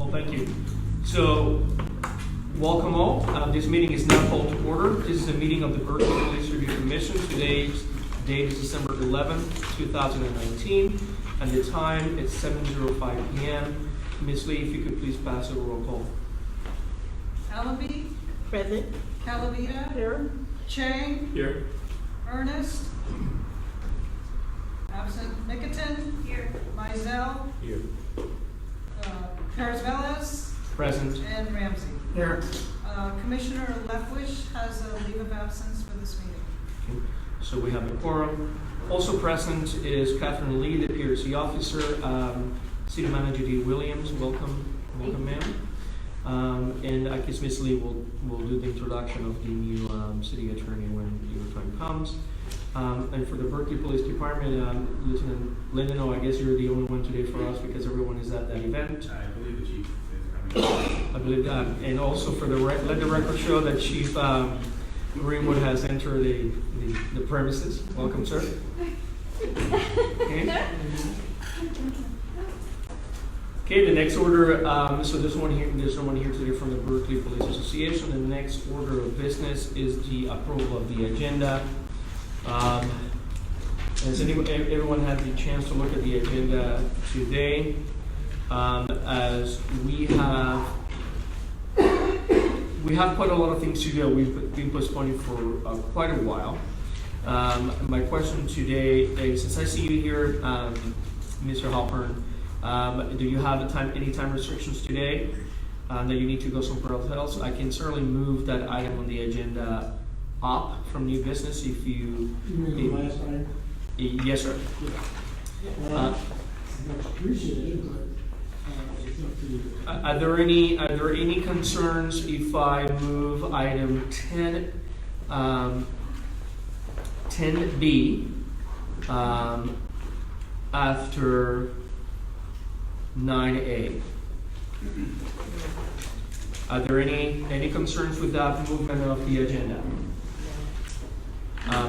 Well, thank you. So, welcome all. This meeting is now called to order. This is a meeting of the Berkeley Police Review Commission. Today's date is December 11th, 2019, and the time is 7:05 p.m. Ms. Lee, if you could please pass a roll call. Allaby? Present. Calavita? Here. Chang? Here. Ernest? Absent. Nikitin? Here. Mizell? Here. Paris-Velas? Present. And Ramsey. Here. Commissioner Leftwish has a leave of absence for this meeting. Okay. So we have a quorum. Also present is Catherine Lee, the PRC officer, City Manager Dee Williams. Welcome, ma'am. And I guess Ms. Lee will do the introduction of the new city attorney when your time comes. And for the Berkeley Police Department, Lieutenant Lindeno, I guess you're the only one today for us because everyone is at that event. I believe the chief is coming. I believe that. And also for let the record show that Chief Greenwood has entered the premises. Welcome, sir. Okay, the next order, so there's no one here today from the Berkeley Police Association. The next order of business is the approval of the agenda. Has everyone had the chance to look at the agenda today? As we have quite a lot of things to do. We've been postponing for quite a while. My question today is, since I see you here, Mr. Halpern, do you have any time restrictions today that you need to go somewhere else? I can certainly move that item on the agenda up from new business if you. You mean the last item? Yes, sir. I appreciate it, but it's up to you. Are there any concerns if I move item 10B after 9A? Are there any concerns with that movement of the agenda?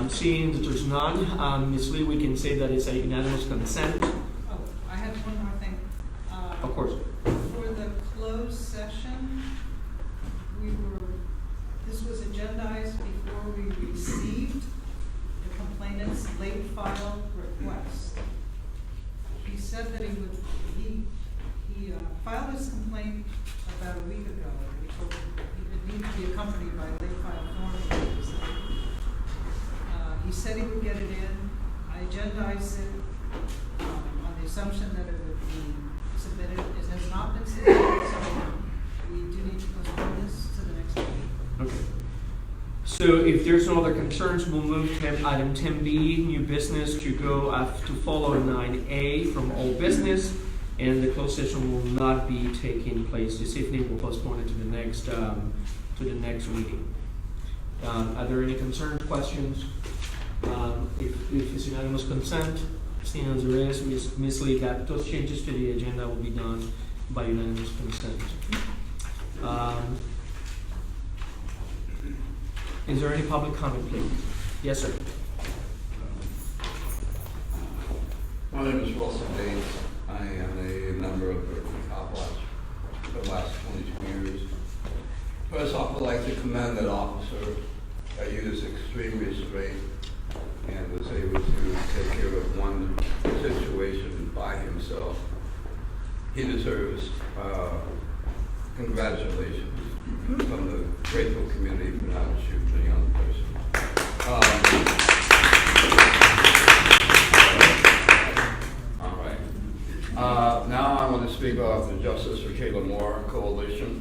Seeing that there's none, Ms. Lee, we can say that it's a unanimous consent. Oh, I have one more thing. Of course. For the closed session, this was agendized before we received the complainant's late file request. He said that he filed his complaint about a week ago. We told him he would need to be accompanied by late file form. He said he would get it in. I agendized it on the assumption that it would be submitted. It has not been submitted, so we do need to postpone this to the next meeting. Okay. So if there's no other concerns, we'll move to item 10B, new business, to follow 9A from old business, and the closed session will not be taking place this evening. We'll postpone it to the next meeting. Are there any concerns, questions? If it's unanimous consent, seeing as there is, Ms. Lee, that those changes to the agenda will be done by unanimous consent. Is there any public comment, please? Yes, sir. My name is Wilson Bates. I am a member of Berkeley Cop Watch for the last 22 years. First off, I'd like to commend that officer that used extreme restraint and was able to take care of one situation by himself. He deserves congratulations from the grateful community for not shooting a young person. All right. Now I want to speak about the Justice for Kayla Moore Coalition.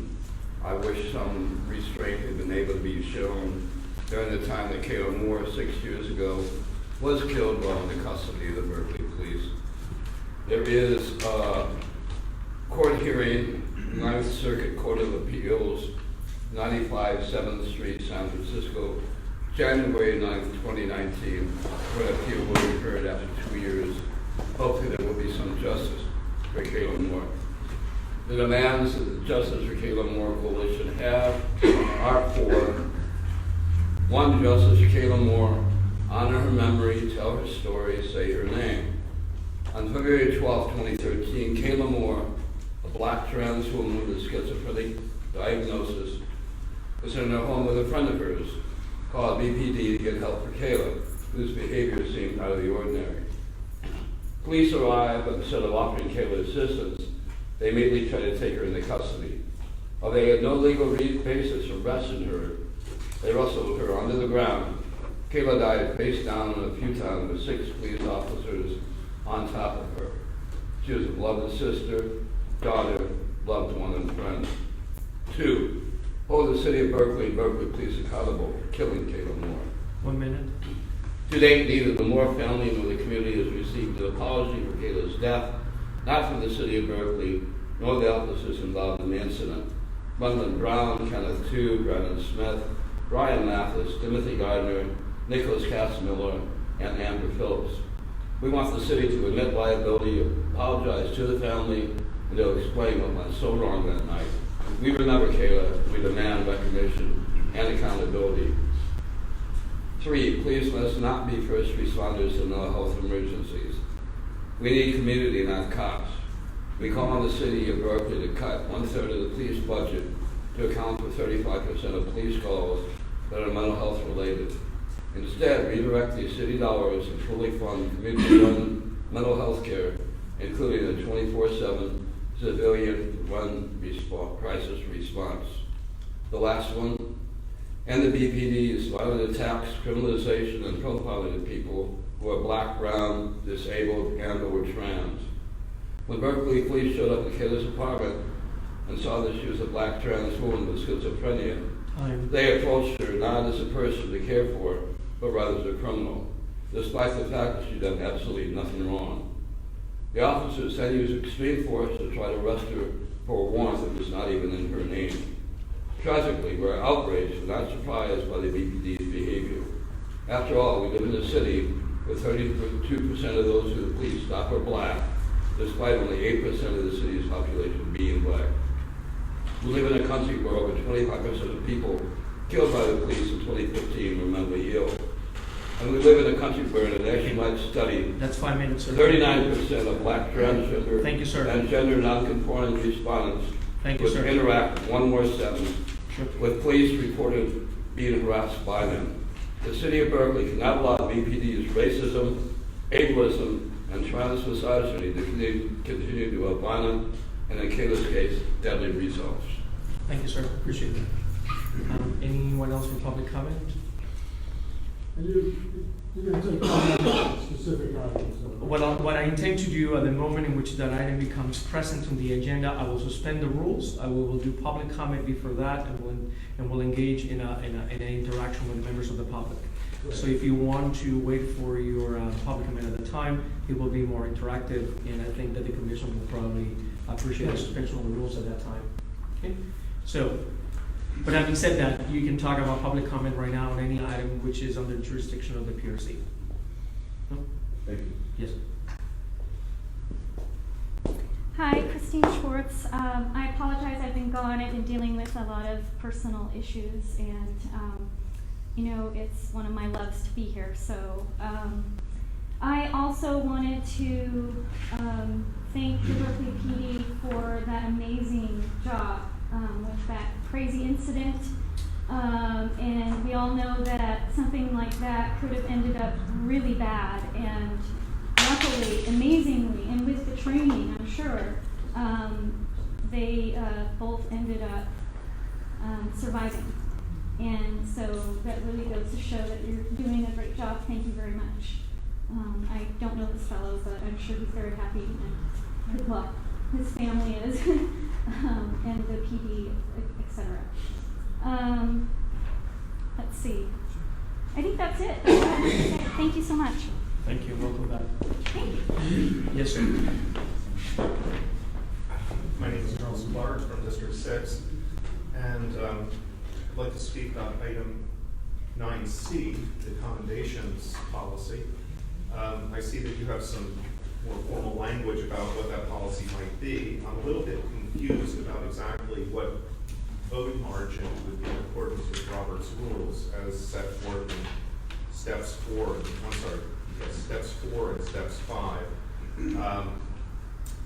I wish some restraint had been able to be shown during the time that Kayla Moore, 6 years ago, was killed while in the custody of the Berkeley police. There is a court hearing, 9th Circuit Court of Appeals, 95 7th Street, San Francisco, January 9th, 2019, when appeal will be heard after 2 years. Hopefully there will be some justice for Kayla Moore. The demands that the Justice for Kayla Moore Coalition have are for: 1, Justice for Kayla Moore, honor her memory, tell her story, say her name. On February 12, 2013, Kayla Moore, a a black trans woman with a schizophrenic diagnosis, was in her home with a friend of hers, called BPD to get help for Kayla, whose behavior seemed out of the ordinary. Police arrived, but instead of offering Kayla assistance, they immediately tried to take her into custody. While they had no legal basis for arresting her, they wrestled her onto the ground. Kayla died face down on a futon with 6 police officers on top of her. She was a beloved sister, daughter, loved one, and friend. 2, hold the city of Berkeley and Berkeley police accountable for killing Kayla Moore. 1 minute. To date, neither the Moore family nor the community has received an apology for Kayla's death, not from the city of Berkeley, nor the officers involved in the incident. Munlin Brown, Kenneth Tu, Brandon Smith, Brian Mathis, Timothy Gardner, Nicholas Casimiller, and Amber Phillips. We want the city to admit liability, apologize to the family, and to explain what went so wrong that night. We remember Kayla, we demand recognition and accountability. 3, police must not be first responders to mental health emergencies. We need community, not cops. We call on the city of Berkeley to cut 1/3 of the police budget to account for 35% of police calls that are mental health related. Instead, redirect these city dollars and fully fund community-run mental health care, including a 24/7 civilian-run crisis response. The last one, and the BPD's violent attacks, criminalization, and profiling of people who are black, brown, disabled, and or trans. When Berkeley police showed up at Kayla's apartment and saw that she was a black trans woman with schizophrenia, they approached her not as a person to care for, but rather as a criminal, despite the fact that she'd done absolutely nothing wrong. The officers then used extreme force to try to arrest her for a warrant that was not even in her name. Tragically, we're outraged but not surprised by the BPD's behavior. After all, we live in a city where 32% of those who the police stop are black, despite only 8% of the city's population being black. We live in a country where over 25% of people killed by the police in 2015 were mentally ill. And we live in a country where in a nationwide study, That's 5 minutes, sir. 39% of black transgender Thank you, sir. and gender non-conforming respondents Thank you, would sir. interact one more sentence Sure. with police reported being harassed by them. The city of Berkeley cannot allow BPD's racism, ableism, and trans misogyny to continue to have violent and, in Kayla's case, deadly results. Thank you, sir. Appreciate that. Anyone else for public comment? And you're going to take comment on specific items. What I intend to do at the moment in which that item becomes present on the agenda, I will suspend the rules. I will do public comment before that, and we'll engage in an interaction with members of the public. So if you want to wait for your public comment at the time, it will be more interactive, and I think that the commission will probably appreciate the suspension of the rules at that time. Okay? So, but having said that, you can talk about public comment right now on any item which is under jurisdiction of the PRC. No? Thank you. Yes. Hi, Christine Schwartz. I apologize, I've been gone. I've been dealing with a lot of personal issues, and you know, it's one of my loves to be here. So I also wanted to thank the Berkeley PD for that amazing job with that crazy incident. And we all know that something like that could have ended up really bad, and luckily, amazingly, and with the training, I'm sure, they both ended up surviving. And so that really goes to show that you're doing a great job. Thank you very much. I don't know this fellow, but I'm sure he's very happy, and good luck. His family is, and the PD, etc. Let's see. I think that's it. Thank you so much. Thank you. Welcome back. Thank you. Yes, sir. My name is Charles Clark from District 6, and I'd like to speak on item 9C, the accommodations policy. I see that you have some more formal language about what that policy might be. I'm a little bit confused about exactly what voting margin would be in accordance with Robert's rules as set forth in steps 4 and steps 5.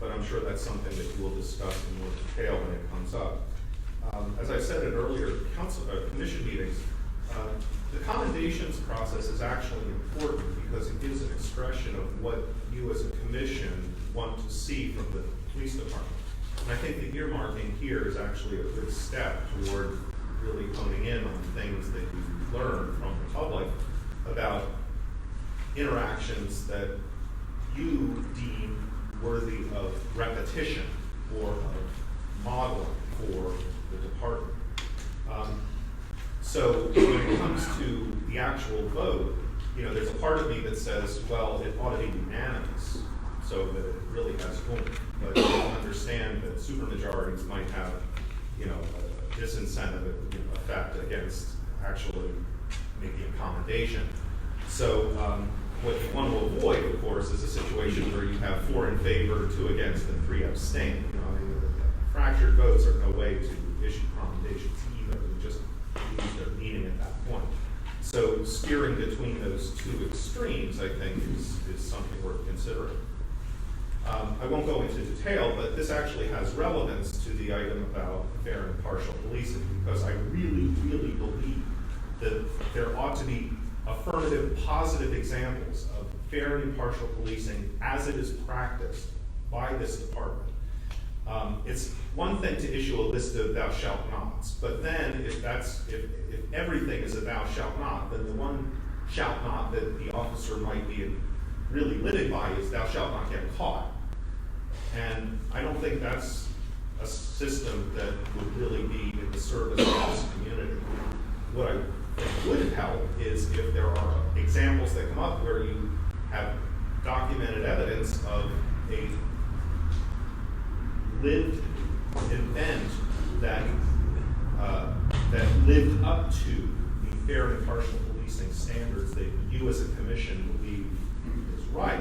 but I'm sure that's something that you will discuss in more detail when it comes up. As I said at earlier commission meetings, the commendations process is actually important because it gives an expression of what you as a commission want to see from the police department. And I think the earmarking here is actually a good step toward really honing in on things that you've learned from the public about interactions that you deem worthy of repetition or of modeling for the department. So when it comes to the actual vote, there's a part of me that says, well, it ought to be unanimous so that it really has oomph. But I understand that supermajorities might have, a disincentive effect against actually making accommodation. So what you want to avoid, of course, is a situation where you have 4 in favor, 2 against, and 3 abstain. Fractured votes are no way to issue commendations either. They just lose their meaning at that point. So steering between those 2 extremes, I think, is something worth considering. I won't go into detail, but this actually has relevance to the item about fair and impartial policing, because I really, really believe that there ought to be affirmative, positive examples of fair and impartial policing as it is practiced by this department. It's one thing to issue a list of thou shalt nots, but then if everything is a thou shalt not, then the one shalt not that the officer might be really living by is thou shalt not get caught. And I don't think that's a system that would really be in the service of this community. What I think would help is if there are examples that come up where you have documented evidence of a lived event that lived up to the fair and impartial policing standards that you as a commission believe is right.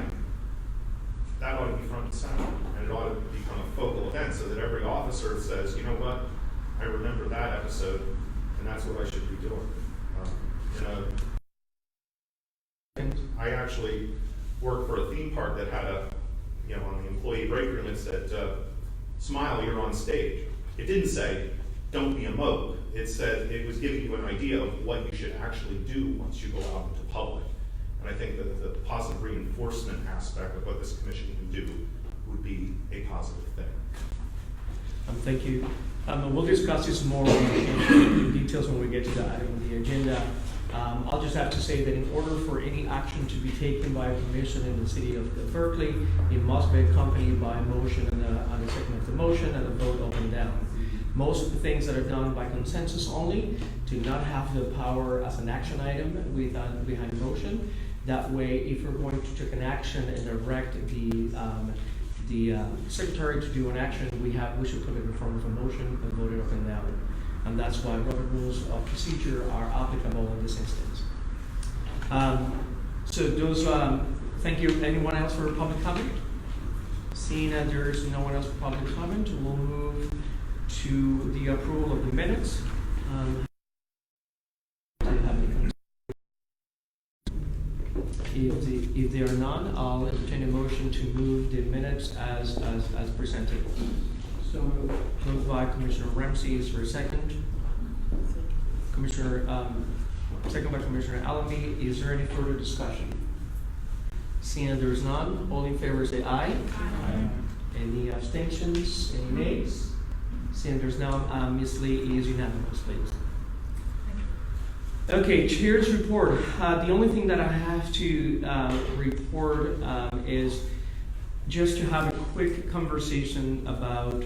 That ought to be front and center, and it ought to become a focal event so that every officer says, you know what, I remember that episode, and that's what I should be doing. I actually worked for a theme park that had on the employee break room, it said, smile, you're on stage. It didn't say, don't be a mope. It said, it was giving you an idea of what you should actually do once you go out into public. And I think that the positive reinforcement aspect of what this commission can do would be a positive thing. Thank you. We'll discuss this more in details when we get to the item on the agenda. I'll just have to say that in order for any action to be taken by a commission in the city of Berkeley, it must be accompanied by a motion and a second of the motion and a vote up and down. Most of the things that are done by consensus only do not have the power as an action item behind a motion. That way, if we're going to take an action and direct the secretary to do an action, we should put it in form of a motion and vote it up and down. And that's why Robert Rules of Procedure are applicable in this instance. Thank you. Anyone else for public comment? Seeing that there's no one else for public comment, we'll move to the approval of the minutes. If there are none, I'll entertain a motion to move the minutes as presented. So moved by Commissioner Ramsey. Is there a second? Second by Commissioner Allenby. Is there any further discussion? Seeing that there is none, all in favor say aye. Aye. Any abstentions? Any nays? Seeing there's none, Ms. Lee is unanimous, please. Okay, Chair's report. The only thing that I have to report is just to have a quick conversation about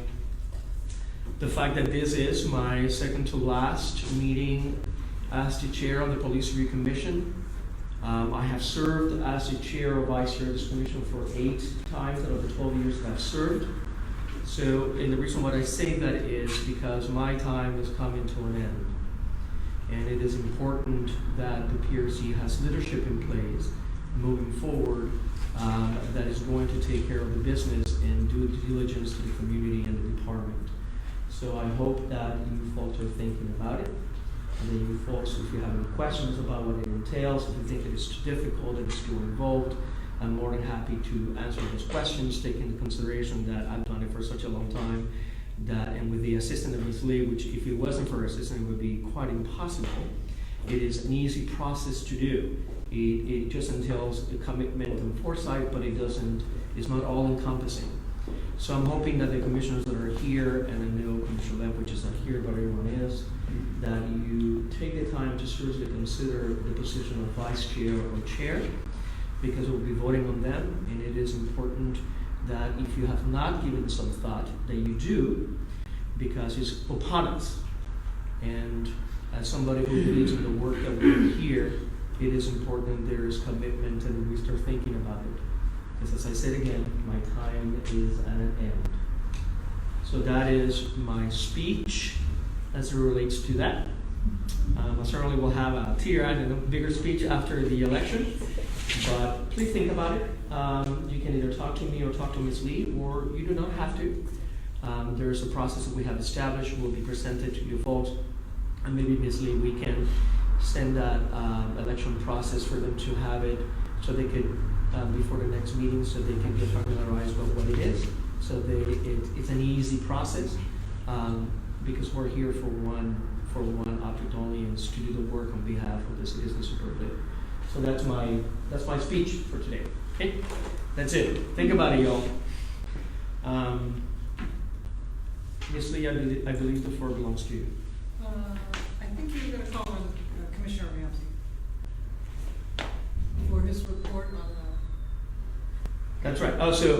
the fact that this is my second to last meeting as the chair of the Police Review Commission. I have served as the chair or vice chair of this commission for 8 times out of the 12 years that I've served. So, and the reason why I say that is because my time is coming to an end. And it is important that the PRC has leadership in place moving forward that is going to take care of the business and do due diligence to the community and the department. So I hope that you folks are thinking about it. And then you folks, if you have any questions about what it entails, if you think it is too difficult, it is too involved, I'm more than happy to answer those questions, take into consideration that I've done it for such a long time, that, and with the assistant of Ms. Lee, which if it wasn't for her assistant, it would be quite impossible. It is an easy process to do. It just entails a commitment and foresight, but it's not all encompassing. So I'm hoping that the commissioners that are here, and I know Commissioner Lamp, which is not here, but everyone is, that you take the time to seriously consider the position of vice chair or chair, because we'll be voting on them, and it is important that if you have not given some thought, that you do, because it's upon us. And as somebody who believes in the work that we do here, it is important there is commitment and we start thinking about it. Because as I said again, my time is at an end. So that is my speech as it relates to that. I certainly will have a tear and a bigger speech after the election, but please think about it. You can either talk to me or talk to Ms. Lee, or you do not have to. There's a process that we have established, will be presented to you folks, and maybe Ms. Lee, we can send that election process for them to have it, so they could, before the next meeting, so they can get familiarized with what it is. So it's an easy process, because we're here for one object only, and it's to do the work on behalf of the citizens of Berkeley. So that's my speech for today. Okay, that's it. Think about it, y'all. Ms. Lee, I believe the floor belongs to you. I think you were going to call on Commissioner Ramsey for his report on That's right. Oh, so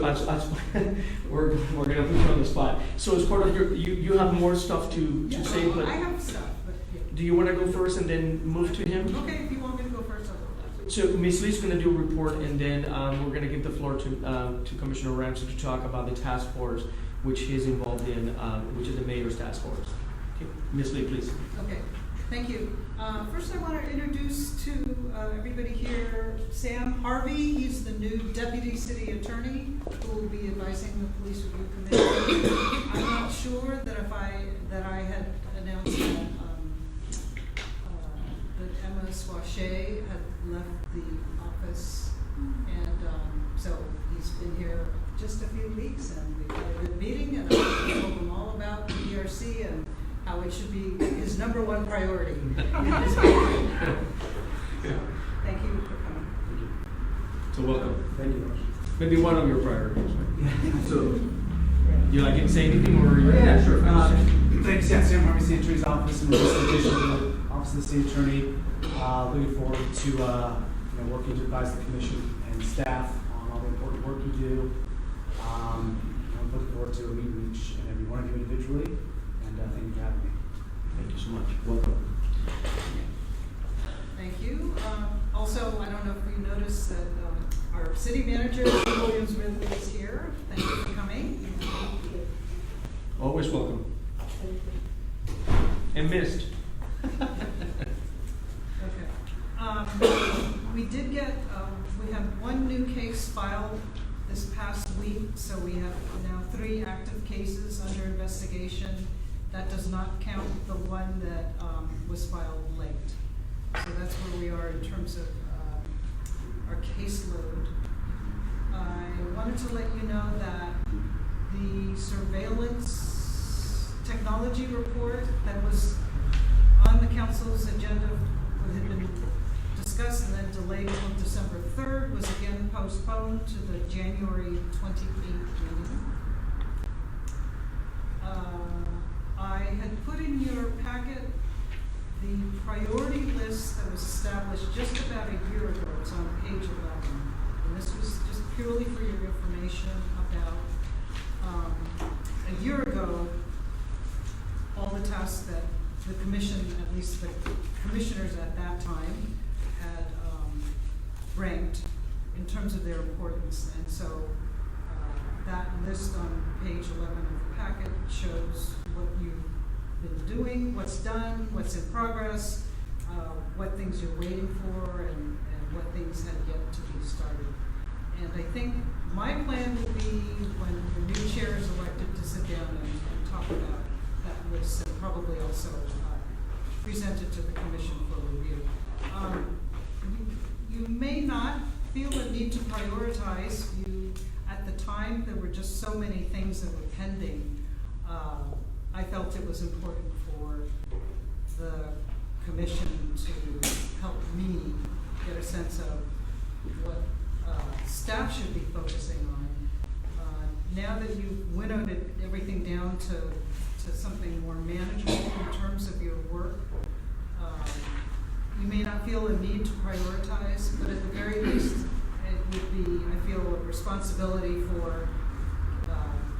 we're going to put you on the spot. So as part of you have more stuff to say, but I have stuff, but yeah. Do you want to go first and then move to him? Okay, if you want me to go first, I'll go last. So Ms. Lee's going to do a report, and then we're going to give the floor to Commissioner Ramsey to talk about the task force, which he's involved in, which is the mayor's task force. Okay. Ms. Lee, please. Okay, thank you. First, I want to introduce to everybody here Sam Harvey. He's the new Deputy City Attorney who will be advising the Police Review Committee. I'm not sure that that I had announced that Emma Swachet had left the office, and so he's been here just a few weeks, and we've had a good meeting, and I told him all about the ERC and how it should be his #1 priority in this meeting. So, thank you for coming. So welcome. Thank you. Maybe one of your priorities. Right? Absolutely. You like to say anything, or Yeah, sure. Thanks. Yeah, Sam Harvey, City Attorney's Office, and this addition to the Office of the City Attorney. Looking forward to working to advise the Commission and staff on all the important work you do. I'm looking forward to meeting each and every one of you individually, and thank you for having me. Thank you so much. Welcome. Thank you. Also, I don't know if you noticed that our city manager, Williams-Ridley, is here. Thank you for coming. Always welcome. And missed. Okay. We did get, we have one new case filed this past week, so we have now 3 active cases under investigation. That does not count the one that was filed late. So that's where we are in terms of our caseload. I wanted to let you know that the surveillance technology report that was on the council's agenda had been discussed and then delayed until December 3rd, was again postponed to the January 28th meeting. I had put in your packet the priority list that was established just about a year ago. It's on page 11. And this was just purely for your information about a year ago, all the tasks that the commission, at least the commissioners at that time, had ranked in terms of their importance. And so that list on page 11 of the packet shows what you've been doing, what's done, what's in progress, what things you're waiting for, and what things have yet to be started. And I think my plan will be, when the new chair is elected, to sit down and talk about that list, and probably also present it to the commission for review. You may not feel the need to prioritize. At the time, there were just so many things that were pending. I felt it was important for the commission to help me get a sense of what staff should be focusing on. Now that you've winnowed everything down to something more manageable in terms of your work, you may not feel a need to prioritize, but at the very least, it would be, I feel, a responsibility for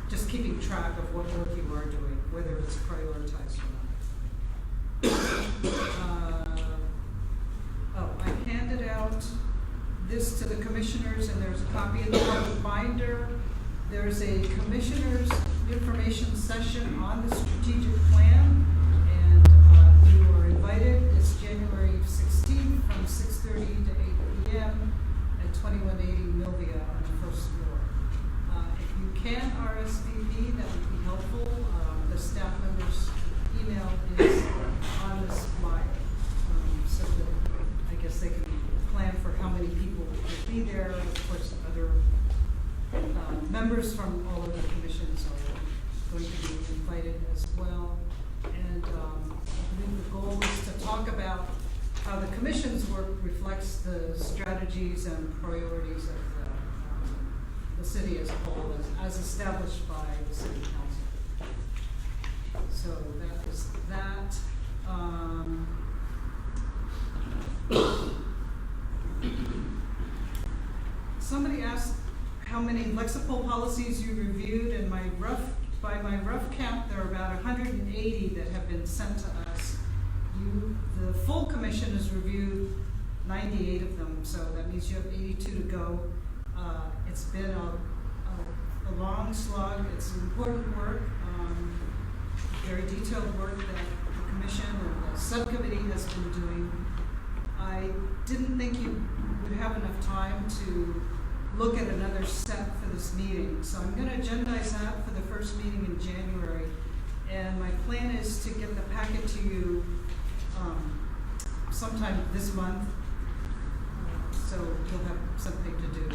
just keeping track of what work you are doing, whether it's prioritized or not. I handed out this to the commissioners, and there's a copy in the public binder. There's a commissioners information session on the strategic plan, and you are invited. It's January 16th from 6:30 to 8 p.m. at 2180 Milvia on the first floor. If you can RSVP, that would be helpful. The staff member's email is on this flyer, so that I guess they can plan for how many people will be there. Of course, other members from all of the commissions are going to be invited as well. And I believe the goal is to talk about how the commission's work reflects the strategies and priorities of the city as a whole, as established by the city council. So that is that. Somebody asked how many Lexipol policies you reviewed, and by my rough count, there are about 180 that have been sent to us. The full commission has reviewed 98 of them, so that means you have 82 to go. It's been a long slog. It's important work, very detailed work that the commission and the subcommittee has been doing. I didn't think you would have enough time to look at another set for this meeting, so I'm going to agendize that for the first meeting in January. And my plan is to get the packet to you sometime this month, so you'll have something to do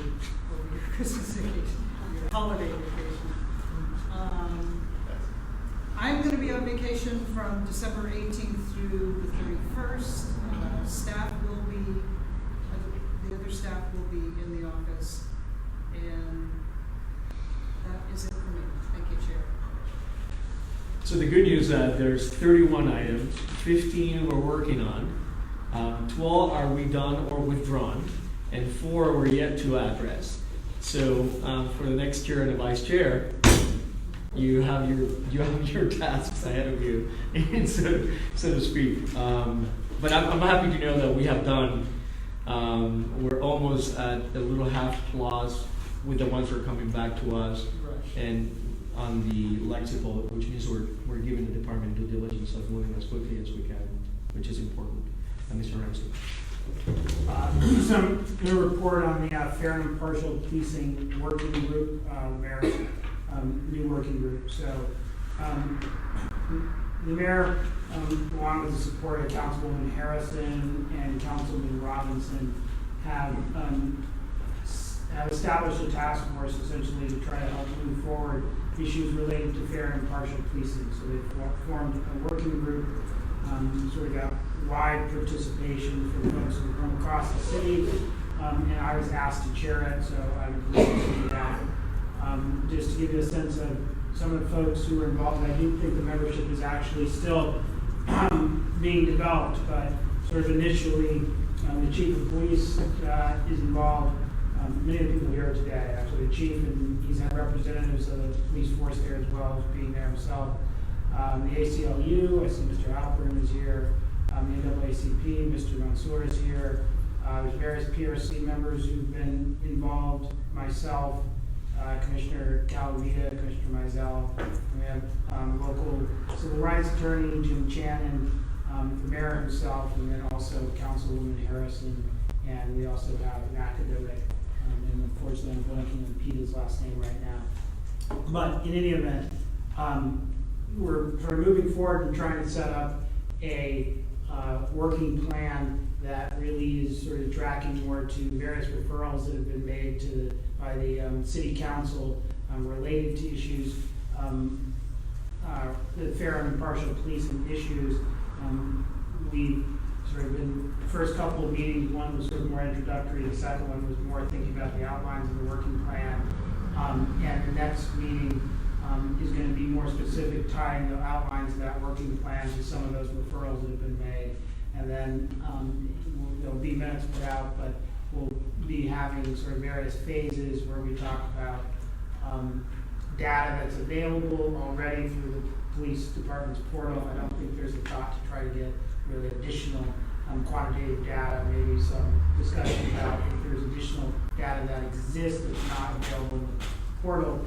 over your Christmas vacation, your holiday vacation. I'm going to be on vacation from December 18th through the 31st. Staff will be, the other staff will be in the office, and that is it for me. Thank you, Chair. So the good news is that there's 31 items, 15 we're working on, 12 are we done or withdrawn, and 4 we're yet to address. So for the next chair and the vice chair, you have your tasks ahead of you, so to speak. But I'm happy to know that we have done. We're almost at the little half clause with the ones that are coming back to us, Right. and on the Lexipol, which means we're giving the department due diligence of moving as quickly as we can, which is important. Mr. Ramsey. Some new report on the fair and impartial policing working group, mayor's new working group. So the mayor, along with the support of Councilwoman Harrison and Councilman Robinson, have established a task force essentially to try to help move forward issues related to fair and impartial policing. So they've formed a working group, sort of got wide participation from folks from across the city, and I was asked to chair it, so I'm pleased to do that. Just to give you a sense of some of the folks who are involved, I do think the membership is actually still being developed, but sort of initially the chief of police is involved. Many of the people here today, actually the chief, and he's had representatives of the police force there as well as being there himself. The ACLU, I see Mr. Alperin is here. The NAACP, Mr. Mansour is here. There's various PRC members who've been involved, myself, Commissioner Calavita, Commissioner Mizell. We have local civil rights attorney Jim Channon, the mayor himself, and then also Councilwoman Harrison, and we also have an academic, and unfortunately I'm blanking on Peter's last name right now. But in any event, we're sort of moving forward and trying to set up a working plan that really is sort of tracking more to various referrals that have been made by the city council related to issues, the fair and impartial policing issues. We sort of been, the first couple of meetings, one was sort of more introductory, the second one was more thinking about the outlines of the working plan. And the next meeting is going to be more specific, tying the outlines of that working plan to some of those referrals that have been made. And then there'll be minutes put out, but we'll be having sort of various phases where we talk about data that's available already through the police department's portal. I don't think there's a thought to try to get really additional quantitative data, maybe some discussion about if there's additional data that exists that's not available in the portal.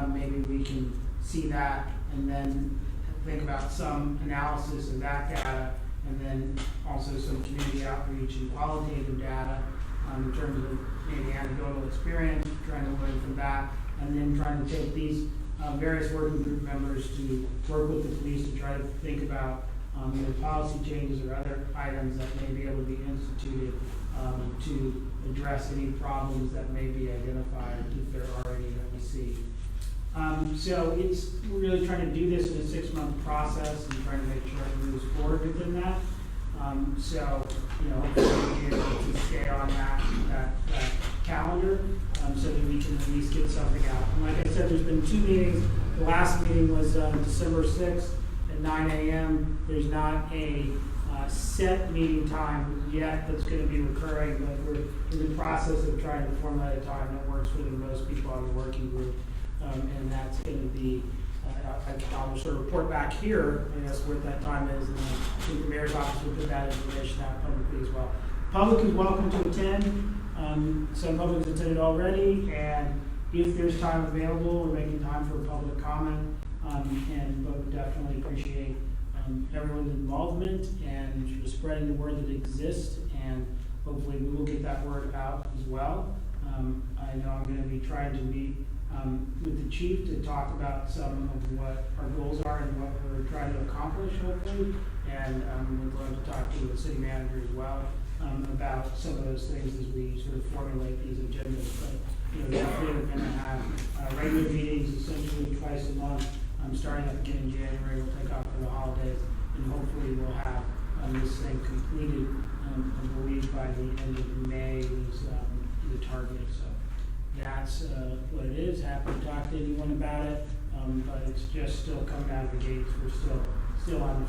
Maybe we can see that and then think about some analysis of that data, and then also some community outreach and qualitative data in terms of maybe anecdotal experience, trying to learn from that, and then trying to take these various working group members to work with the police to try to think about either policy changes or other items that may be able to be instituted to address any problems that may be identified, if there are any that we see. So we're really trying to do this in a 6-month process and trying to make sure it moves forward within that. So, hopefully we'll be able to stay on that calendar so that we can at least get something out. And like I said, there's been 2 meetings. The last meeting was December 6th at 9 a.m. There's not a set meeting time yet that's going to be recurring, but we're in the process of trying to formulate a time that works for the most people on the working group. And that's going to be, I'll sort of report back here, I guess, what that time is, and I think the mayor's office will put that information out publicly as well. Public is welcome to attend. Some public has attended already, and if there's time available, we're making time for public comment, but we definitely appreciate everyone's involvement and sort of spreading the word that exists, and hopefully we will get that word out as well. I know I'm going to be trying to meet with the chief to talk about some of what our goals are and what we're trying to accomplish, hopefully. And we're going to talk to the city manager as well about some of those things as we sort of formulate these agendas. But definitely we're going to have regular meetings essentially twice a month. Starting at the beginning of January, we'll take off for the holidays, and hopefully we'll have this thing completed. I believe by the end of May is the target. So that's what it is. Happy to talk to anyone about it, but it's just still coming out of the gates. We're still on the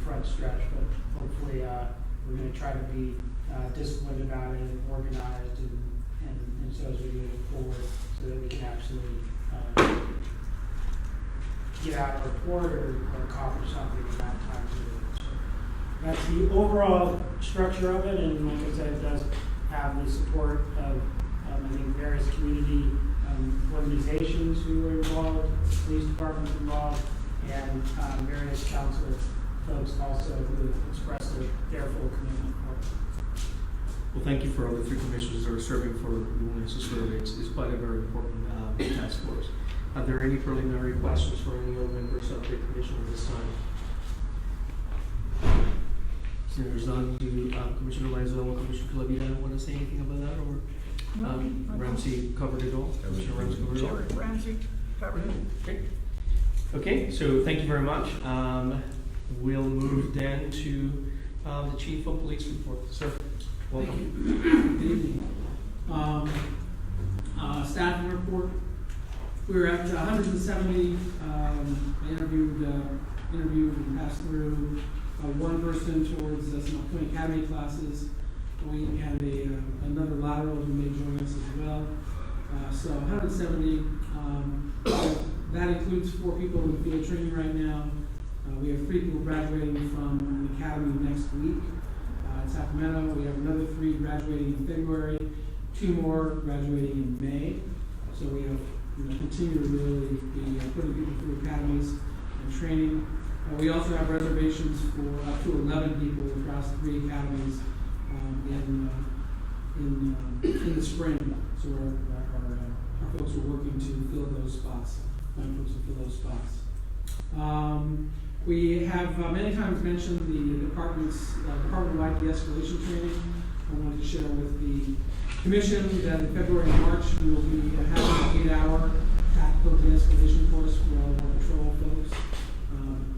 front stretch, but hopefully we're going to try to be disciplined about it and organized, and so as we move forward, so that we can actually get out a report or accomplish something in that time period. So that's the overall structure of it, and like I said, it does have the support of I think various community organizations who were involved, police departments involved, and various council folks also who expressed their full commitment for it. Well, thank you for all the 3 commissioners that are serving for Williams to serve. It's quite a very important task force. Are there any preliminary questions for any other members of the commission at this time? So there's none. Do Commissioner Lanzo and Commissioner Calavita want to say anything about that, or Ramsey covered it all? Commissioner Ramsey covered it all? Ramsey covered it. Okay, so thank you very much. We'll move then to the Chief of Police report. Sir, welcome. Good evening. Staffing report. We were at 170. I interviewed and passed through one person towards some upcoming academy classes. We had another lateral who may join us as well. So 170. That includes 4 people in field training right now. We have 3 people graduating from the academy next week in Sacramento. We have another 3 graduating in February, 2 more graduating in May. So we have continue to really be putting people through academies and training. We also have reservations for up to 11 people across 3 academies in the spring. So our folks are working to fill those spots. Folks to fill those spots. We have many times mentioned the department-wide de-escalation training. I wanted to share with the Commission that in February and March we will be having an 8-hour tactical de-escalation course for all of our patrol folks.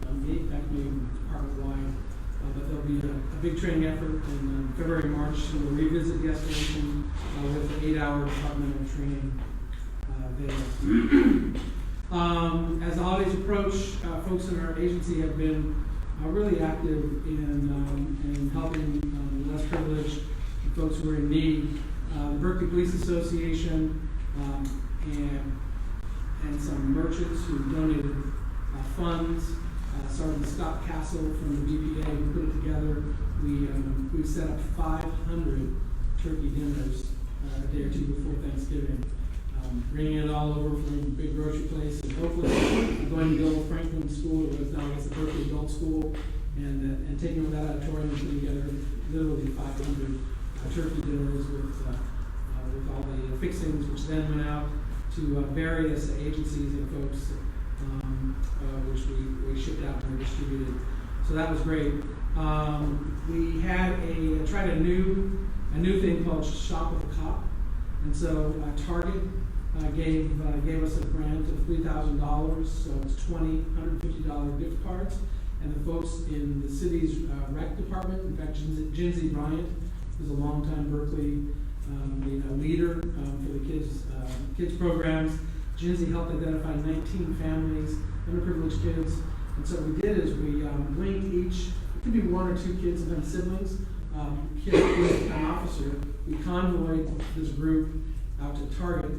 That may be department-wide, but there'll be a big training effort in February and March. We'll revisit de-escalation with an 8-hour departmental training there. As the holidays approach, folks in our agency have been really active in helping the less privileged folks who are in need. The Berkeley Police Association and some merchants who donated funds. Sergeant Scott Castle from the BPA who put it together. We set up 500 turkey dinners a day or two before Thanksgiving. Bringing it all over from a big grocery place in Oakland, going to go to Franklin School, it was now it's the Berkeley Adult School, and taking over that auditorium and putting together literally 500 turkey dinners with all the fixings, which then went out to various agencies and folks, which we shipped out and distributed. So that was great. We had tried a new thing called Shop with a Cop, and so Target gave us a grant of $3,000, so it's $150 gift cards, and the folks in the city's rec department, in fact, Jinsey Bryant, who's a longtime Berkeley leader for the kids programs. Jinsey helped identify 19 families, underprivileged kids, and so what we did is we linked each, it could be one or two kids, sometimes siblings, kid with an officer. We convoyed this group out to Target.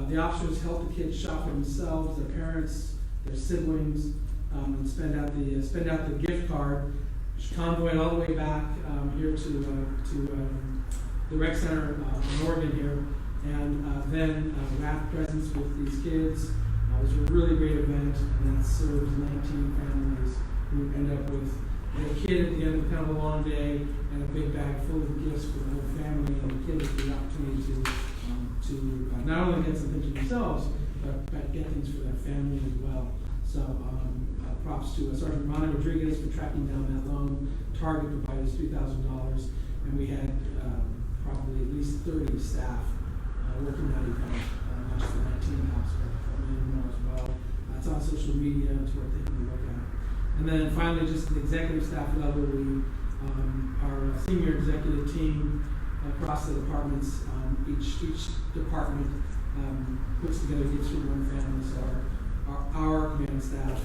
The officers helped the kids shop for themselves, their parents, their siblings, and spend out the gift card. Convoyed all the way back here to the rec center in Oregon here, and then wrapped presents with these kids. It was a really great event, and that served 19 families who end up with a kid at the end of kind of a long day and a big bag full of gifts for the whole family, and the kids the opportunity to not only get some things for themselves, but get things for their family as well. So props to Sergeant Ronnie Rodriguez for tracking down that loan. Target provided us $3,000, and we had probably at least 30 staff working that event, not just the 19 cops, but many more as well. It's on social media, it's worth taking a look at. And then finally, just at the executive staff level, our senior executive team across the departments, each department puts together gifts for one family. So our command staff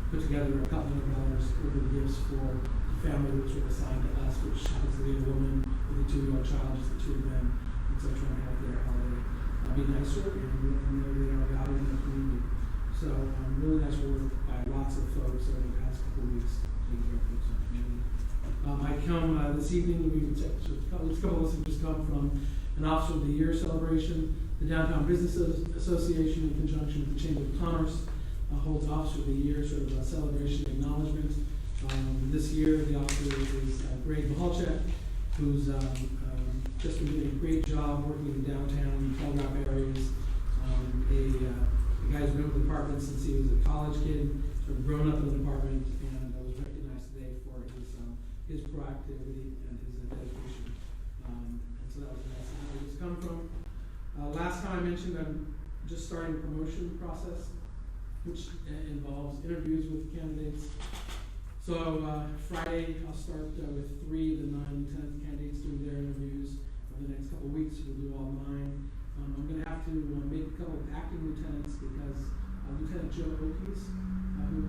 put together a couple $100 worth of gifts for the family which was assigned to us, which happens to be a woman with a 2-year-old child, just the two of them. And so trying to help their holiday be nicer and know they are valued in the community. So really nice work by lots of folks over the past couple of weeks taking care of folks in the community. I come this evening, a couple of us have just come from an Officer of the Year celebration. The Downtown Business Association, in conjunction with the Chamber of Commerce, holds Officer of the Year, sort of a celebration acknowledgement. This year, the officer is Greg Mahalchek, who's just been doing a great job working in downtown and Telegraph areas. The guy's been with the department since he was a college kid, sort of grown up in the department, and was recognized today for his proactivity and his dedication. And so that was nice. Where he's come from. Last time I mentioned I'm just starting a promotion process, which involves interviews with candidates. So Friday I'll start with 3 of the 9 lieutenant candidates doing their interviews. For the next couple of weeks we'll do all 9. I'm going to have to make a couple of acting lieutenants because Lieutenant Joe Okies, who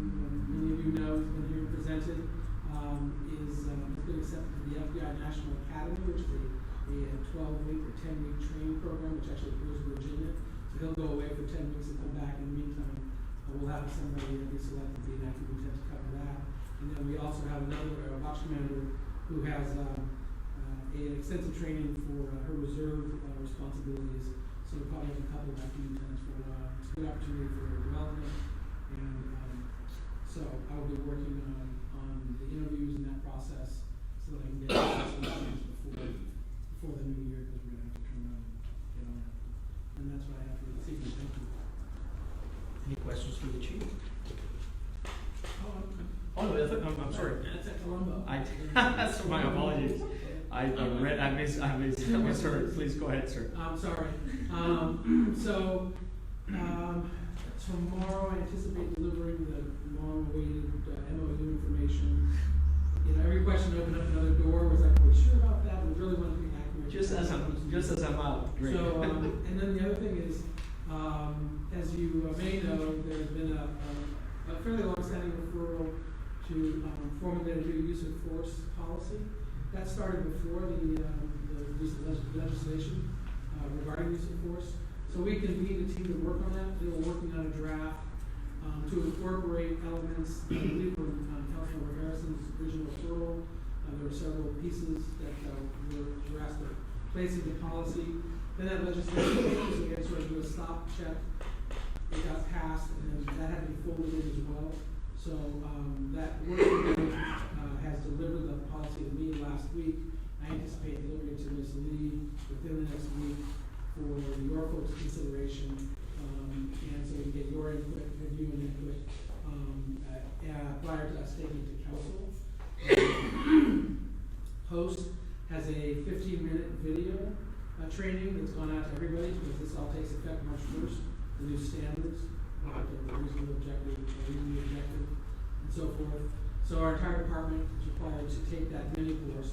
many of you know has been here and presented, has been accepted to the FBI National Academy, which is a 12-week or 10-week training program, which actually goes to Virginia. So he'll go away for 10 weeks and come back. In the meantime, we'll have somebody be selected to be an acting lieutenant to cover that. And then we also have another watch commander who has an extensive training for her reserve responsibilities. So we'll probably have a couple of acting lieutenants for a while. It's a good opportunity for their development. And so I will be working on the interviews in that process so that I can get lieutenants before the new year, because we're going to have to turn around and get on that. And that's what I have for this evening. Thank you. Any questions for the chief? Oh, okay. that's it? I'm sorry. That's at Colombo. That's my apologies. I misheard. Please go ahead, sir. I'm sorry. Tomorrow I anticipate delivering the long-awaited MOU information. You know, every question opened up another door. Was like, "Are we sure about that? We really want to be accurate." Just as I'm out. Great. So, and then the other thing is, as you may know, there's been a fairly long-standing referral to formulate a new use of force policy. That started before the recent legislation regarding use of force. So we convened a team to work on that. They were working on a draft to incorporate elements, I believe, from Councilor Harrison's original referral. There were several pieces that were asked to place into policy. Then that legislation came, so we had to sort of do a stop check. It got passed, and then that had to be folded in as well. So that working group has delivered the policy to me last week. I anticipate delivering it to Ms. Lee within the next week for your folks' consideration, and so we can get your input, review and input prior to us taking it to council. Host has a 15-minute video training that's gone out to everybody because this all takes effect March 1st. The new standards, the reasonable objective, and so forth. So our entire department is required to take that mini course.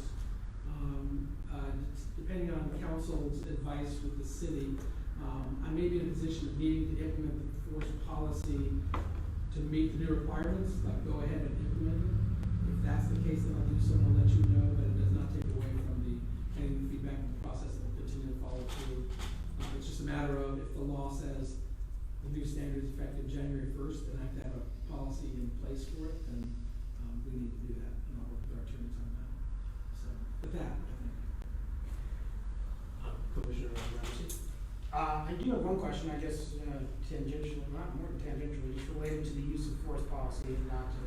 Depending on the council's advice with the city, I may be in a position of needing to implement the force policy to meet the new requirements, like go ahead and implement it. If that's the case, then I'll do so and I'll let you know, but it does not take away from getting the feedback and the process that will continue to follow through. It's just a matter of if the law says the new standard is effective January 1st, then I have to have a policy in place for it, and we need to do that, and I'll work with our attorneys on that. So, with that, I think. Commissioner Ramsey? I do have one question, I guess, tangential, not more than tangential, just related to the use of force policy, and not to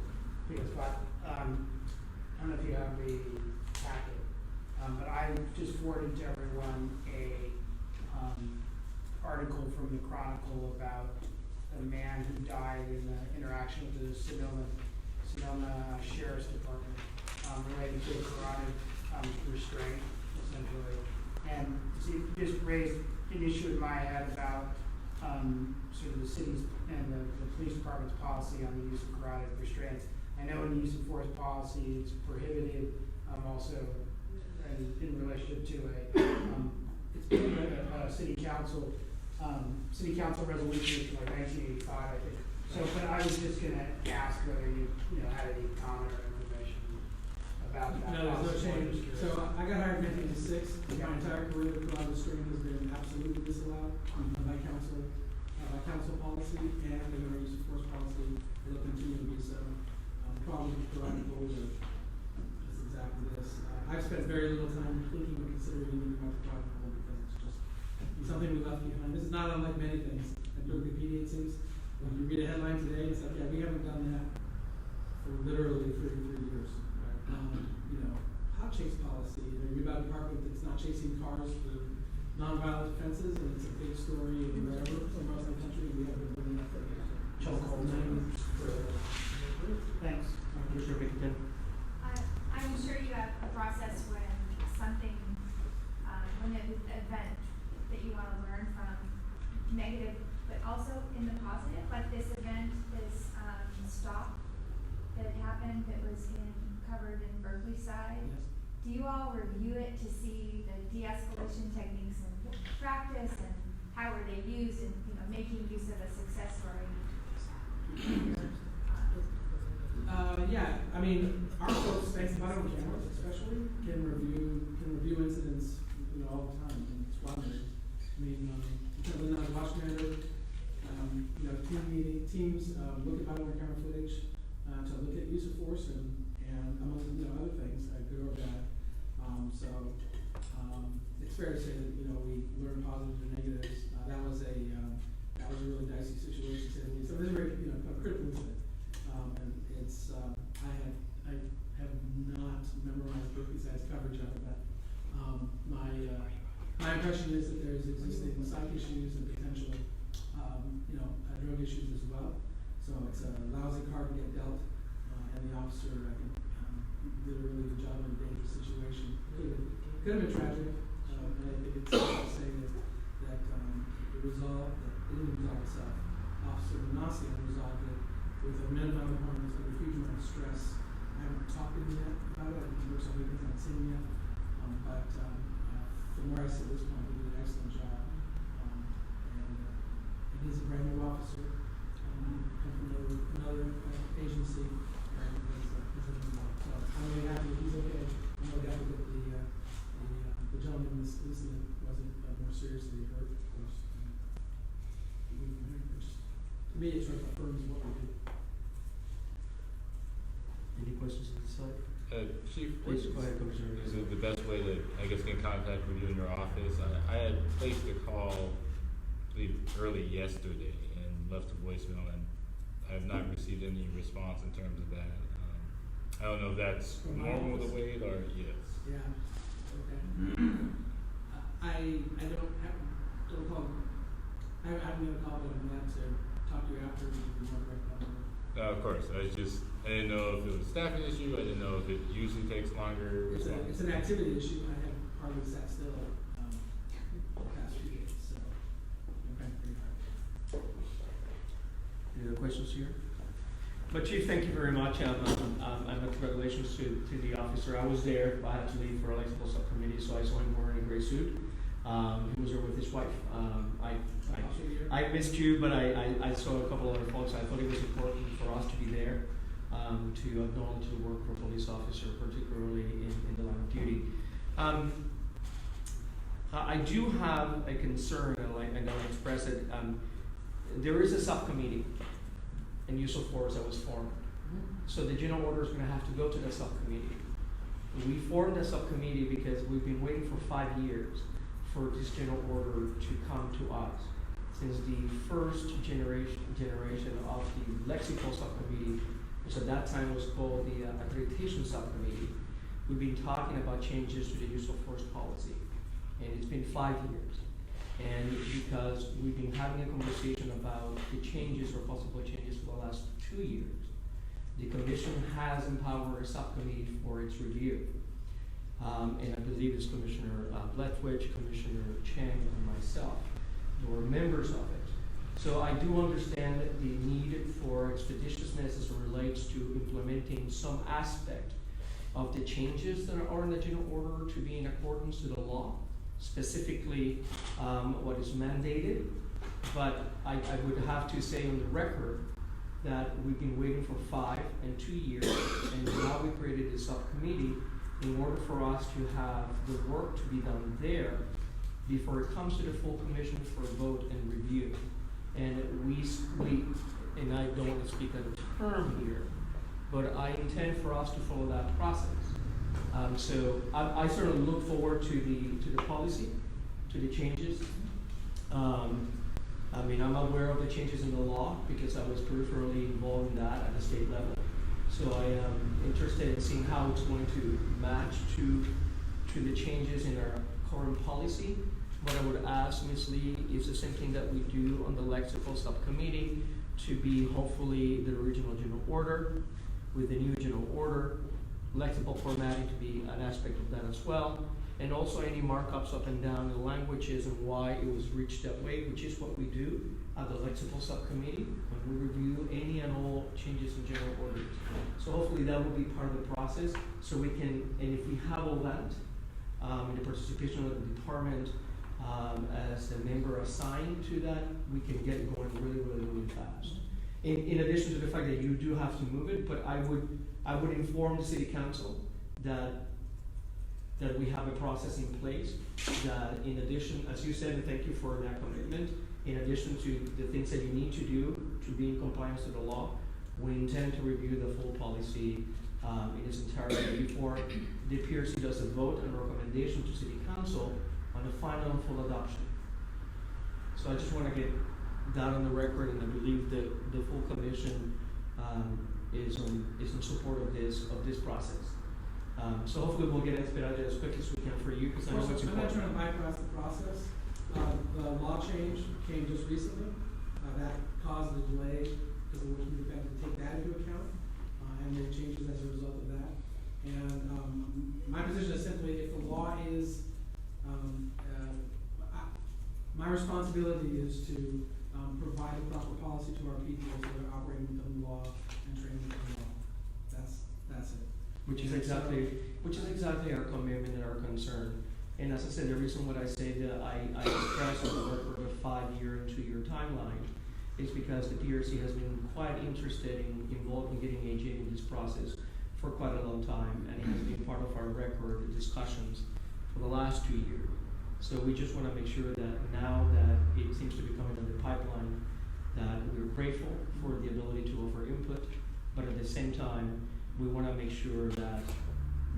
pick a spot. I don't know if you have the packet, but I just forwarded to everyone a article from the Chronicle about a man who died in the interaction with the Sonoma Sheriff's Department related to a carotid restraint, essentially. And so you just raised an issue in my head about sort of the city's and the police department's policy on the use of carotid restraints. I know in the use of force policy it's prohibited also in relationship to it's been a city council resolution from like 1985, I think. So, but I was just going to ask whether you had any comment or information about that. No, there's no change. So I got hired in 1986. My entire career, the carotid restraint has been absolutely disallowed by council policy and the use of force policy. It'll continue to be so. The problem with carotid goals is exactly this. I've spent very little time thinking or considering anything about the carotid goal because it's just something we left behind. This is not unlike many things at Berkeley PD, it seems. When you read a headline today, it's like, yeah, we haven't done that for literally 33 years. Right? Hot chase policy. You read about a department that's not chasing cars for nonviolent offenses, and it's a big story in wherever, somewhere else in the country, we haven't been doing that for years. Thanks. Commissioner McKinnon. I'm sure you have a process when something, when an event that you want to learn from, negative, but also in the positive, like this event, this stop that happened that was covered in Berkeley side. Yes. Do you all review it to see the de-escalation techniques in practice and how are they used in making use of a success story? Yeah, I mean, our folks, thanks to bottom cameras especially, can review incidents, all the time in squad meetings. I mean, certainly not a watch commander, teams look at bottom camera footage to look at use of force and among other things, good or bad. It's fair to say that we learn positives and negatives. That was a really dicey situation. So this is a very a critical incident. And it's I have not memorized Berkeley-size coverage of it, but my impression is that there's existing psych issues and potential drug issues as well. So it's a lousy card to get dealt, and the officer, I think, did a really good job in a dangerous situation. Could have been tragic, but I think it's safe to say that it resolved, that it didn't resolve itself. Officer Manassi resolved it with a minimum of harm, with a huge amount of stress. I haven't talked to him yet about it. I think he works on weekends, I haven't seen him yet. But from where I sit at this point, he did an excellent job. And he's a brand new officer, come from another agency, and he's a new one. So I'm really happy that he's okay. I'm really happy that the gentleman in this incident wasn't more seriously hurt, of course. To me, it sort of affirms what we do. Any questions on this side? Chief, Please go ahead, Commissioner. is it the best way to, I guess, get in contact with you in your office? I had placed a call, I believe, early yesterday and left a voicemail, and I have not received any response in terms of that. I don't know if that's From my normal to office? wait or yes. Yeah, okay. I don't call, I haven't even called it, I'm glad to talk to you after, we can work right on it. Of course, I didn't know if it was a staffing issue, I didn't know if it usually takes longer. It's an activity issue, I have hardly sat still, the past few days, so I'm trying to figure out. Any other questions here? But Chief, thank you very much. And congratulations to the officer. I was there. I had to leave for electrical subcommittee, so I saw him wearing a gray suit. He was there with his wife. I missed you, but I saw a couple other folks. I thought it was important for us to be there to acknowledge the work for a police officer, particularly in the line of duty. I do have a concern, and I'll express it. There is a subcommittee in use of force that was formed. So the general order is going to have to go to the subcommittee. We formed a subcommittee because we've been waiting for 5 years for this general order to come to us. Since the first generation of the lexical subcommittee, which at that time was called the accreditation subcommittee, we've been talking about changes to the use of force policy. And it's been 5 years. And because we've been having a conversation about the changes or possible changes for the last 2 years, the Commission has empowered a subcommittee for its review. And I believe it's Commissioner Bletwich, Commissioner Chang, and myself who are members of it. So I do understand the need for expeditiousness as it relates to implementing some aspect of the changes that are in the general order to be in accordance to the law, specifically what is mandated. But I would have to say on the record that we've been waiting for 5 and 2 years, and now we created a subcommittee in order for us to have the work to be done there before it comes to the full commission for a vote and review. And and I don't want to speak out of term here, but I intend for us to follow that process. So I certainly look forward to the policy, to the changes. I mean, I'm aware of the changes in the law because I was peripherally involved in that at the state level. So I am interested in seeing how it's going to match to the changes in our current policy. What I would ask Ms. Lee is the same thing that we do on the lexical subcommittee to be hopefully the original general order with the new general order, lexical formatting to be an aspect of that as well, and also any markups up and down the languages and why it was reached that way, which is what we do at the lexical subcommittee when we review any and all changes in general orders. So hopefully that will be part of the process, so we can, and if we have all that, in the participation of the department as a member assigned to that, we can get going really, really, really fast. In addition to the fact that you do have to move it, but I would inform the city council that we have a process in place that, in addition, as you said, and thank you for that commitment, in addition to the things that you need to do to be in compliance with the law, we intend to review the full policy in its entirety before the PRC does a vote and recommendation to city council on the final and full adoption. So I just want to get that on the record, and I believe that the full commission is in support of this process. So hopefully we'll get expedited as quick as we can for you, because I know it's I'm not important. trying to bypass the process. The law change came just recently. That caused a delay because of which we've had to take that into account. and make changes as a result of that. And my position is simply, if the law is, my responsibility is to provide a proper policy to our people so they're operating within the law and training within the law. That's it. Which is exactly our commitment and our concern. And as I said, the reason why I say that I express on the record a 5-year and 2-year timeline is because the PRC has been quite interested in getting AJ in this process for quite a long time, and it has been part of our record discussions for the last 2 years. So we just want to make sure that now that it seems to be coming in the pipeline, that we're grateful for the ability to offer input, but at the same time, we want to make sure that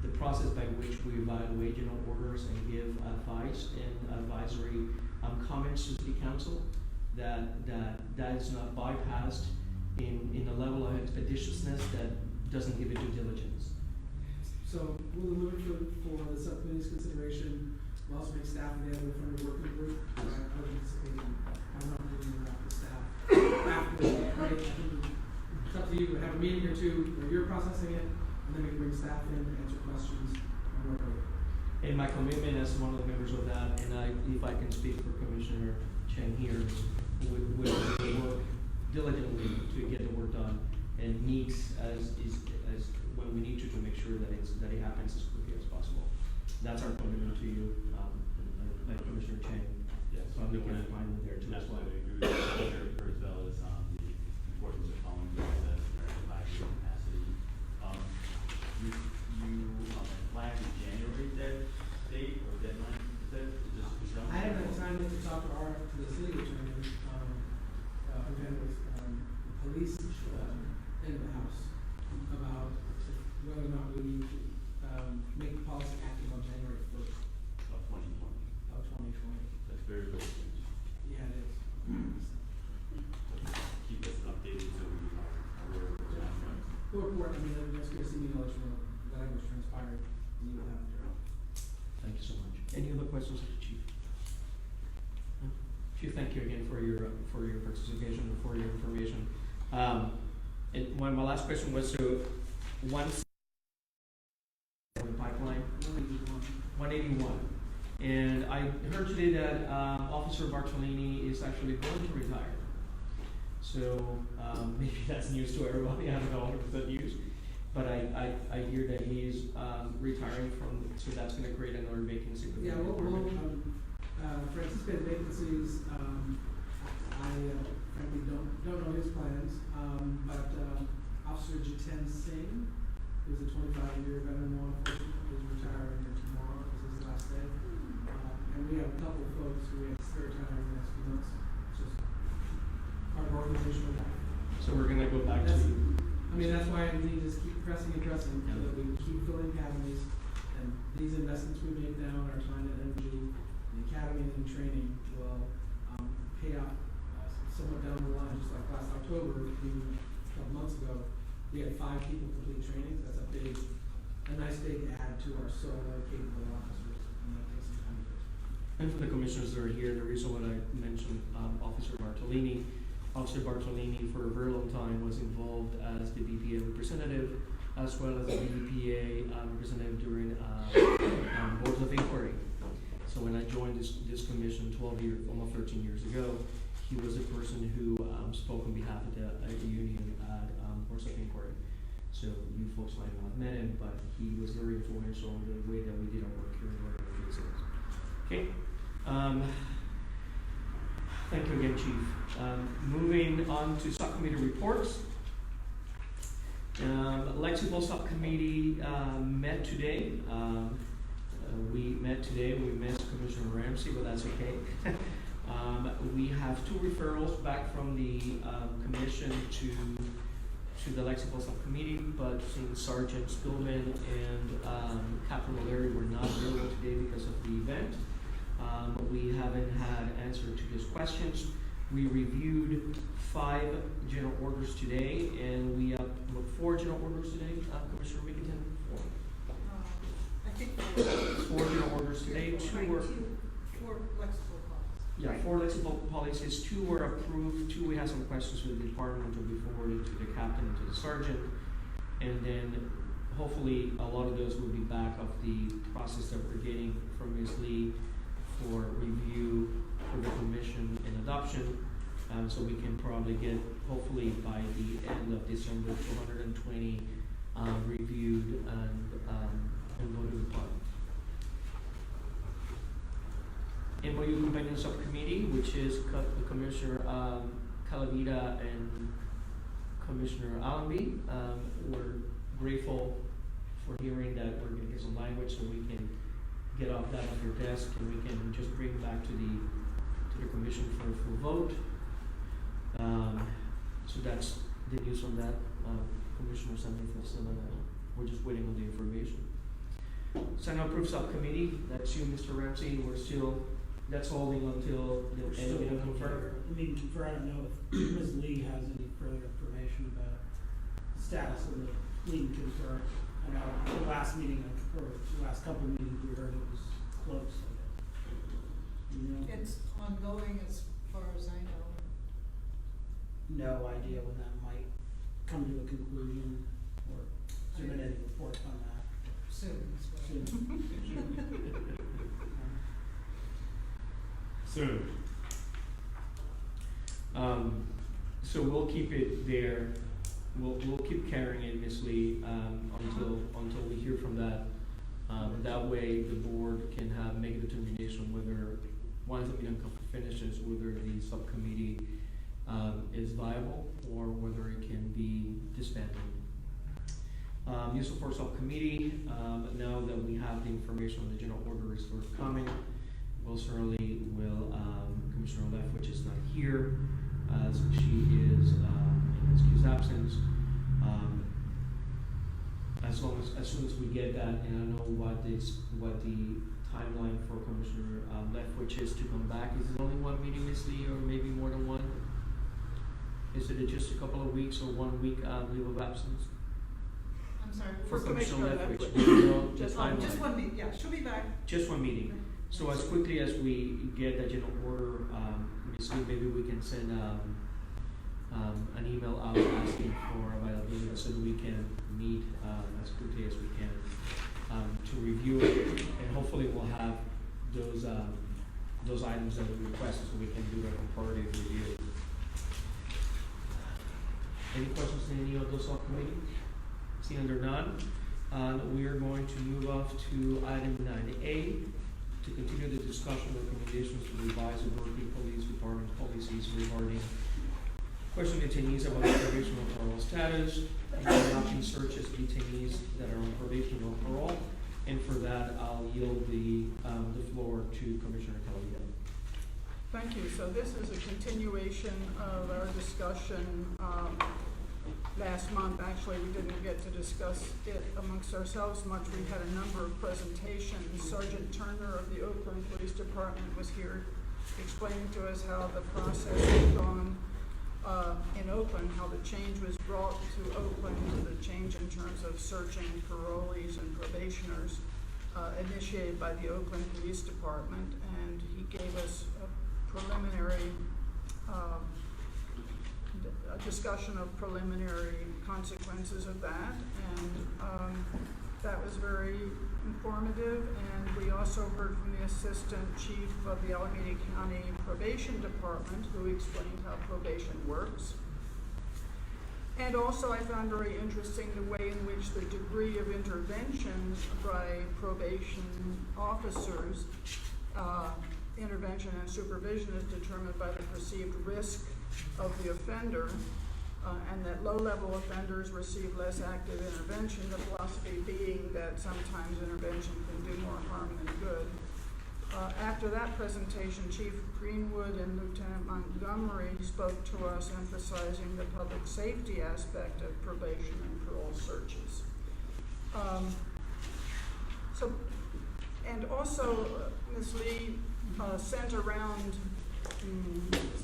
the process by which we evaluate general orders and give advice and advisory comments to City Council, that is not bypassed in a level of expeditiousness that doesn't give it due diligence. So we'll move it for the subcommittee's consideration. We'll also make staff available for the working group. I would anticipate I'm not moving around the staff after the break. It's up to you. Have a meeting or two where you're processing it, and then we can bring staff in and answer questions and work with it. And my commitment as one of the members of that, and if I can speak for Commissioner Chen here, will work diligently to get the work done and meet as when we need to make sure that it happens as quickly as possible. That's our commitment to you, like Commissioner Chen. Yes, so I'm looking at mine there too as well. I agree with Chair Kurzweil on the importance of following the process in our advisory capacity. You flagged the January date or deadline. Is that just I haven't had time to talk to the city attorney, again with the police in the house about whether or not we need to make the policy active on January 1st of 2020? of 2020. That's very, very soon. Yeah, it is. Keep us updated so we are aware of what's happening. We'll report, I mean, that's going to see me let you know whatever was transpired, and you will have it there. Thank you so much. Any other questions of the Chief? No? Chief, thank you again for your participation and for your information. And my last question was, so once the pipeline, 181. And I heard today that Officer Bartolini is actually going to retire. So maybe that's news to everybody. I don't know 100% news. But I hear that he is retiring so that's going to create another vacancy. Yeah, for anticipated vacancies, I frankly don't know his plans, but Officer Jiten Singh, who's a 25-year veteran law enforcement, is retiring tomorrow. This is his last day. And we have a couple of folks who we anticipate retiring in the next few months. It's just part of organizational life. So we're going to go back to... I mean, that's why we need to just keep pressing and pressing so that we can keep filling academies. And these investments we make now in our time and energy, the academies and training will pay out somewhat down the line. Just like last October, even a couple months ago, we had 5 people complete training. That's a nice big add to our solo capable officers, and that takes some time to do. And for the commissioners that are here, the reason why I mentioned Officer Bartolini for a very long time was involved as the BPA representative, as well as the BPA representative during boards of inquiry. So when I joined this commission 12 years, almost 13 years ago, he was the person who spoke on behalf of the union at boards of inquiry. So you folks might not have met him, but he was very influential in the way that we did our work here in Oregon. Okay. Thank you again, Chief. Moving on to subcommittee reports. Lexington Subcommittee met today. We missed Commissioner Ramsey, but that's okay. We have 2 referrals back from the commission to the Lexington Subcommittee, but since Sergeant Spillman and Captain O'Leary were not available today because of the event, we haven't had answer to these questions. We reviewed 5 general orders today, and we have 4 general orders today. Commissioner Wigginton, 4. I think 4 general orders today. 2 were 4 flexible policies. Yeah, 4 flexible policies. 2 were approved. 2 we had some questions with the department to be forwarded to the captain and to the sergeant. And then hopefully a lot of those will be back of the process that we're getting from Ms. Lee for review for the commission and adoption. So we can probably get, hopefully by the end of December, 220 reviewed and voted upon. MOU Companion Subcommittee, which is Commissioner Calavita and Commissioner Allenby. We're grateful for hearing that we're going to get some language so we can get off that on your desk and we can just bring back to the commission for a full vote. So that's the news on that. Commissioner Sanders, we're just waiting on the information. Sign approved subcommittee, that's you, Mr. Ramsey. We're still, that's holding until the We're end still of the waiting confirm. for, I mean, confer, I don't know if Ms. Lee has any further information about the status of the lead confer. I know the last meeting, or the last couple of meetings, we heard it was close, I guess. You know? It's ongoing as far as I know. No idea when that might come to a conclusion, or submit any report on that. Soon, as well. Soon. Soon. So we'll keep it there. We'll keep carrying it, Ms. Lee, until we hear from that. That way, the board can make a determination whether once the meeting finishes, whether the subcommittee is viable or whether it can be disbanded. Use of force subcommittee. Now that we have the information on the general order is forthcoming, we'll certainly will Commissioner Leff, which is not here, as she is in excused absence. As soon as we get that, and I know what the timeline for Commissioner Leff, which is to come back. Is it only one meeting, Ms. Lee, or maybe more than one? Is it just a couple of weeks or 1 week leave of absence? I'm sorry. For Commissioner Leff, which Just one meeting, yeah, she'll be back. Just one meeting. So as quickly as we get the general order, Ms. Lee, maybe we can send an email out asking for availability so that we can meet as quickly as we can to review it, and hopefully we'll have those items that we requested so we can do a comparative review. Any questions in any of those subcommittees? Seeing there none, we are going to move off to item 9A to continue the discussion recommendations to revise the Berkeley Police Department policies regarding questioning detainees about their probation or parole status, and conducting searches of detainees that are on probation or parole. And for that, I'll yield the floor to Commissioner Calavita. Thank you. So this is a continuation of our discussion last month. Actually, we didn't get to discuss it amongst ourselves much. We had a number of presentations. Sergeant Turner of the Oakland Police Department was here explaining to us how the process had gone in Oakland, how the change was brought to Oakland, the change in terms of searching parolees and probationers initiated by the Oakland Police Department, and he gave us a preliminary a discussion of preliminary consequences of that, and that was very informative. And we also heard from the Assistant Chief of the Alameda County Probation Department, who explained how probation works. And also I found very interesting the way in which the degree of intervention by probation officers, intervention and supervision is determined by the perceived risk of the offender, and that low-level offenders receive less active intervention, the philosophy being that sometimes intervention can do more harm than good. After that presentation, Chief Greenwood and Lieutenant Montgomery spoke to us, emphasizing the public safety aspect of probation and parole searches. And also, Ms. Lee sent around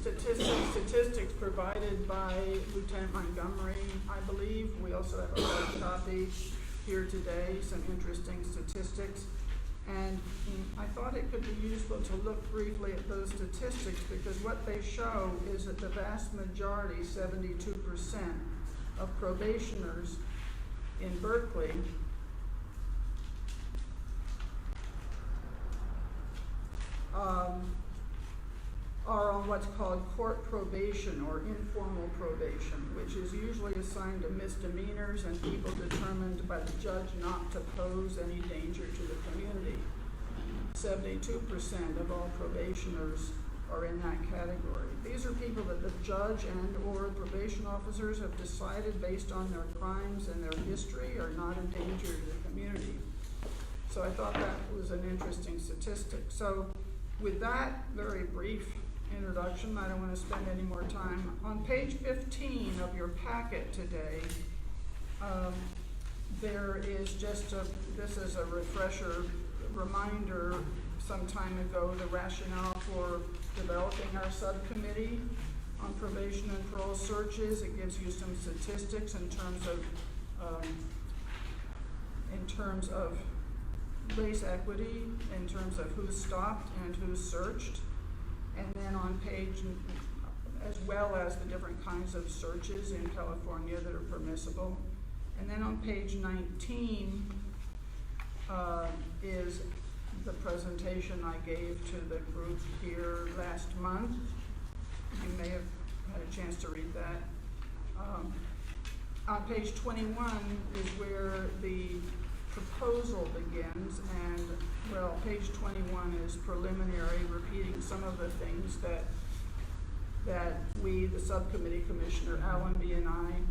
statistics provided by Lieutenant Montgomery, I believe. We also have a hard copy here today, some interesting statistics. And I thought it could be useful to look briefly at those statistics, because what they show is that the vast majority, 72% of probationers, in Berkeley are on what's called court probation or informal probation, which is usually assigned to misdemeanors and people determined by the judge not to pose any danger to the community. 72% of all probationers are in that category. These are people that the judge and or probation officers have decided based on their crimes and their history are not a danger to the community. So I thought that was an interesting statistic. So with that very brief introduction, I don't want to spend any more time. On page 15 of your packet today, there is just this is a refresher reminder some time ago, the rationale for developing our subcommittee on probation and parole searches. It gives you some statistics in terms of race equity, in terms of who's stopped and who's searched. And then on page, as well as the different kinds of searches in California that are permissible. And then on page 19 is the presentation I gave to the group here last month. You may have had a chance to read that. On page 21 is where the proposal begins, and well, page 21 is preliminary, repeating some of the things that we, the subcommittee commissioner, Allenby and I,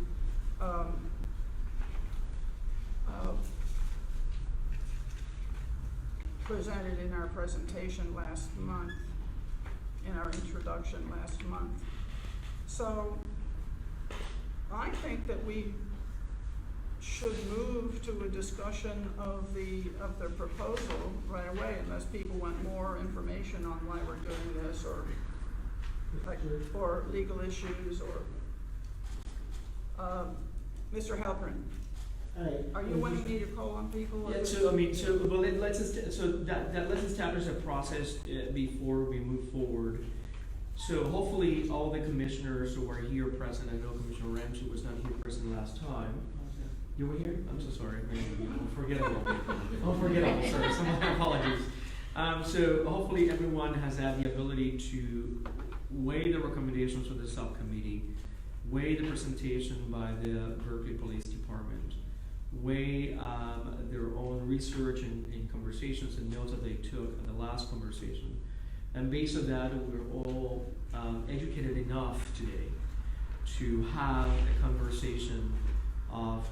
presented in our presentation last month, in our introduction last month. So I think that we should move to a discussion of the proposal right away, unless people want more information on why we're doing this, or legal issues, or Mr. Halpern. Are you wanting me to call on people? Yeah, so I mean, let's establish a process before we move forward. So hopefully all the commissioners who are here present, I know Commissioner Ramsey was not here present last time. You were here? I'm so sorry. Unforgettable. Unforgettable, sorry. So my apologies. So hopefully everyone has had the ability to weigh the recommendations of the subcommittee, weigh the presentation by the Berkeley Police Department, weigh their own research and conversations and notes that they took at the last conversation. And based on that, we're all educated enough today to have a conversation of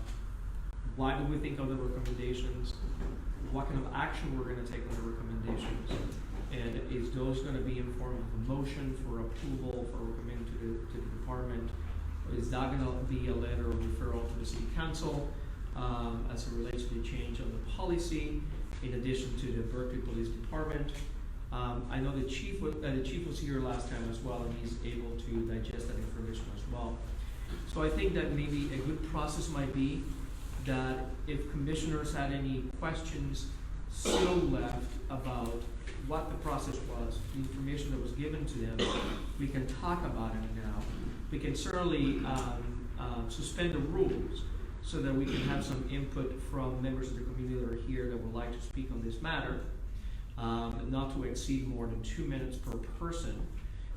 why do we think of the recommendations, what kind of action we're going to take on the recommendations, and is those going to be in form of a motion for approval for recommending to the department, or is that going to be a letter of referral to the city council as it relates to the change of the policy, in addition to the Berkeley Police Department. I know the chief was here last time as well, and he's able to digest that information as well. So I think that maybe a good process might be that if commissioners had any questions still left about what the process was, the information that was given to them, we can talk about it now. We can certainly suspend the rules so that we can have some input from members of the community that are here that would like to speak on this matter, not to exceed more than 2 minutes per person.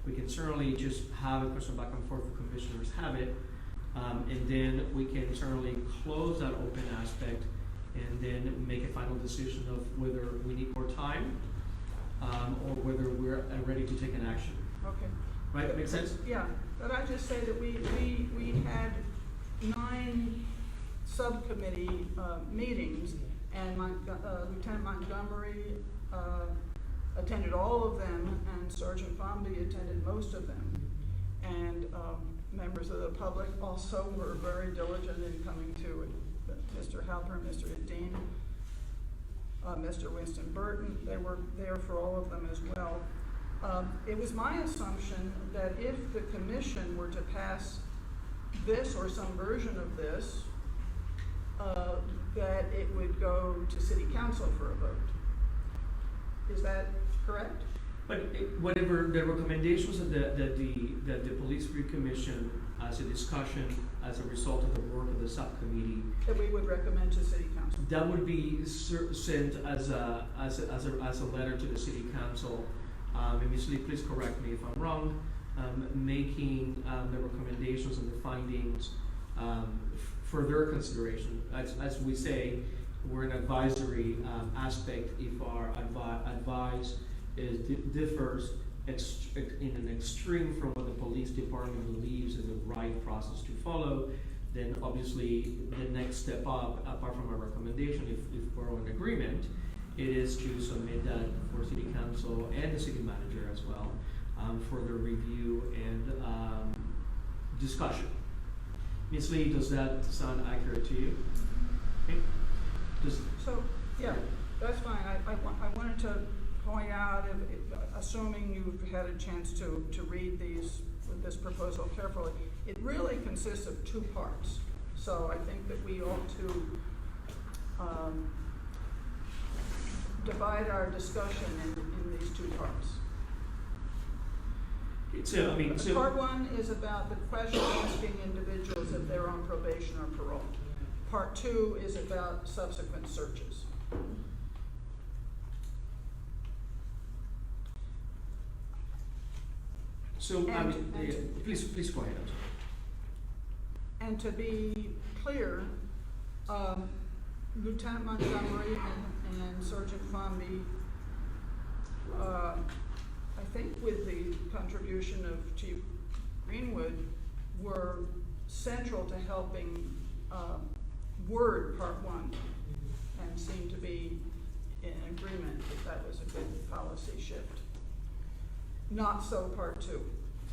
We can certainly just have a question back and forth if commissioners have it, and then we can certainly close that open aspect and then make a final decision of whether we need more time or whether we're ready to take an action. Okay. Right, that makes sense? Yeah, but I just say that we had 9 subcommittee meetings, and Lieutenant Montgomery attended all of them, and Sergeant Bombi attended most of them. And members of the public also were very diligent in coming to it. Mr. Halpern, Mr. Edine, Mr. Winston Burton, they were there for all of them as well. It was my assumption that if the commission were to pass this or some version of this, that it would go to city council for a vote. Is that correct? But whatever the recommendations that the police review commission as a discussion as a result of the work of the subcommittee. That we would recommend to city council. That would be sent as a letter to the city council. And Ms. Lee, please correct me if I'm wrong, making the recommendations and the findings for their consideration. As we say, we're an advisory aspect if our advice differs in an extreme from what the police department believes is the right process to follow, then obviously the next step up, apart from a recommendation, if we're in agreement, it is to submit that for city council and the city manager as well for their review and discussion. Ms. Lee, does that sound accurate to you? Okay. So, yeah, that's fine. I wanted to point out, assuming you've had a chance to read this proposal carefully, it really consists of two parts. So I think that we ought to divide our discussion in these two parts. Part one is about the question asking individuals if they're on probation or parole. Part two is about subsequent searches. So, please go ahead. And to be clear, Lieutenant Montgomery and Sergeant Fomby, I think with the contribution of Chief Greenwood, were central to helping word part one, and seemed to be in agreement that was a good policy shift. Not so part two.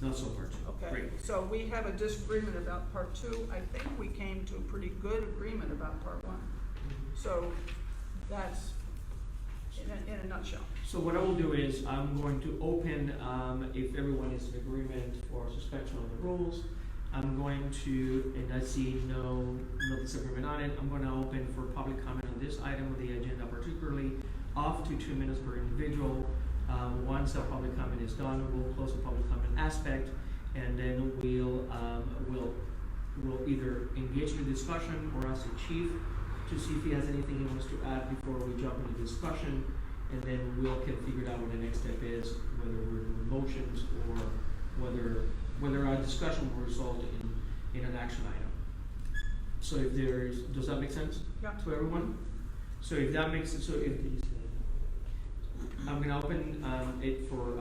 Not so part two. Okay. Great. So we have a disagreement about part two. I think we came to a pretty good agreement about part one. So that's in a nutshell. So what I will do is I'm going to open, if everyone is in agreement for suspension of the rules, I'm going to, and I see no disagreement on it, I'm going to open for public comment on this item of the agenda, particularly up to 2 minutes per individual. Once the public comment is done, we'll close the public comment aspect, and then we'll either engage in a discussion or ask the chief to see if he has anything he wants to add before we jump into discussion, and then we'll can figure out what the next step is, whether we're doing motions or whether our discussion will result in an action item. So if does that make sense to everyone? So if that makes sense, I'm going to open it for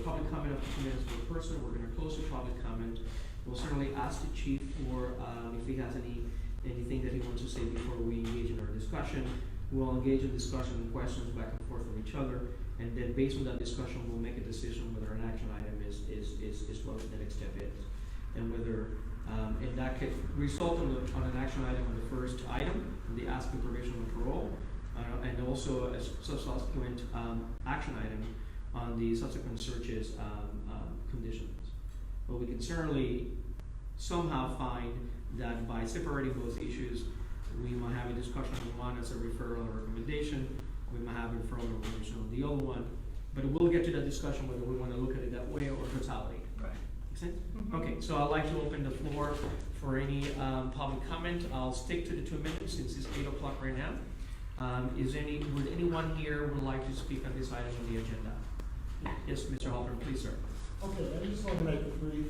public comment up to 2 minutes per person. We're going to close the public comment. We'll certainly ask the chief for if he has anything that he wants to say before we engage in our discussion. We'll engage in discussion and questions back and forth from each other, and then based on that discussion, we'll make a decision whether an action item is what the next step is, and whether and that could result on an action item on the first item, the asking probation or parole. And also a subsequent action item on the subsequent searches conditions. But we can certainly somehow find that by separating those issues, we might have a discussion on one as a referral or recommendation, we might have a referral or recommendation on the other one, but we'll get to that discussion whether we want to look at it that way or totality. Right. Make sense? Mm-hmm. Okay, so I'd like to open the floor for any public comment. I'll stick to the 2 minutes since it's 8 o'clock right now. Would anyone here would like to speak on this item on the agenda? Yes, Mr. Halpern, please, sir. Okay, I just want to make a brief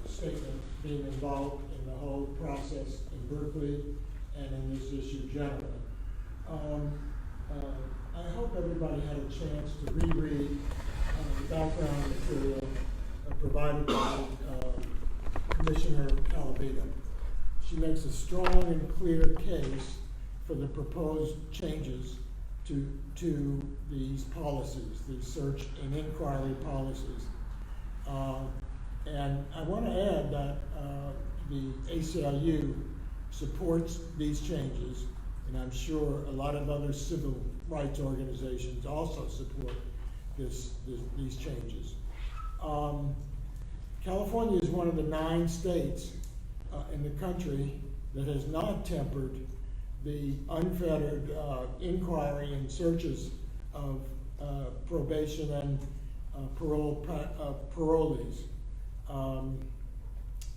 statement, being involved in the whole process in Berkeley and in this issue generally. I hope everybody had a chance to reread the background material provided by Commissioner Calavita. She makes a strong and clear case for the proposed changes to these policies, these search and inquiry policies. And I want to add that the ACLU supports these changes, and I'm sure a lot of other civil rights organizations also support these changes. California is one of the 9 states in the country that has not tempered the unfettered inquiry and searches of probation and parolees.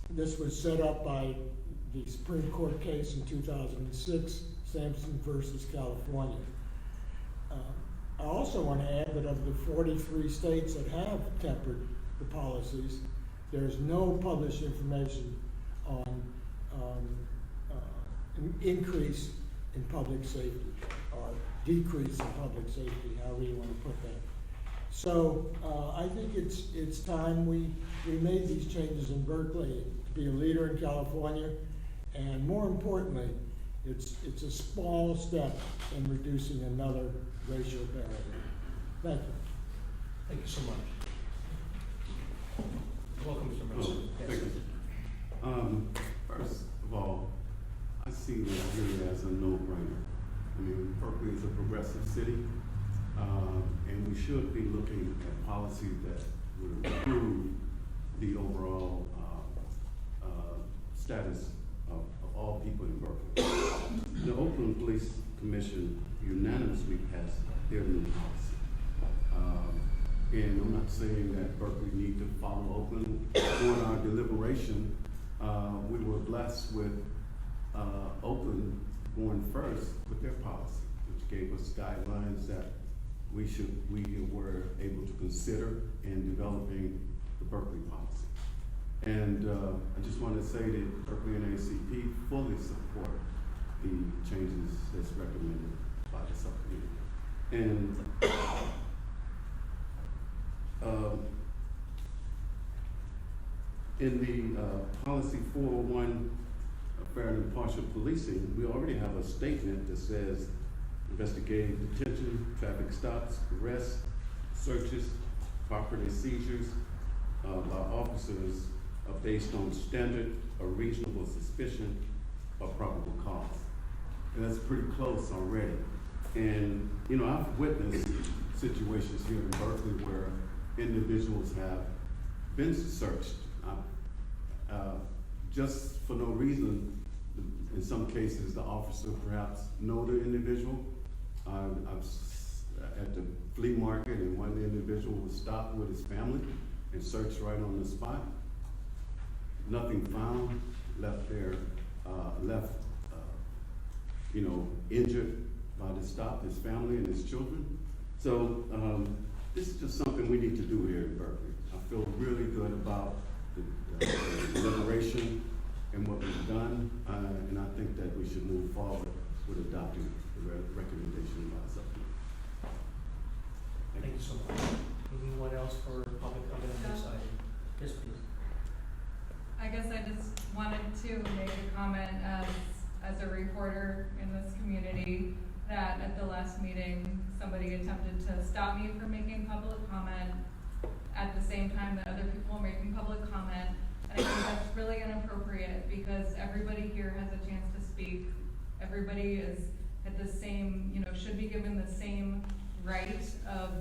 This was set up by the Supreme Court case in 2006, Sampson versus California. I also want to add that of the 43 states that have tempered the policies, there's no published information on an increase in public safety or decrease in public safety, however you want to put that. So I think it's time we made these changes in Berkeley to be a leader in California, and more importantly, it's a small step in reducing another racial barrier. Thank you. Thank you so much. Welcome, Mr. President. Thank you. First of all, I see this really as a no-brainer. I mean, Berkeley is a progressive city, and we should be looking at policies that would improve the overall status of all people in Berkeley. The Oakland Police Commission unanimously passed their new policy. And I'm not saying that Berkeley need to follow Oakland. During our deliberation, we were blessed with Oakland going first with their policy, which gave us guidelines that we were able to consider in developing the Berkeley policy. And I just want to say that Berkeley and ACP fully support the changes that's recommended by the subcommittee. And in the policy 401, fair and impartial policing, we already have a statement that says investigative detention, traffic stops, arrests, searches, property seizures by officers are based on standard or reasonable suspicion or probable cause. And that's pretty close already. And, you know, I've witnessed situations here in Berkeley where individuals have been searched just for no reason. In some cases, the officer perhaps know the individual. I've at the flea market, and one individual was stopped with his family and searched right on the spot. Nothing found, left there, injured by the stop, his family and his children. So this is just something we need to do here in Berkeley. I feel really good about the deliberation and what we've done, and I think that we should move forward with adopting the recommendation by the subcommittee. Thank you so much. Anyone else for public comment on this item? Yes, please. I guess I just wanted to make a comment as a reporter in this community that at the last meeting, somebody attempted to stop me from making public comment at the same time that other people were making public comment. And I think that's really inappropriate because everybody here has a chance to speak. Everybody is at the same, should be given the same right of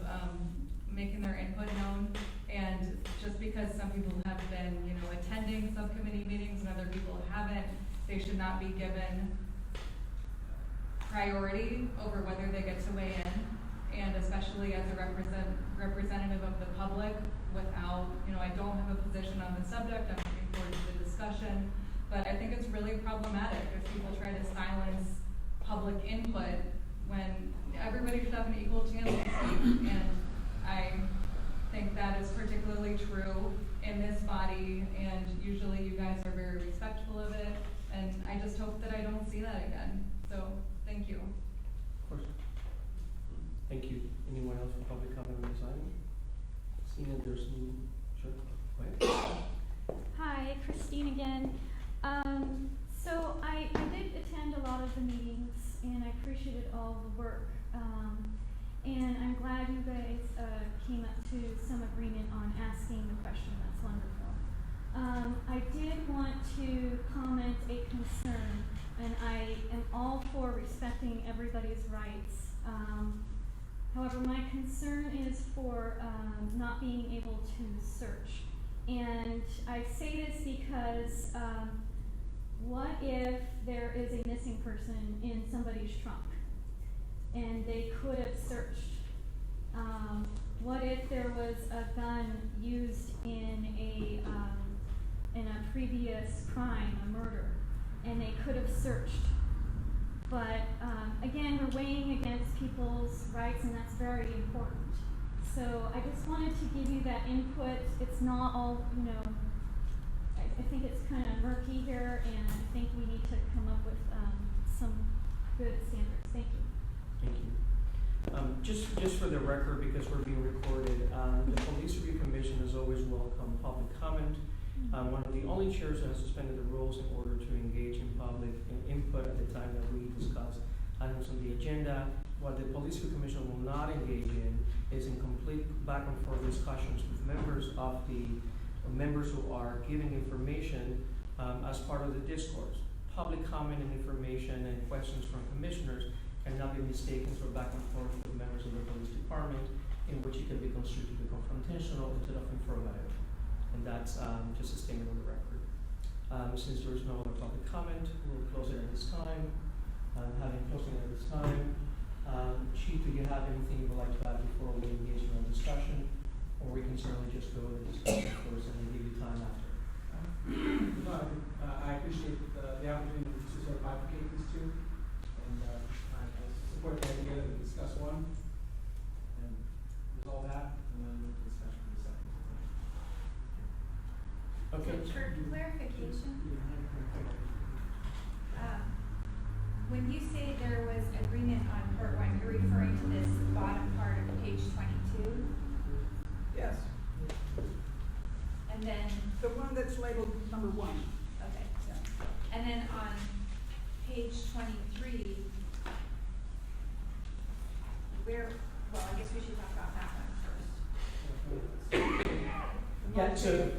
making their input known. And just because some people have been, attending subcommittee meetings and other people haven't, they should not be given priority over whether they get to weigh in. And especially as a representative of the public, without, I don't have a position on the subject, I'm looking forward to the discussion, but I think it's really problematic if people try to silence public input when everybody should have an equal chance to speak. And I think that is particularly true in this body, and usually you guys are very respectful of it, and I just hope that I don't see that again. So, thank you. Of course. Thank you. Anyone else for public comment on this item? Seeing that there's no, sure, go ahead. Hi, Christine again. So I did attend a lot of the meetings, and I appreciated all the work. And I'm glad you guys came up to some agreement on asking the question. That's wonderful. I did want to comment a concern, and I am all for respecting everybody's rights. However, my concern is for not being able to search. And I say this because what if there is a missing person in somebody's trunk and they could have searched? What if there was a gun used in in a previous crime, a murder, and they could have searched. But again, we're weighing against people's rights, and that's very important. So I just wanted to give you that input. It's not all, I think it's kind of murky here, and I think we need to come up with some good standards. Thank you. Thank you. Just for the record, because we're being recorded, the Police Review Commission has always welcomed public comment. One of the only chairs that has suspended the rules in order to engage in public input at the time that we discuss items on the agenda. What the Police Review Commission will not engage in is in complete back and forth discussions with members who are giving information as part of the discourse. Public comment and information and questions from commissioners cannot be mistaken for back and forth with members of the police department, in which it can be construed to be confrontational instead of informative. And that's just a statement on the record. Since there is no other public comment, we'll close it at this time. Having closing at this time, Chief, do you have anything you would like to add before we engage in our discussion? Or we can certainly just go to the discussion first and then give you time after. I appreciate the opportunity to sort of bifurcate these two, and I support the idea that we discuss one and resolve that, and then move to discussion for the second. Okay. So for clarification, when you say there was agreement on part one, you're referring to this bottom part of page 22? Yes, And then, the one that's labeled number 1. okay. Yeah. And then on page 23, well, I guess we should talk about that one first. Yeah, so,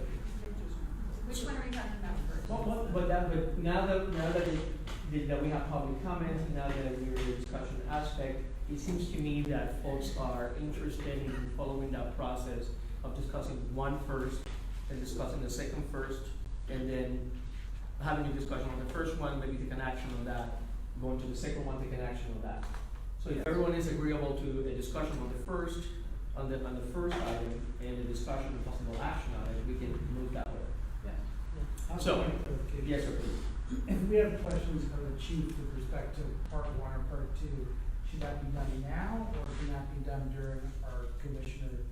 Which one are we talking about first? but now that we have public comment, now that we're in the discussion aspect, it seems to me that folks are interested in following that process of discussing one first, and discussing the second first, and then having a discussion on the first one, maybe take an action on that, going to the second one, take an action on that. So if everyone is agreeable to a discussion on the first item, and a discussion and possible action on it, we can move that way. I'll So, make a clarification. yes, sir, please. If we have questions of the chief with respect to part one or part two, should that be done now, or can that be done during our commissioner,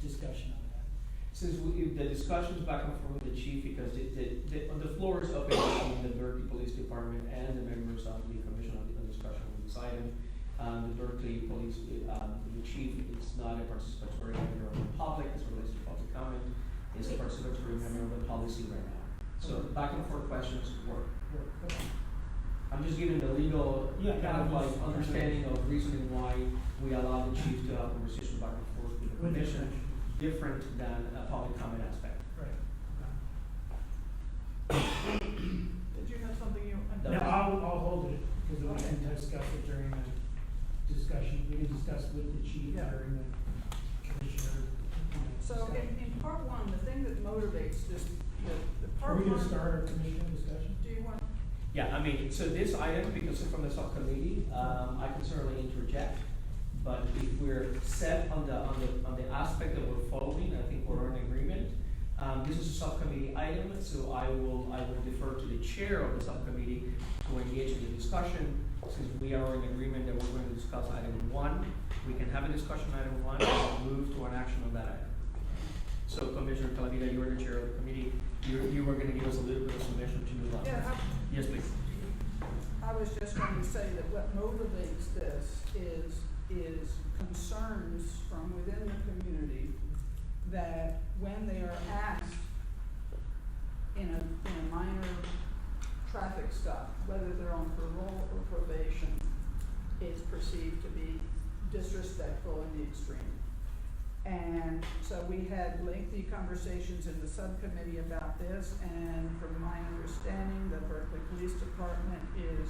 discussion on that? Since the discussion's back and forth with the chief, because the floor is open between the Berkeley Police Department and the members of the commission on the discussion on this item. The Berkeley Police, the chief is not a participatory member of the public as it relates to public comment. Is a participatory member of the policy right now. So back and forth questions work. I'm just giving the legal kind of like understanding of reasoning why we allow the chief to have conversation back and forth with the commission, different than a public comment aspect. Right. Did you have something you? No, I'll hold it, because we can discuss it during the discussion, we can discuss with the chief during the commissioner. So in part 1, the thing that motivates this, the Are part we 1. gonna start our commissioner discussion? Do you want? Yeah, I mean, so this item, because it's from the subcommittee, I can certainly interject. But if we're set on the aspect that we're following, I think we're in agreement. This is a subcommittee item, so I will defer to the chair of the subcommittee to engage in the discussion. Since we are in agreement that we're going to discuss item 1, we can have a discussion on item 1 and move to an action on that item. So Commissioner Calavita, you are the chair of the committee. You were going to give us a little bit of submission to move on. Yeah, Yes, please. I was just going to say that what motivates this is concerns from within the community that when they are asked in a minor traffic stop, whether they're on parole or probation, it's perceived to be disrespectful in the extreme. And so we had lengthy conversations in the subcommittee about this, and from my understanding, the Berkeley Police Department is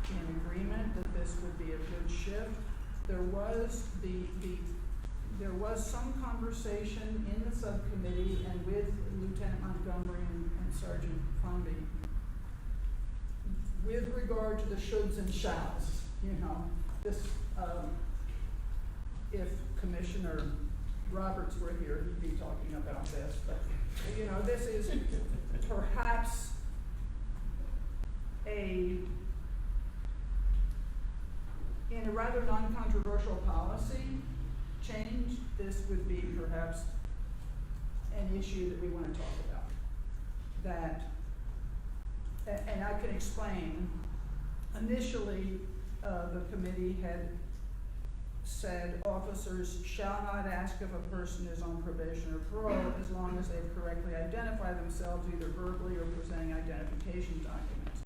in agreement that this would be a good shift. There was there was some conversation in the subcommittee and with Lieutenant Montgomery and Sergeant Crombie with regard to the shoulds and shalls. This if Commissioner Roberts were here, he'd be talking about this, but, you know, this is perhaps in a rather non-controversial policy change, this would be perhaps an issue that we want to talk about. That, and I can explain, initially, the committee had said officers shall not ask if a person is on probation or parole as long as they've correctly identified themselves either verbally or presenting identification documents.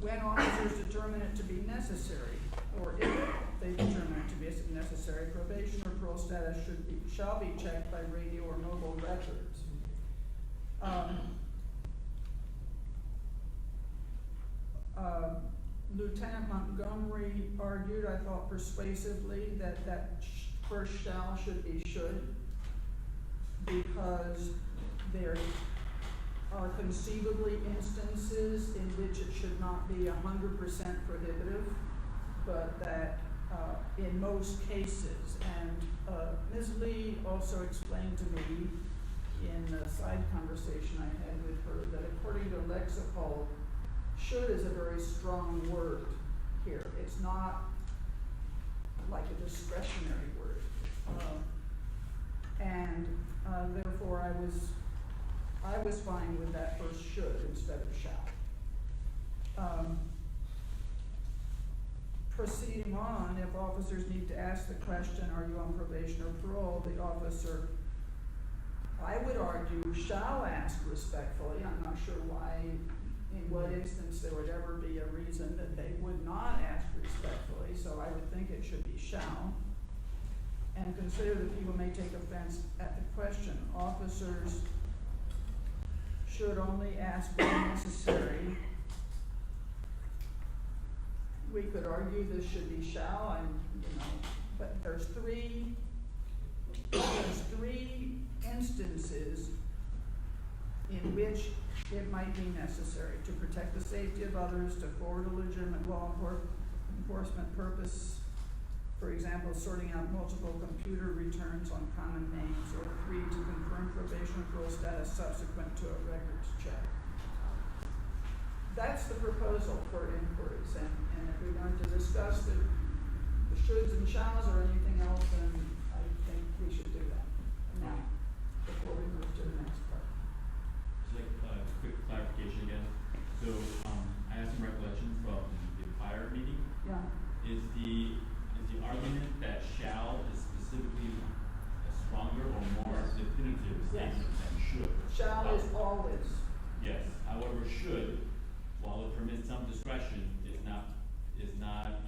When officers determine it to be necessary, or if they determine it to be necessary, probation or parole status shall be checked by radio or mobile records. Lieutenant Montgomery argued, I thought persuasively, that first shall should be should, because there are conceivably instances in which it should not be 100% prohibitive, but that in most cases, and Ms. Lee also explained to me in a side conversation I had with her that according to lexicol, should is a very strong word here. It's not like a discretionary word. Therefore I was fine with that first should instead of shall. Proceeding on, if officers need to ask the question, are you on probation or parole, the officer, I would argue, shall ask respectfully. I'm not sure why, in what instance there would ever be a reason that they would not ask respectfully, so I would think it should be shall. And consider that people may take offense at the question. Officers should only ask when necessary. We could argue this should be shall, but there's three instances in which it might be necessary to protect the safety of others, to forward a legitimate law enforcement purpose, for example, sorting out multiple computer returns on common names, or 3, to confirm probation or parole status subsequent to a records check. That's the proposal for inquiries, and if we want to discuss the shoulds and shalls or anything else, then I think we should do that now, before we move to the next part. Just like quick clarification again. So I have some recollection from the prior meeting. Yeah. Is the argument that shall is specifically a stronger or more definitive statement than should? Shall is always. Yes. However, should, while it permits some discretion, is not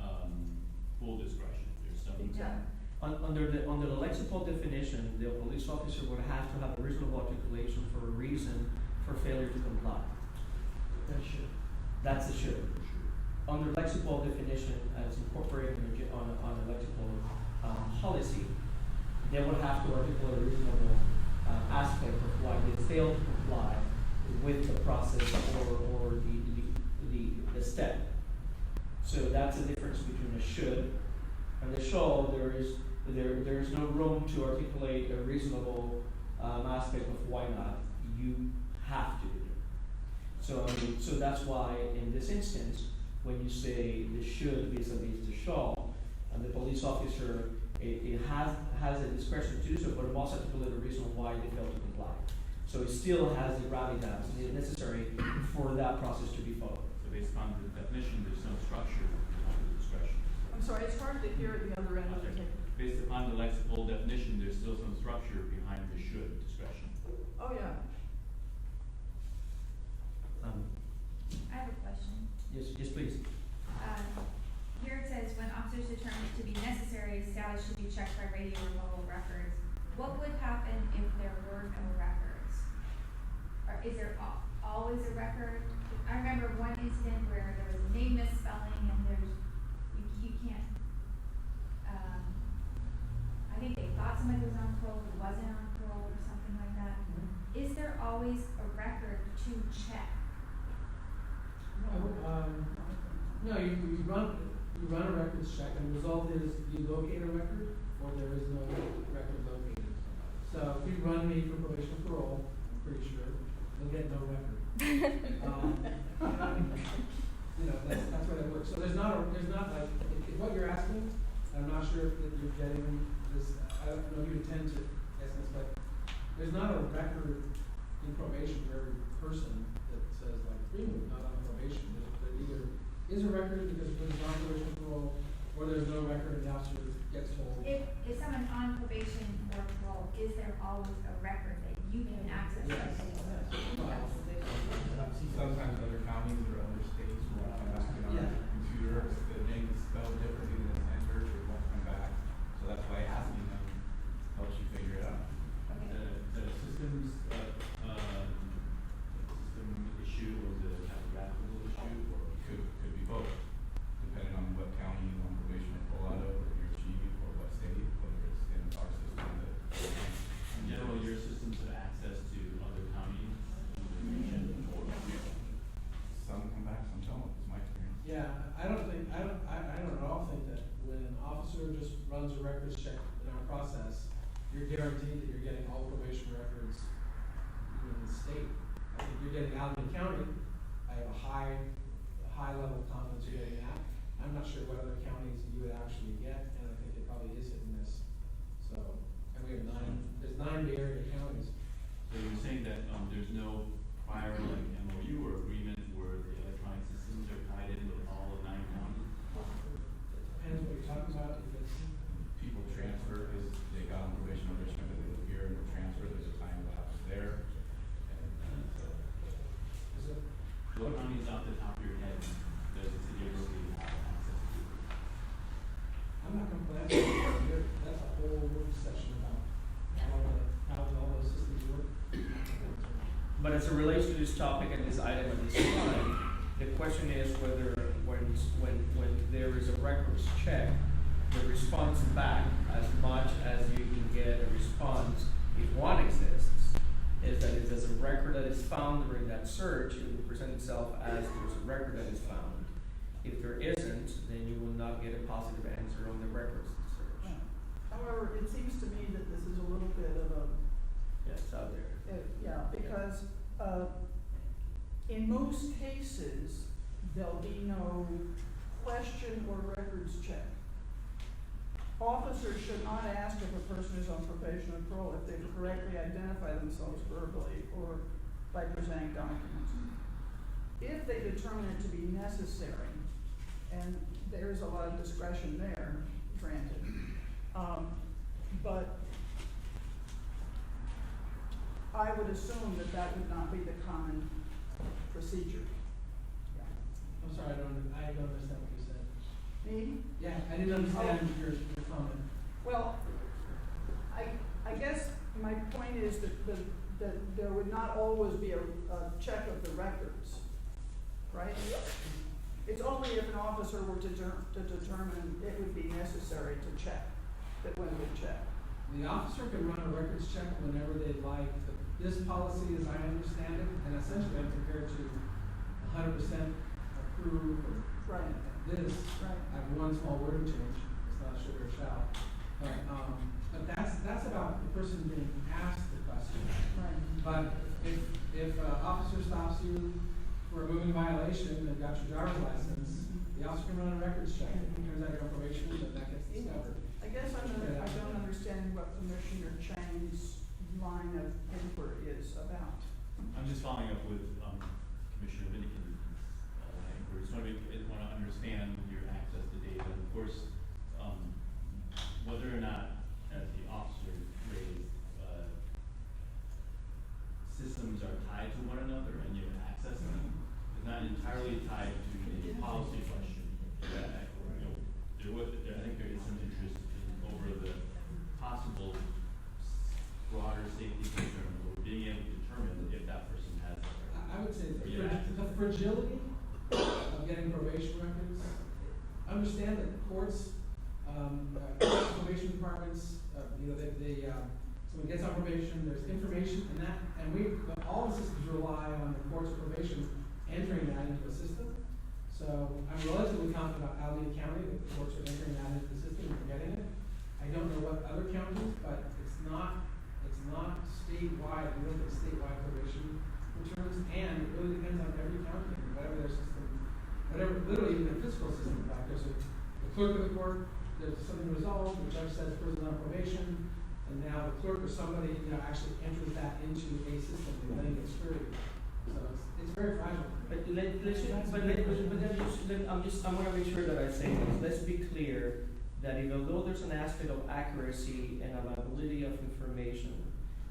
full discretion. There's some. Exactly. Under the lexical definition, the police officer would have to have a reasonable articulation for a reason for failure to comply. That should. That's a should. Under lexical definition, as incorporated on a lexical policy, they would have to articulate a reasonable aspect of why they failed to comply with the process or the step. So that's the difference between a should and a shall. There is no room to articulate a reasonable aspect of why not. You have to do it. So that's why in this instance, when you say the should vis-a-vis the shall, and the police officer it has a discretion to do so, but it must articulate a reason why they failed to comply. So it still has the gravitas necessary for that process to be followed. So based upon the definition, there's some structure behind the discretion. I'm sorry, it's hard to hear at the other end of the table. Based upon the lexical definition, there's still some structure behind the should discretion. Oh, yeah. I have a question. Yes, please. Here it says, when officers determine it to be necessary, status should be checked by radio or mobile records. What would happen if there were no records? Or is there always a record? I remember one incident where there was a name misspelling and you can't, I think they thought somebody was on parole who wasn't on parole or something like that. Mm-hmm. Is there always a record to check? No, you run a records check, and the result is you locate a record, or there is no record located. So if you run me for probation or parole, I'm pretty sure, you'll get no record. And, you know, that's where that works. So there's not like, if what you're asking, I'm not sure if you're getting this, I don't know if you intend to ask this, but there's not a record in probation for every person that says like, Freeman, not on probation. There either is a record because there's on probation parole, or there's no record and the officer gets told. If someone's on probation or parole, is there always a record that you can access? Yes. Sometimes other counties or other states will come back and on Yeah. the computer, if the name is spelled differently than it's entered, it won't come back. So that's why asking them helps you figure it out. The systems, system issue was a typographical issue, or could be both, depending on what county you're on probation or pull out of, or your chief, or what state, whether it's in our system that. In general, your systems have access to other counties. Some come back, some don't, it's my experience. Yeah, I don't at all think that when an officer just runs a records check in our process, you're guaranteed that you're getting all probation records in the state. I think you're getting Alameda County, I have a high level of confidence you're getting that. I'm not sure what other counties you would actually get, and I think it probably is hit and miss. So, and we have there's 9 Bay Area counties. So you're saying that, there's no prior like MOU or agreement where the electronic systems are tied in with all of 9 counties? Depends what you're talking about, if it's. People transfer, is they got on probation or Richmond, they live here and they transfer, there's a time lapse there. And so, Is it? what counties off the top of your head does the city of Berkeley have access to? I'm not complaining, that's a whole work session about how all those systems work. But as it relates to this topic and this item at this time, the question is whether when there is a records check, the response back, as much as you can get a response, if one exists, is that if there's a record that is found during that search, it will present itself as there's a record that is found. If there isn't, then you will not get a positive answer on the records search. However, it seems to me that this is a little bit of a, Yeah, it's out there. yeah, because, in most cases, there'll be no question or records check. Officers should not ask if a person is on probation or parole if they've correctly identified themselves verbally or by presenting documents. If they determine it to be necessary, and there's a lot of discretion there, granted, but I would assume that that would not be the common procedure. I'm sorry, I don't understand what you said. Me? Yeah, I didn't understand your comment. Well, I guess my point is that there would not always be a check of the records, right? It's only if an officer were to determine it would be necessary to check, that one would check. The officer can run a records check whenever they'd like. This policy, as I understand it, and essentially I'm compared to 100% approve Right. this. Right. I have one small wording change. It's not should or shall. But that's about the person being asked the question. Right. But if an officer stops you for a moving violation and got your driver's license, the officer can run a records check. If it turns out you're on probation, then that gets discovered. I guess I don't understand what Commissioner Chang's line of inquiry is about. I'm just following up with, Commissioner Vinnikin's, inquiry. Just want to understand your access to data. And of course, whether or not, as the officer raised, systems are tied to one another and you have access to them, is not entirely tied to a policy question. I think there is some interest over the possible broader safety concern or being able to determine if that person has. I would say the fragility of getting probation records. Understand that courts, probation departments, someone gets on probation, there's information in that, and all the systems rely on the court's probation entering that into the system. So I'm relatively confident about Alameda County that the courts are entering that into the system and getting it. I don't know what other counties, but it's not statewide. We look at statewide probation returns, and it really depends on every county and whatever their system, whatever, literally even their fiscal system. Like there's the clerk of the court, there's something resolved, the judge says person on probation, and now the clerk or somebody, actually enters that into a system and then gets screwed. So it's very fragile. But I want to make sure that I say this. Let's be clear that even though there's an aspect of accuracy and availability of information,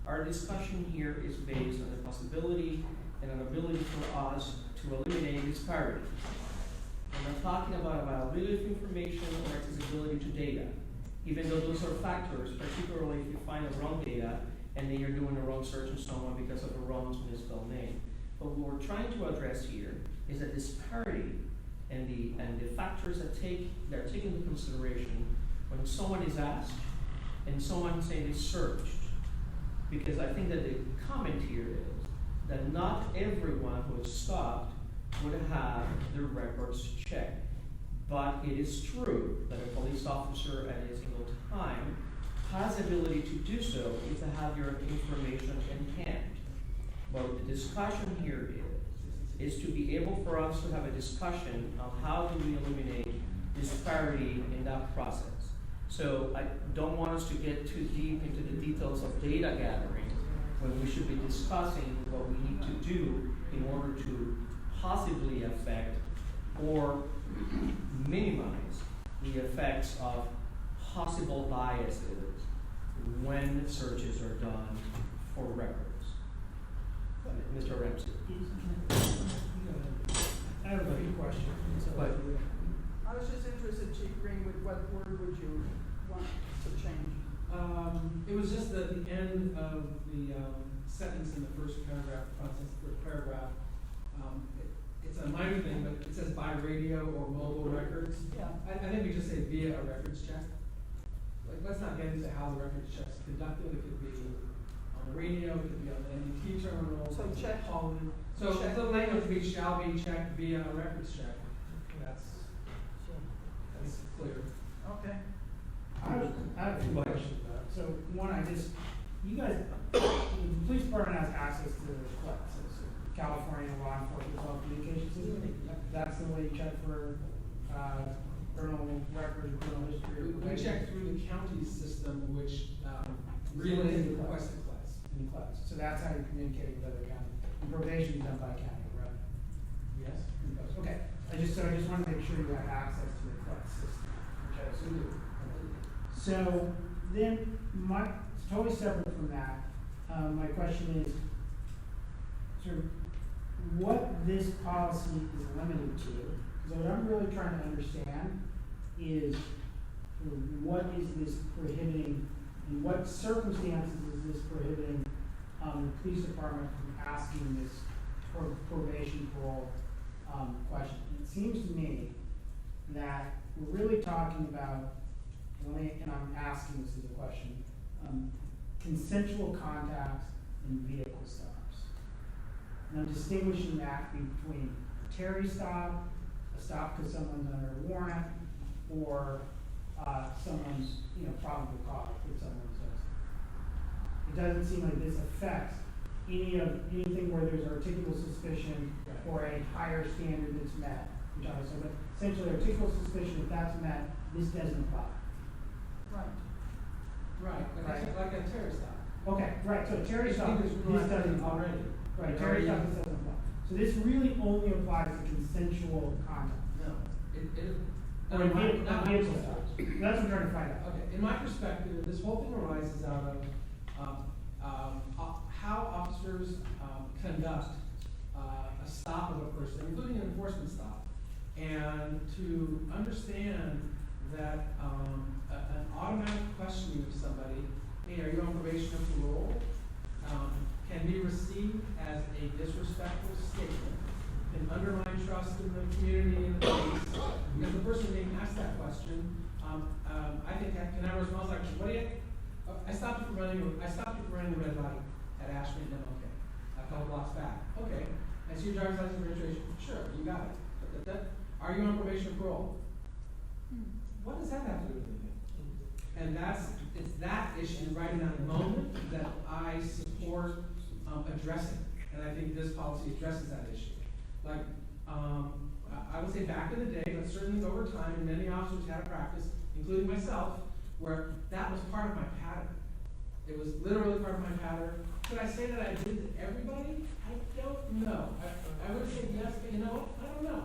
our discussion here is based on the possibility and an ability for us to eliminate disparity. I'm not talking about availability of information or accessibility to data, even though those are factors, particularly if you find the wrong data and then you're doing a wrong search on someone because of a wrong misspelled name. But what we're trying to address here is that disparity and the factors that are taken into consideration when someone is asked and someone saying is searched. Because I think that the comment here is that not everyone who is stopped would have their records checked. But it is true that a police officer at a single time has the ability to do so if they have your information in hand. But the discussion here is to be able for us to have a discussion on how do we eliminate disparity in that process. So I don't want us to get too deep into the details of data gathering when we should be discussing what we need to do in order to possibly affect or minimize the effects of possible biases when searches are done for records. Mr. Ramsey. I have a few questions. But I was just interested, Chief Green, with what word would you want to change? It was just the end of the sentence in the first paragraph, it's a minor thing, but it says by radio or mobile records. Yeah. I think we just say via a records check. Like, let's not get into how the records check's conducted. It could be on the radio, it could be on the NDT terminal. So check. So the language would be shall be checked via a records check. That's clear. Okay. I have a few questions about it. So one, you guys, the police department has access to California law enforcement telecommunications system. That's the way you check for criminal records, criminal history. We check through the county system, which relays the requested class. In class. So that's how you communicate with other counties. And probation is done by county, right? Yes. Okay. I just want to make sure you have access to the class system, which I assume you do. So then, totally separate from that, my question is, sort of, what this policy is limited to, because what I'm really trying to understand is what is this prohibiting, in what circumstances is this prohibiting the police department from asking this probation parole question. It seems to me that we're really talking about, and I'm asking this as a question, consensual contacts and vehicle stops. And I'm distinguishing that between a Terry stop, a stop because someone's under a warrant, or someone's probable cause that someone says. It doesn't seem like this affects anything where there's articulable suspicion or a higher standard that's met. But essentially, articulable suspicion, if that's met, this doesn't apply. Right. Like a Terry stop. Okay, right. So Terry stop, this doesn't already. Right. Terry stop, this doesn't apply. So this really only applies to consensual contact. No. Or vehicle stops. That's what I'm trying to find out. Okay. In my perspective, this whole thing arises out of how officers conduct a stop of a person, including an enforcement stop, and to understand that an automatic questioning of somebody, hey, are you on probation or parole, can be received as a disrespectful statement and undermine trust in the community and the police. Because the person being asked that question, I think can have a response like, what do you? I stopped you from running the red light at Ashland and okay, a couple blocks back. Okay, I see your driver's license registration. Sure, you got it. Are you on probation or parole? What does that have to do with anything? And that's issue right in that moment that I support addressing. And I think this policy addresses that issue. Like, I would say back in the day, but certainly over time, many officers had a practice, including myself, where that was part of my pattern. It was literally part of my pattern. Could I say that I did it to everybody? I don't know. I would say yes, but you know what? I don't know.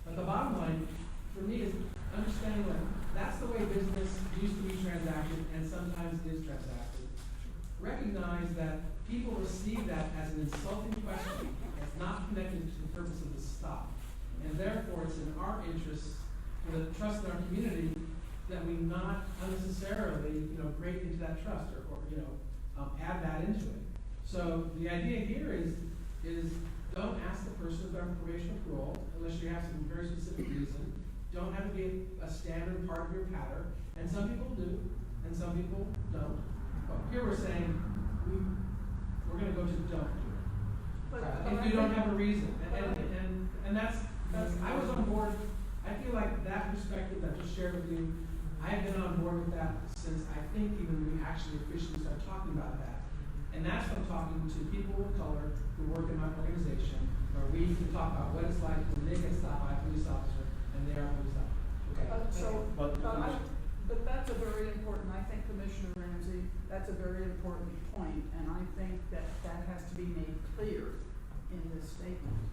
But the bottom line for me is understanding that that's the way business used to be transacted and sometimes is transacted. Recognize that people receive that as an insulting question that's not connected to the purpose of the stop. And therefore, it's in our interest, for the trust in our community, that we not unnecessarily, break into that trust or add that into it. So the idea here is don't ask the person if they're on probation or parole unless you have some very specific reason. Don't have to be a standard part of your pattern. And some people do, and some people don't. But here we're saying we're going to go to don't do it. If you don't have a reason. And that's I was on board. I feel like that perspective that I just shared with you, I've been on board with that since I think even we actually officially started talking about that. And that's from talking to people of color who work in my organization, where we can talk about what it's like when they get stopped by a police officer and they are police officers. Okay. But that's a very important, I think, Commissioner Ramsey, that's a very important point, and I think that has to be made clear in this statement.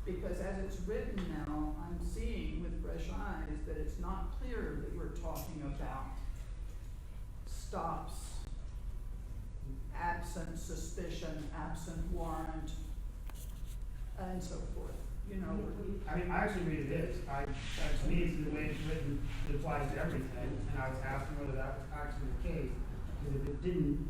Because as it's written now, I'm seeing with fresh eyes that it's not clear that we're talking about stops, absent suspicion, absent warrant, and so forth. I mean, I actually read it is. To me, it's the way it's written, it applies to everything, and I was asking whether that was actually the case, because if it didn't,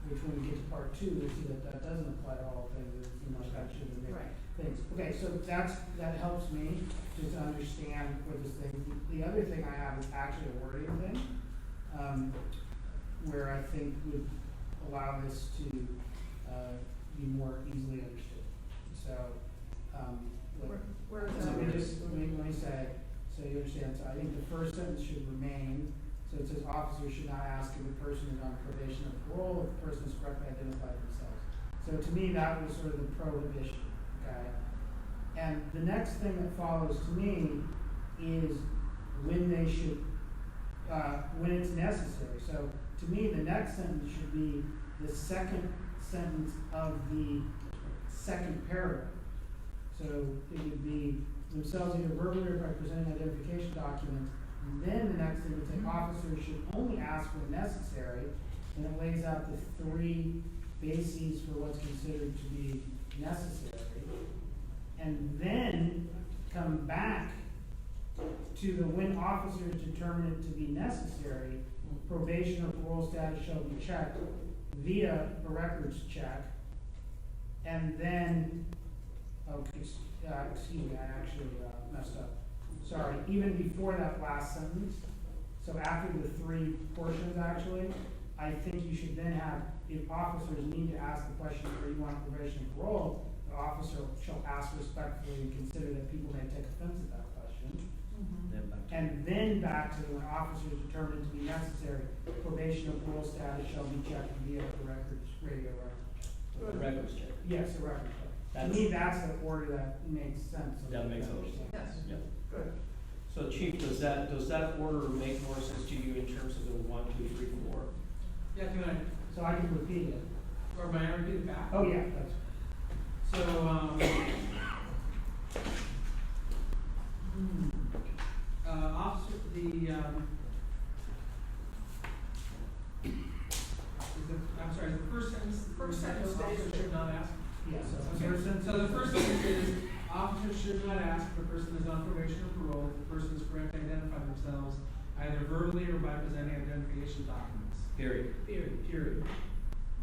which when we get to part 2, we'll see that doesn't apply to all things, it seems like that should have made things. Okay, so that helps me just to understand what this thing, the other thing I have is actually a wording thing, where I think would allow this to be more easily understood. So, where is so that? let me say, so you understand, so I think the first sentence should remain. So it says officers should not ask if the person is on probation or parole if the person is correctly identified themselves. So to me, that was sort of the prohibition, okay? And the next thing that follows to me is when they should, when it's necessary. So to me, the next sentence should be the second sentence of the second paragraph. So it would be themselves either verbally or by presenting identification documents. And then the next thing would say officers should only ask when necessary. And it lays out the 3 bases for what's considered to be necessary. And then come back to the when officers determine it to be necessary, probation or parole status shall be checked via a records check. And then, excuse me, I actually messed up. Sorry, even before that last sentence, so after the 3 portions actually, I think you should then have, if officers need to ask the question, are you on probation or parole, the officer shall ask respectfully and consider that people may take offense at that question. And then back to when officers determine it to be necessary, probation or parole status shall be checked via the records, radio records. A records check. Yes, a records check. To me, that's the order that makes sense. That makes sense. Yes. Yep. Good. So Chief, does that order make more sense to you in terms of the 1, 2, 3, 4? Yeah, can I? So I can repeat it. Or may I repeat it back? Oh, yeah, that's. So, officer, I'm sorry, the first sentence. First sentence states officer should not ask. Yes. Okay. So the first sentence is officers should not ask if a person is on probation or parole if the person is correctly identified themselves either verbally or by presenting identification documents. Period.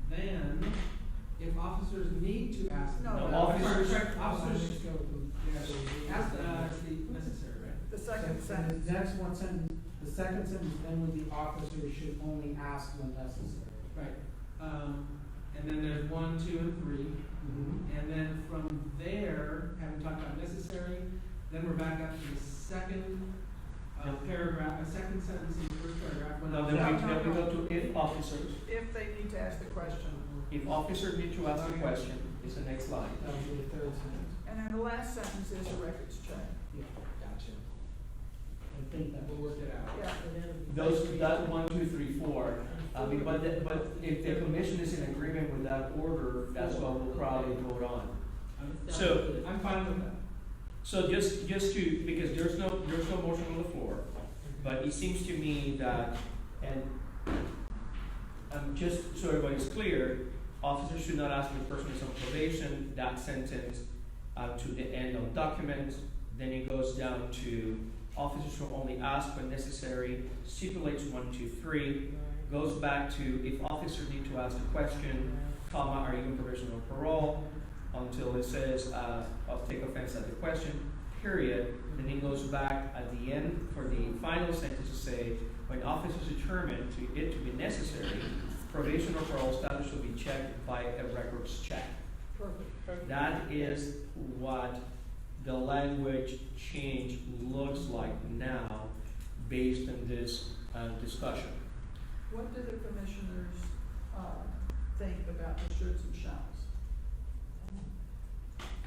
Then, if officers need to ask, officers ask the necessary, right? The second So sentence. the next one sentence, the second sentence then would be officers should only ask when necessary. Right. And then there's 1, 2, and 3. And then from there, having talked about necessary, then we're back up to the second paragraph, a second sentence in the first paragraph. Now, then we go to if officers. If they need to ask the question. If officers need to ask a question, is the next line. That would be the third sentence. And then the last sentence is a records check. Yeah, gotcha. I think that will work it out. Yeah. That 1, 2, 3, 4. I mean, but if the commission is in agreement with that order, that's what we'll probably vote on. So I'm fine with that. So just to, because there's no motion on the floor, but it seems to me that, and just so everybody's clear, officers should not ask if the person is on probation, that sentence to the end of document, then it goes down to officers will only ask when necessary, stipulates 1, 2, 3, goes back to if officers need to ask a question, comma, are you in probation or parole? Until it says, I'll take offense at the question, period. Then it goes back at the end for the final sentence to say, when officers determine it to be necessary, probation or parole status will be checked by a records check. Perfect. That is what the language change looks like now based on this discussion. What do the commissioners think about the shoulds and shalls?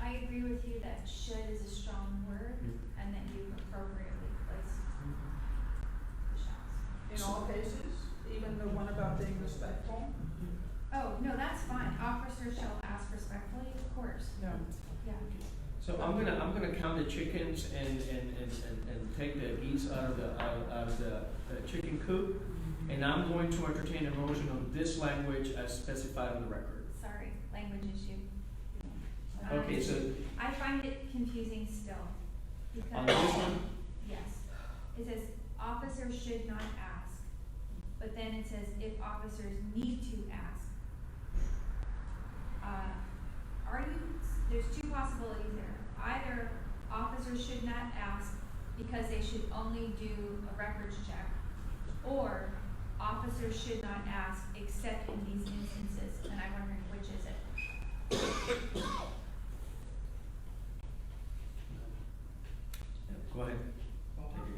I agree with you that should is a strong word, and that you appropriately place the shalls. In all cases, even the one about being respectful? Oh, no, that's fine. Officers shall ask respectfully, of course. Yeah. Yeah. So I'm gonna count the chickens and take the geese out of the chicken coop, and I'm going to entertain a motion on this language as specified on the record. Sorry, language issue. Okay, so I find it confusing still. on Because, this one, yes, it says officers should not ask, but then it says if officers need to ask. There's two possibilities there. Either officers should not ask because they should only do a records check, or officers should not ask except in these instances, and I'm wondering which is it? go ahead.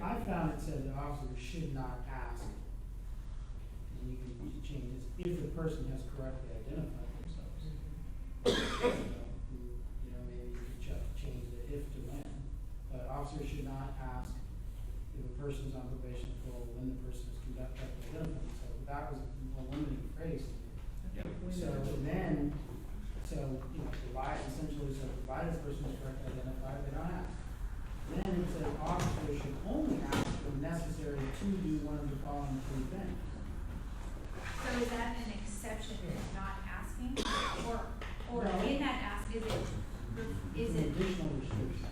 I found it said that officers should not ask, and you can change this, if the person has correctly identified themselves. You know, maybe you could change the if to when, but officers should not ask if a person's on probation or parole when the person has correctly identified themselves. That was a limiting phrase. So you know, essentially, provided the person is correctly identified, they don't ask. Then it says officers should only ask when necessary to do one of the following three things. So is that an exception to not asking, or No. in that ask, is it? It's an additional restriction.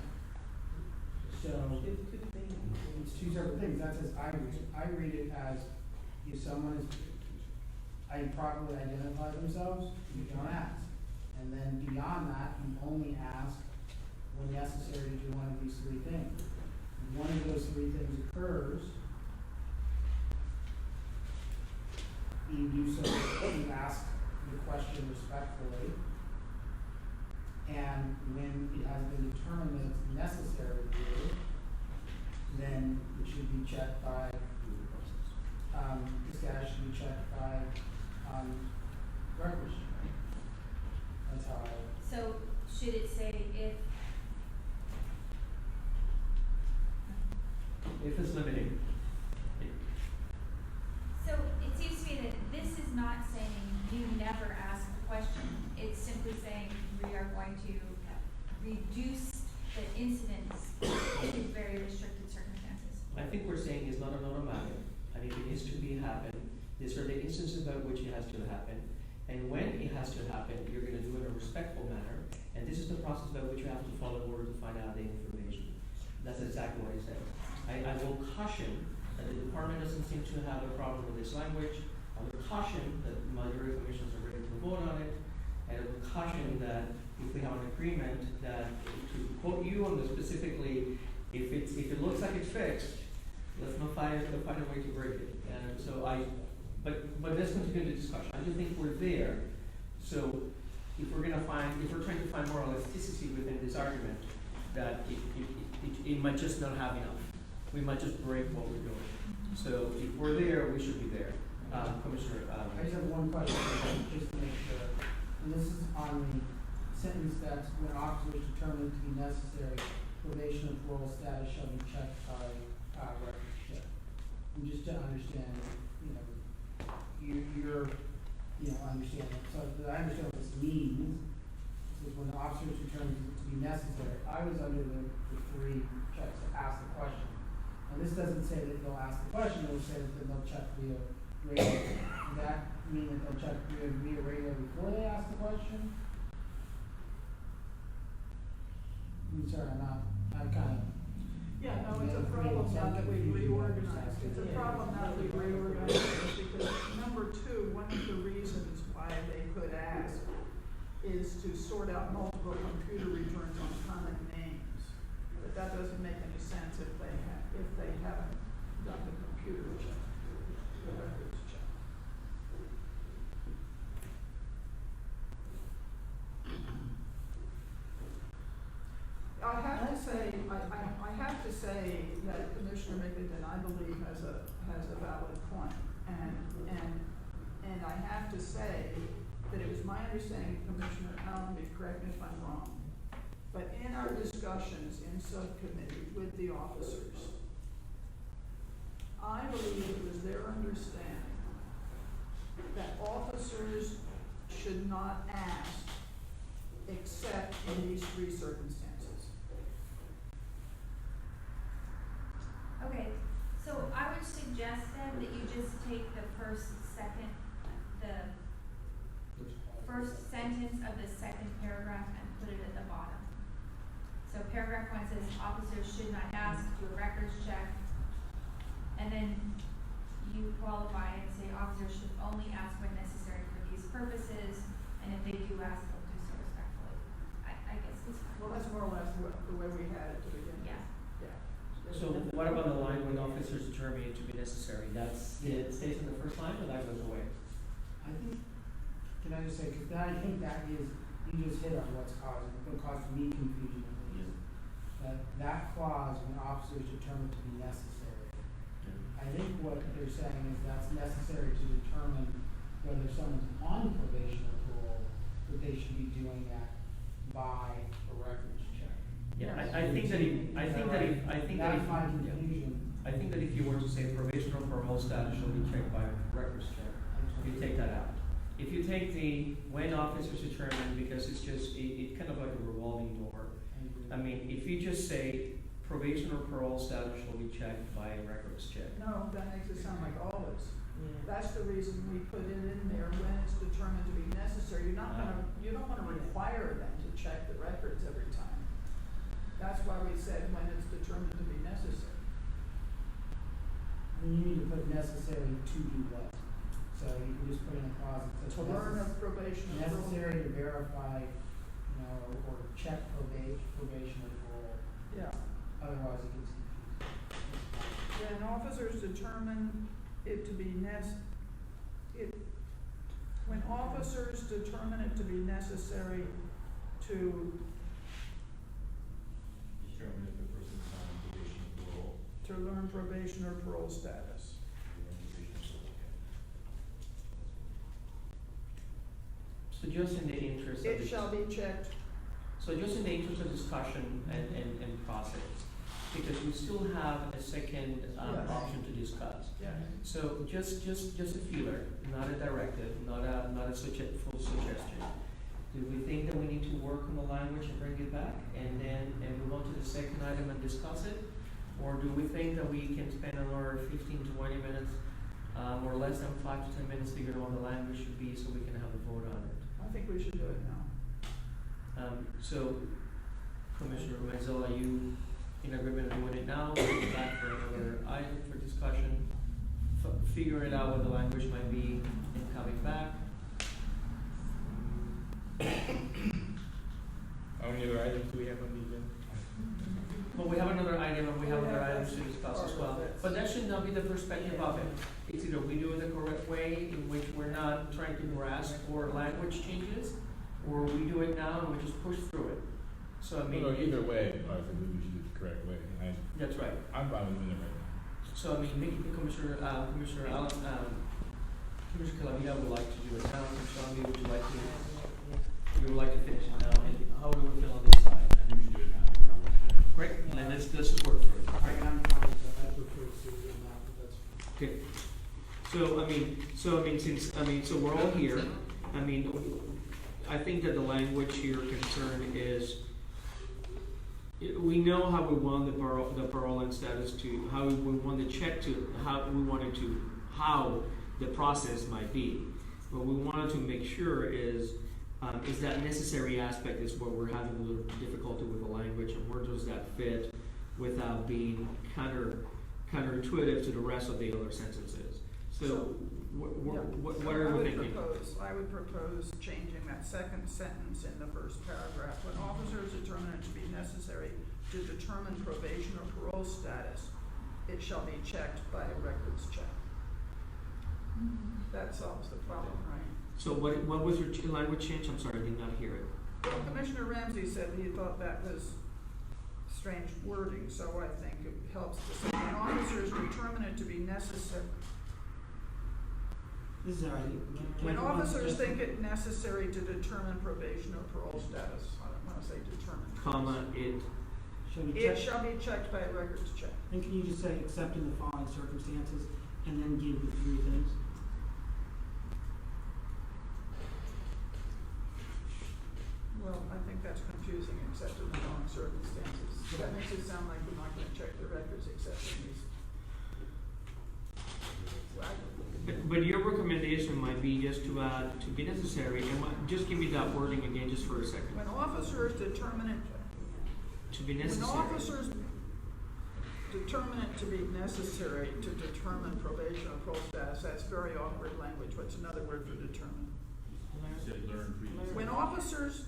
So it's two separate things. That says I read it as if someone is properly identify themselves, you don't ask. And then beyond that, you only ask when necessary to do one of these three things. If one of those three things occurs, you do so, you ask the question respectfully, and when it has been determined that it's necessary to do, then it should be checked by, the status should be checked by, records. That's how I. So should it say if? If it's limiting. So it seems to me that this is not saying you never ask the question. It's simply saying we are going to reduce the incidence in very restricted circumstances. I think we're saying it's not an automatic, and if it needs to be happen, these are the instances about which it has to happen, and when it has to happen, you're gonna do it in a respectful manner, and this is the process by which you have to follow in order to find out the information. That's exactly what he said. I will caution that the department doesn't seem to have a problem with this language. I will caution that the majority of commissions are ready to vote on it, and I will caution that if we have an agreement that, to quote you on this specifically, if it looks like it's fixed, let's not find a way to break it. And so but let's continue the discussion. I just think we're there. So if we're trying to find more elasticity within this argument, that it might just not have enough. we might just break what we're doing. So if we're there, we should be there. Commissioner, I just have one question, just to make sure. And this is on the sentence that's when officers determined to be necessary, probation and parole status shall be checked by records check. And just to understand, you're understanding. So that I understand what this means. This is when the officers determined to be necessary. I was under the three checks to ask the question. And this doesn't say that they'll ask the question, it'll say that they'll check via radio. Does that mean that they'll check via radio before they ask the question? I'm sorry, I'm kind of. Yeah, no, it's a problem now that we've reorganized. It's a problem now that we've reorganized because number two, one of the reasons why they could ask is to sort out multiple computer returns on common names. But that doesn't make any sense if they haven't done the computer check, the records check. I have to say that Commissioner Middleton, I believe, has a valid point. And I have to say that it was my understanding, Commissioner Allen, correct me if I'm wrong, but in our discussions in subcommittee with the officers, I believe it was their understanding that officers should not ask except in these three circumstances. Okay, so I would suggest then that you just take the first sentence of the second paragraph and put it at the bottom. So paragraph 1 says officers should not ask, do a records check, and then you qualify and say officers should only ask when necessary for these purposes, and if they do ask, they'll do so respectfully. I guess it's fine. Well, that's more or less the way we had it to begin with. Yeah. Yeah. So what about the line when officers determine it to be necessary? It stays in the first line or that goes away? I think, can I just say, because I think that is, you just hit on what caused me confusion at least. That clause, when officers determine to be necessary. I think what they're saying is that's necessary to determine whether someone's on probation or parole, that they should be doing that by a records check. Yeah, I think that That's my confusion. I think that if you were to say probation or parole status shall be checked by records check, you take that out. If you take the when officers determine, because it's just it kind of like a revolving door. I mean, if you just say probation or parole status shall be checked by records check. No, that makes it sound like always. That's the reason we put it in there when it's determined to be necessary. You don't want to require them to check the records every time. That's why we said when it's determined to be necessary. And you need to put necessary to do what? So you can just put in a clause that says To learn of probation or parole. necessary to verify, or check probation or parole. Yeah. Otherwise it gets confusing. When officers determine it to be when officers determine it to be necessary to Determine if the person's on probation or parole. learn probation or parole status. So just in the interest of It shall be checked. So just in the interest of discussion and process, because we still have a second Yes. option to discuss. Yeah. So just a feeler, not a directive, not a full suggestion. Do we think that we need to work on the language and bring it back and move on to the second item and discuss it? Or do we think that we can spend another 15 to 20 minutes or less than 5 to 10 minutes figuring out what the language should be so we can have a vote on it? I think we should do it now. So Commissioner Menzella, are you in agreement of doing it now, or bring it back for another item for discussion? Figuring out what the language might be and coming back? How many other items do we have on the agenda? Well, we have another item and we have other items to discuss as well. But that should not be the perspective of it. It's either we do it the correct way in which we're not trying to grasp for language changes, or we do it now and we just push through it. So I mean. Well, either way, I think we should do it the correct way. That's right. I'm fine with doing it right now. So I mean, Commissioner Allen, Commissioner Calavera would like to do it now. Commissioner Allen, would you like to? You would like to finish it now, and how do we feel on this side? I think we should do it now. Great, and then let's just work through it. All right. I'm fine with that. I prefer to see it now, but that's. Okay. So we're all here. I mean, I think that the language here concern is, we know how we want the parole and status to, how we want the check to, how we wanted to, how the process might be. What we wanted to make sure is that necessary aspect is where we're having a little difficulty with the language, and where does that fit without being counterintuitive to the rest of the other sentences. So, what are we thinking? I would propose changing that second sentence in the first paragraph. When officers determine it to be necessary to determine probation or parole status, it shall be checked by a records check. That solves the problem, right? So what was your language change? I'm sorry, I did not hear it. Well, Commissioner Ramsey said he thought that was strange wording, so I think it helps to say when officers determine it to be necessary. This is all right. When officers think it necessary to determine probation or parole status, I don't want to say determine. Comma, it. It shall be checked by a records check. And can you just say, except in the following circumstances, and then give the three things? Well, I think that's confusing, except in the following circumstances. That makes it sound like we're not going to check the records except in these. But your recommendation might be just to add to be necessary, and just give me that wording again, just for a second. When officers determine it To be necessary. When officers determine it to be necessary to determine probation or parole status, that's very awkward language. What's another word for determine? You said learn previously. When officers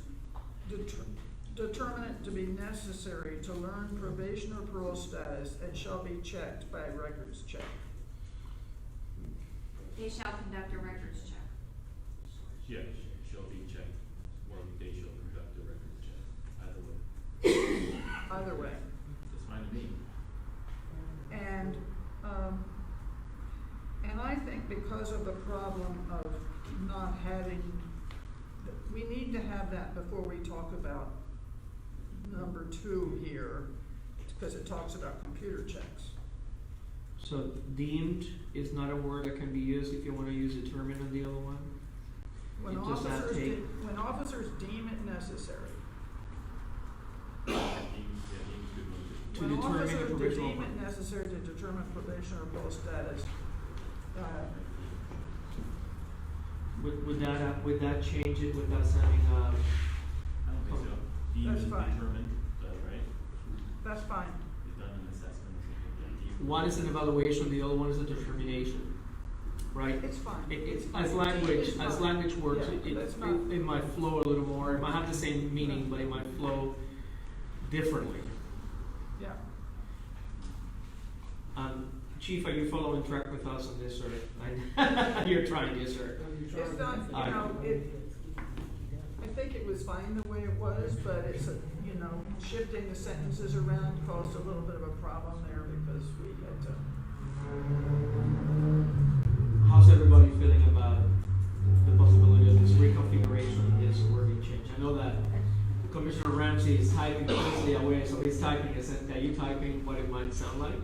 determine it to be necessary to learn probation or parole status, it shall be checked by a records check. They shall conduct a records check. Yeah, shall be checked, or they shall conduct a records check, either way. Either way. That's fine to me. And I think because of the problem of not having, we need to have that before we talk about number 2 here, because it talks about computer checks. So deemed is not a word that can be used if you want to use determine on the other one? When officers deem it necessary. To When determine officers the provisional deem it necessary to determine probation or parole status, would that change it without sounding, I don't think so. Deemed That's and fine. determined, right? that's fine. We've done an assessment or something. Yeah, deemed. one is an evaluation, the other one is a determination, right? It's fine. As language works, Yeah, that's not- it might flow a little more, it might have the same meaning, but it might flow differently. Yeah. Chief, are you following track with us on this, or you're trying, yes, sir? It's not, I think it was fine the way it was, but it's, shifting the sentences around caused a little bit of a problem there because we had to. How's everybody feeling about the possibility of this reconfiguration, this wording change? I know that Commissioner Ramsey is typing closely away, so he's typing, are you typing what it might sound like?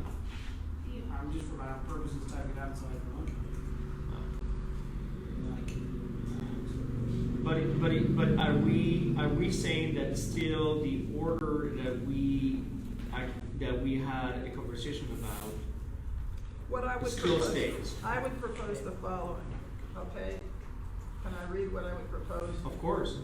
I'm just for my own purposes typing out so I can look. But are we saying that still the order that we had a conversation about What I would still propose, stays? I would propose the following, okay? Can I read what I would propose? Of course.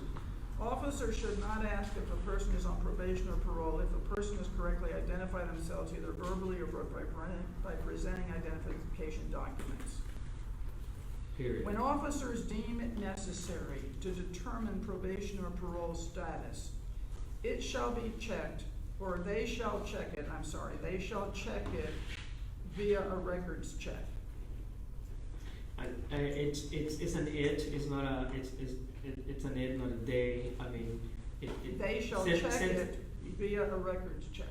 Officers should not ask if a person is on probation or parole if a person has correctly identified themselves either verbally or by presenting identification documents. Period. When officers deem it necessary to determine probation or parole status, it shall be checked, or they shall check it, they shall check it via a records check. It's an it, it's not a, it's an it, not a they. I mean, They shall Since- check since- it via a records check.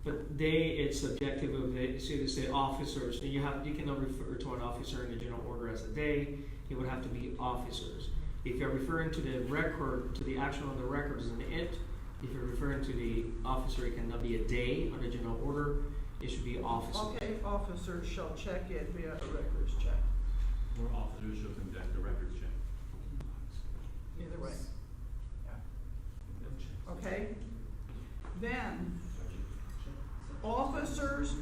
But it's subjective of the, so they say officers, and you cannot refer to an officer in the general order as a they, it would have to be officers. If you're referring to the record, to the action on the record as an it, if you're referring to the officer, it cannot be a they on the general order, it should be officers. Okay, officers shall check it via a records check, Or officers shall conduct a records check. either way. Okay? Then, officers,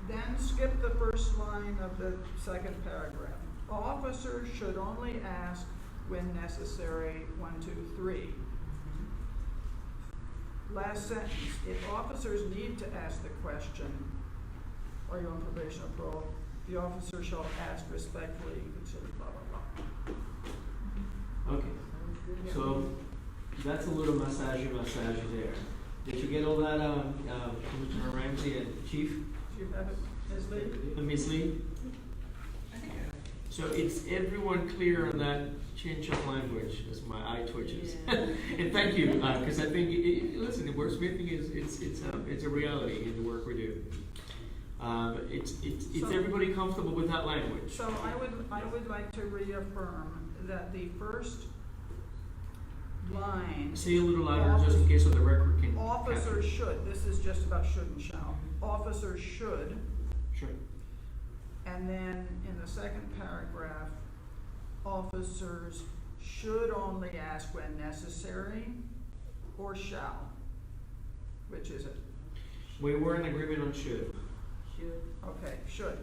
then skip the first line of the second paragraph. Officers should only ask when necessary, 1, 2, 3. Last sentence, if officers need to ask the question, are you on probation or parole, the officer shall ask respectfully, consider blah, blah, blah. Okay, so that's a little massage there. Did you get all that, Commissioner Ramsey and Chief? Do you have it, Ms. Lee? Ms. Lee? So is everyone clear on that change of language as my eye twitches? And thank you, because I think, listen, wordsmithing it's a reality in the work we do. Is everybody comfortable with that language? So I would like to reaffirm that the first line. Say a little louder just in case of the record can. Officers should, this is just about should and shall. Officers should. Sure. And then in the second paragraph, officers should only ask when necessary or shall. Which is it? We were in agreement on should. Okay, should.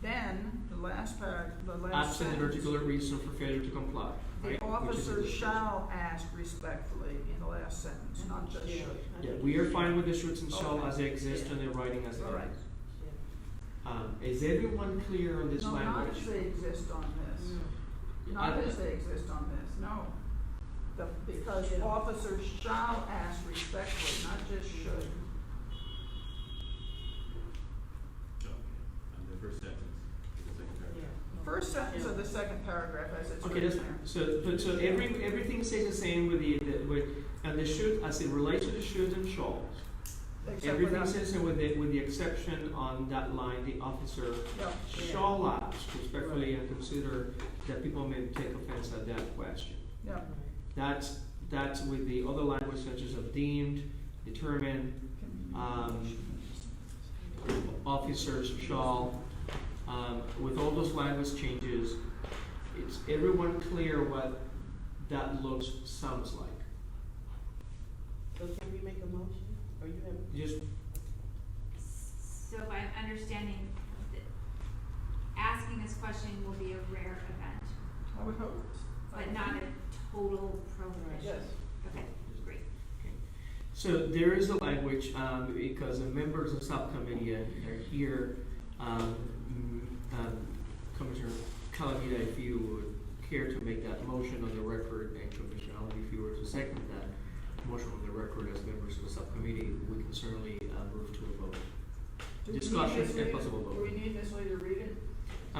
Then the last Absent an sentence, particular reason for failure to comply. Right? the officer shall ask respectfully in the last sentence, not just should. Yeah, we are fine with the shoulds and shall Okay. as they exist and the writing as they All right. exist. Is everyone clear on this No, not language? as they exist on this. Not as they exist on this, no. Because officers shall ask respectfully, not just should. And the first sentence, the second paragraph. First sentence of the second paragraph as it's Okay, written that's there. so everything stays the same with the should as it relates to the shoulds and shalls. Except for Everything that. says with the exception on that line, the officer Yeah. shall ask respectfully and consider that people may take offense at that question. Yeah, That's with the other language such as of deemed, determined, officers shall, with all those language changes, it's everyone clear what that sounds like. So can we make a motion, or you have? Just So if I'm understanding, that asking this question will be a rare event, I would hope. but not a total prohibition? Yes. Okay, great. so there is a language because the members of subcommittee are here. Commissioner Calavita, if you would care to make that motion on the record, and Commissioner Allen, if you were to second that motion on the record as members of the subcommittee, we can certainly move to a vote. Do we need Discussion Ms. and Lee- possible vote. Do we need Ms. Lee to read it?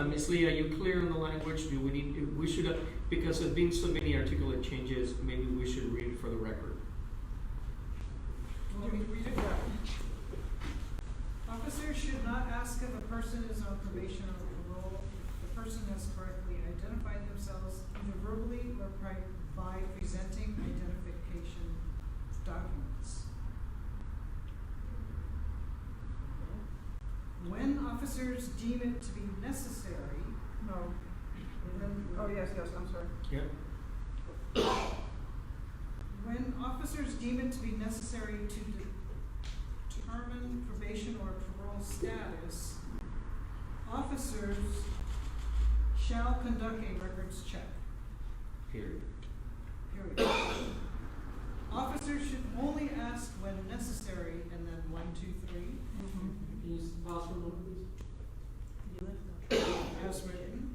Ms. Lee, are you clear on the language? We should, because there have been so many articulate changes, maybe we should read it for the record. Let me read it out. Officers should not ask if a person is on probation or parole if the person has correctly identified themselves either verbally or by presenting identification documents. When officers deem it to be necessary, No. Oh, yes, I'm sorry. Yeah. when officers deem it to be necessary to determine probation or parole status, officers shall conduct a records check. Period. Period. Officers should only ask when necessary, and then 1, 2, 3. Can you pause for a moment, please? As written.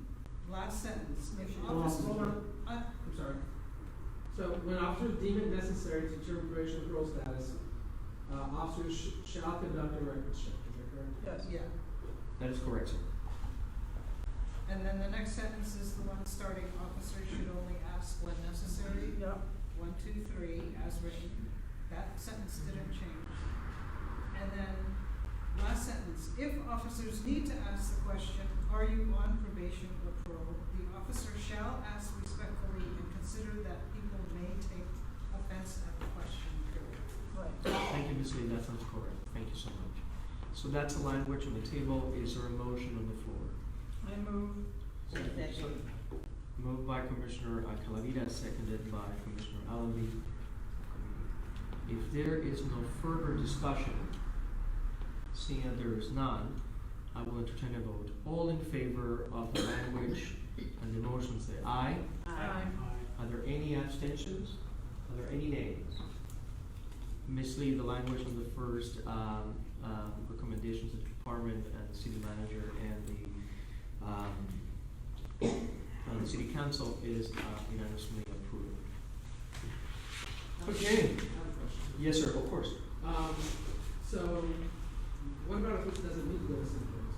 Last sentence. If Hold officers, on. I'm sorry. So when officers deem it necessary to determine probation or parole status, officers shall conduct a records check. Is that correct? Yes. yeah. That is correct, sir. And then the next sentence is the one starting, officers should only ask when necessary. Yeah. 1, 2, 3, as written. That sentence didn't change. And then, last sentence, if officers need to ask the question, are you on probation or parole, the officer shall ask respectfully and consider that people may take offense at the question. Thank you, Ms. Lee, that sounds correct. Thank you so much. So that's the language on the table. Is there a motion on the floor? I move. Second. Moved by Commissioner Calavita, seconded by Commissioner Allenby. If there is no further discussion, seeing that there is none, I will entertain a vote. All in favor of the language and the motion say aye. Aye. Are there any abstentions? Are there any nays? Ms. Lee, the language on the first recommendations of the department and the city manager and the city council is unanimously approved. Okay. I have a question. Yes, sir, of course. So, what about if it doesn't meet those symptoms?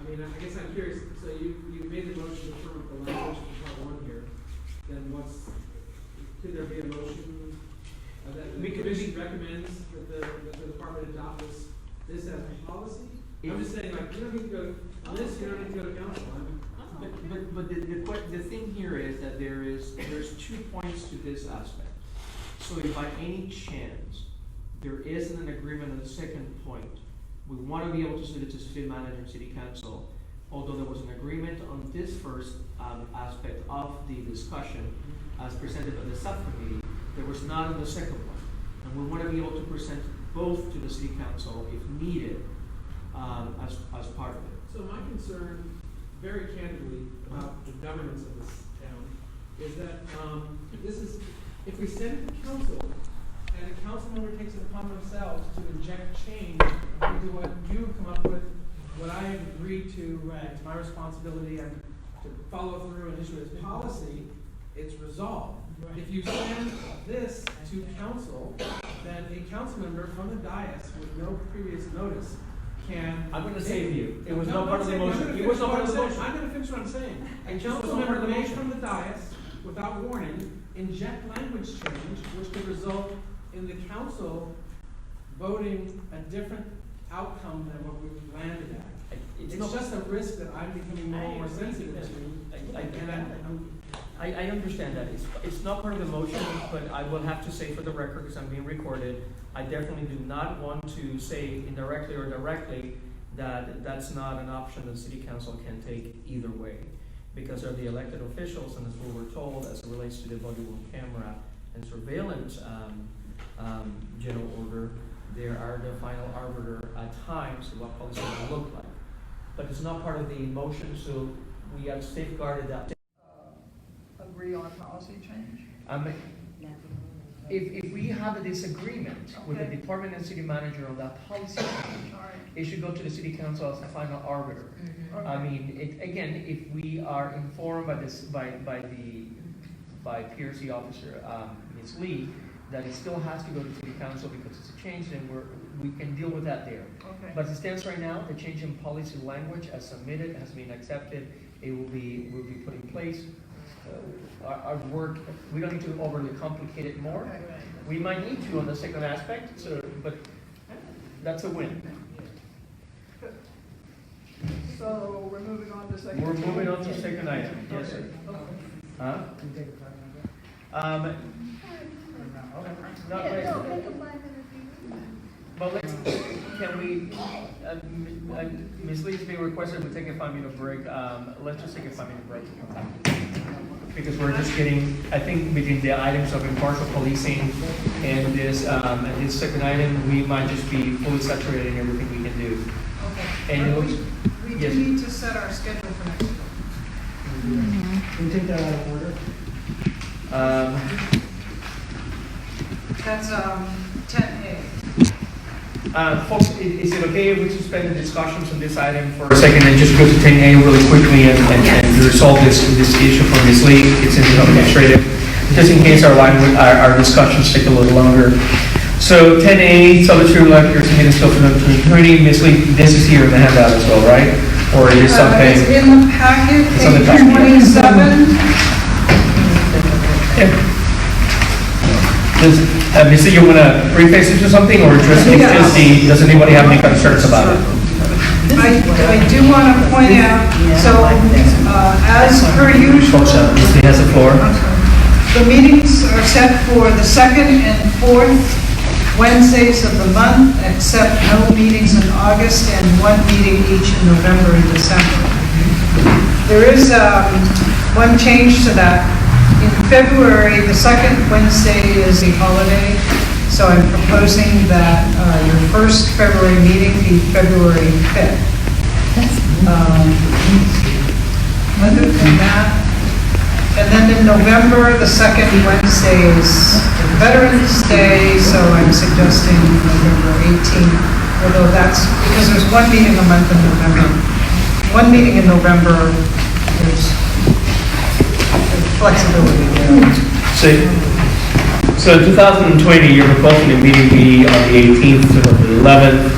I mean, I guess I'm curious, so you made the motion to affirm the language in part 1 here, then could there be a motion that the commission recommends that the department adopt this as a policy? I'm just saying, like, you don't need to go, on this, you don't need to go to council. But the thing here is that there's 2 points to this aspect. So if by any chance there isn't an agreement on the second point, we want to be able to send it to city manager and city council. Although there was an agreement on this first aspect of the discussion as presented by the subcommittee, there was not on the second one. And we want to be able to present both to the city council if needed as part of it. So my concern, very candidly, about the governance of this town is that if we send it to council and a council member takes it upon themselves to inject change into what you come up with, what I have agreed to, it's my responsibility and to follow through and issue this policy, it's resolved. Right. If you send this to council, then a council member from the dais with no previous notice can. I'm going to save you. It was not part of the motion. It was not part of the motion. I'm going to finish what I'm saying. A council member may from the dais, without warning, inject language change, which could result in the council voting a different outcome than what we've landed at. It's just a risk that I'm becoming more and more sensitive to. I understand that. It's not part of the motion, but I will have to say for the record, because I'm being recorded, I definitely do not want to say indirectly or directly that that's not an option that city council can take either way. Because they're the elected officials, and as we were told, as it relates to the body worn camera and surveillance general order, they are the final arbiter at times of what policy will look like. But it's not part of the motion, so we have safeguarded that. Agree on policy change? If we have a disagreement with the department and city manager on that policy change, it should go to the city council as the final arbiter. Okay. I mean, again, if we are informed by PRC officer Ms. Lee that it still has to go to city council because it's a change, then we can deal with that there. Okay. But as it stands right now, the change in policy language as submitted has been accepted. It will be put in place. Our work, we don't need to overly complicate it more. We might need to on the second aspect, but that's a win. So we're moving on to second. We're moving on to second item. Yes, sir. Huh? Not right. But can we, Ms. Lee's being requested, we take a 5-minute break. Let's just take a 5-minute break to come back. Because we're just getting, I think between the items of impartial policing and this second item, we might just be fully saturated in everything we can do. Okay. And We yes. do need to set our schedule for next week. Can you take that out of order? That's 10A. Folks, is it okay if we suspend the discussions on this item for a second and just go to 10A really quickly and resolve this issue for Ms. Lee? It's administrative, just in case our discussions take a little longer. So 10A, solitary life here, submitted still for the attorney. Ms. Lee, this is here in the handout as well, right? Or is it something? It's in the packet, It's on the page packet. 27. Does, Mr. you want to preface it to something, or just, does anybody have any concerns about it? I do want to point out, so, as per usual. Mr. has the floor. The meetings are set for the second and fourth Wednesdays of the month, except no meetings in August and one meeting each in November and December. There is one change to that. In February, the second Wednesday is a holiday, so I'm proposing that your first February meeting be February 5th. Other than that, and then in November, the second Wednesday is Veterans Day, so I'm suggesting November 18th, although that's because there's one meeting a month in November. One meeting in November, there's flexibility there. So 2020, you're proposing the meeting be on the 18th to the 11th,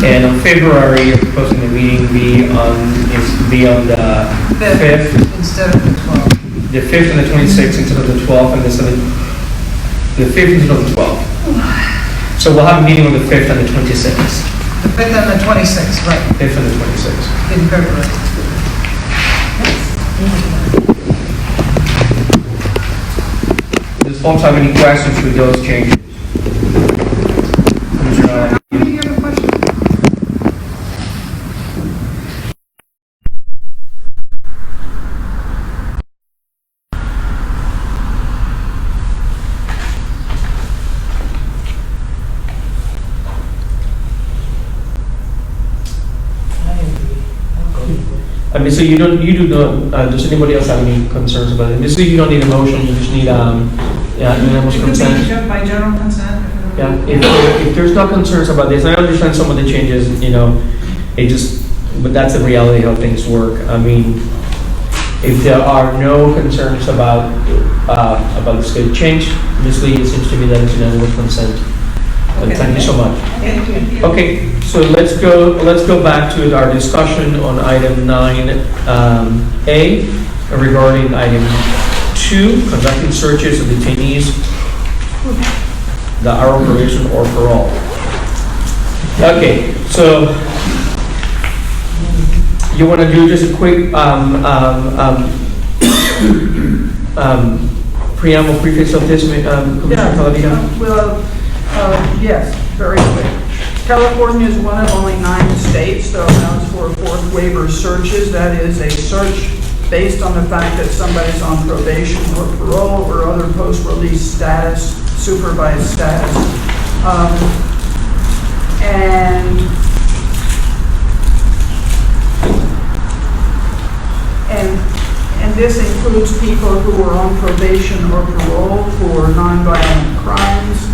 and on February, you're proposing the meeting be on the 5th instead of the 12th. The 5th and the 26th instead of the 12th, and the 5th instead of the 12th. So we'll have a meeting on the 5th and the 26th. The 5th and the 26th, right. 5th and the 26th. In February. Does folks have any questions with those changes? So you do not, does anybody else have any concerns about it? So you don't need a motion, you just need unanimous consent? It could be by general consent. Yeah, if there's no concerns about this, I understand some of the changes, but that's the reality of how things work. I mean, if there are no concerns about the schedule change, Ms. Lee, it seems to me that it's unanimous consent. Okay. Thank you so much. Thank you. Okay, so let's go back to our discussion on item 9A regarding item 2, conducting searches of detainees that are on probation or parole. Okay, so you want to do just a quick preamble preface of this, Commissioner Paladino? Yes, very quick. California is one of only 9 states that allows for fourth waiver searches. That is a search based on the fact that somebody's on probation or parole or other post-release status, supervised status. And this includes people who are on probation or parole for nonviolent crimes.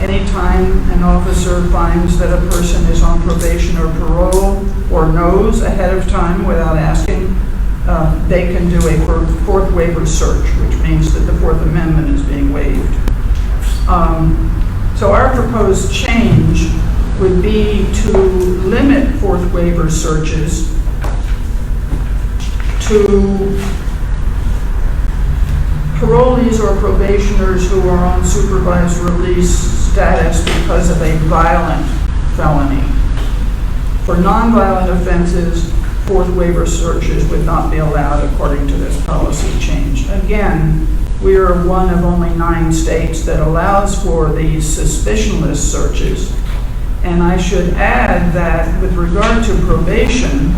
Anytime an officer finds that a person is on probation or parole or knows ahead of time without asking, they can do a fourth waiver search, which means that the Fourth Amendment is being waived. So our proposed change would be to limit fourth waiver searches to parolees or probationers who are on supervised release status because of a violent felony. For nonviolent offenses, fourth waiver searches would not be allowed according to this policy change. Again, we are one of only 9 states that allows for these suspicionless searches. And I should add that with regard to probation,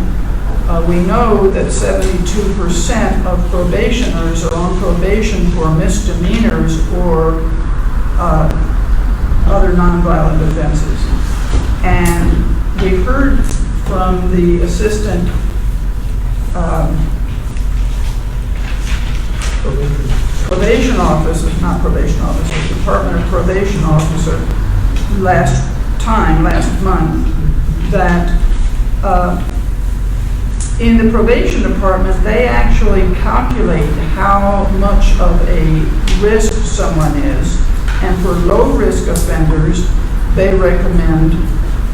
we know that 72% of probationers are on probation for misdemeanors or other nonviolent offenses. And we heard from the assistant probation officer, Department of Probation officer last month, that in the probation department, they actually calculate how much of a risk someone is, and for low-risk offenders, they recommend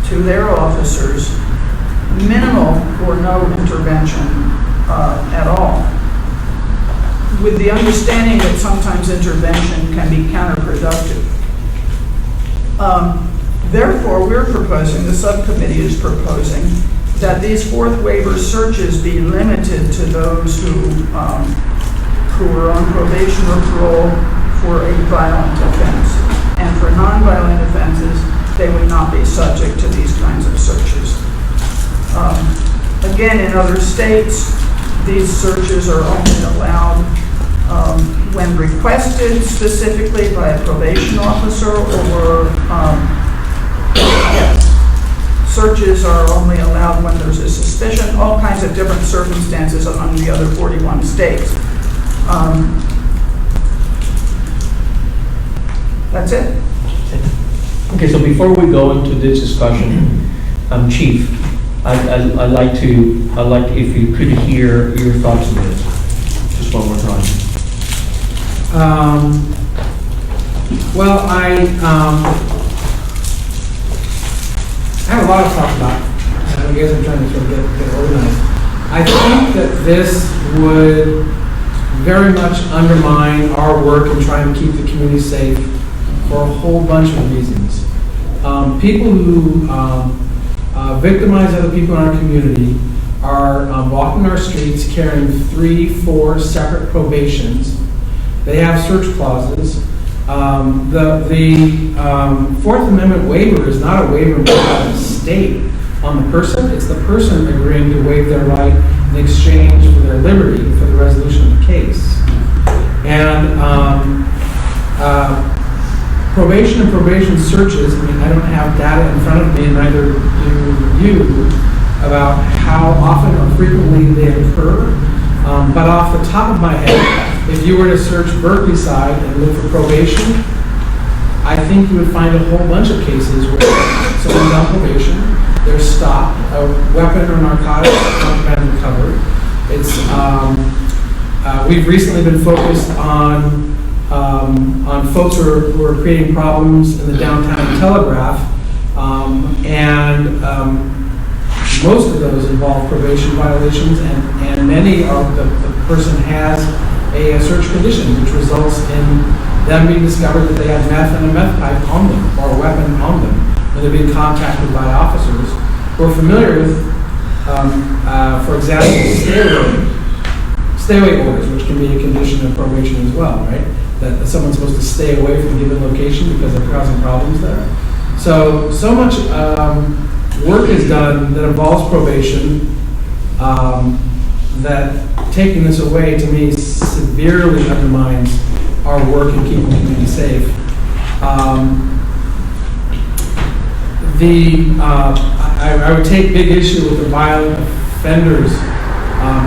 to their officers minimal or no intervention at all. with the understanding that sometimes intervention can be counterproductive. Therefore, we're proposing, the subcommittee is proposing, that these fourth waiver searches be limited to those who are on probation or parole for a violent offense. And for non-violent offenses, they would not be subject to these kinds of searches. Again, in other states, these searches are only allowed when requested specifically by a probation officer, or searches are only allowed when there's a suspicion, all kinds of different circumstances among the other 41 states. That's it. Okay, so before we go into this discussion, Chief, I'd like if you could hear your thoughts on this, just one more time. Well, I have a lot to talk about. I guess I'm trying to sort of get organized. I think that this would very much undermine our work in trying to keep the community safe for a whole bunch of reasons. People who victimize other people in our community are walking our streets carrying 3-4 separate probations. They have search clauses. The Fourth Amendment waiver is not a waiver made by the state on the person. It's the person agreeing to waive their right in exchange for their liberty for the resolution of the case. And probation and probation searches, I mean, I don't have data in front of me, and neither do you, about how often or frequently they occur. But off the top of my head, if you were to search Berkeley side and look for probation, I think you would find a whole bunch of cases where someone's on probation, they're stopped, a weapon or narcotic contraband recovered. It's we've recently been focused on folks who are creating problems in the downtown Telegraph, and most of those involve probation violations, and many of the person has a search condition, which results in them being discovered that they have meth and a meth pipe on them, or a weapon on them, when they're being contacted by officers who are familiar with, for example, stay away orders, which can be a condition of probation as well, right? That someone's supposed to stay away from a given location because they're causing problems there. So much work is done that involves probation, that taking this away, to me, severely undermines our work in keeping the community safe. I would take big issue with the violent offenders.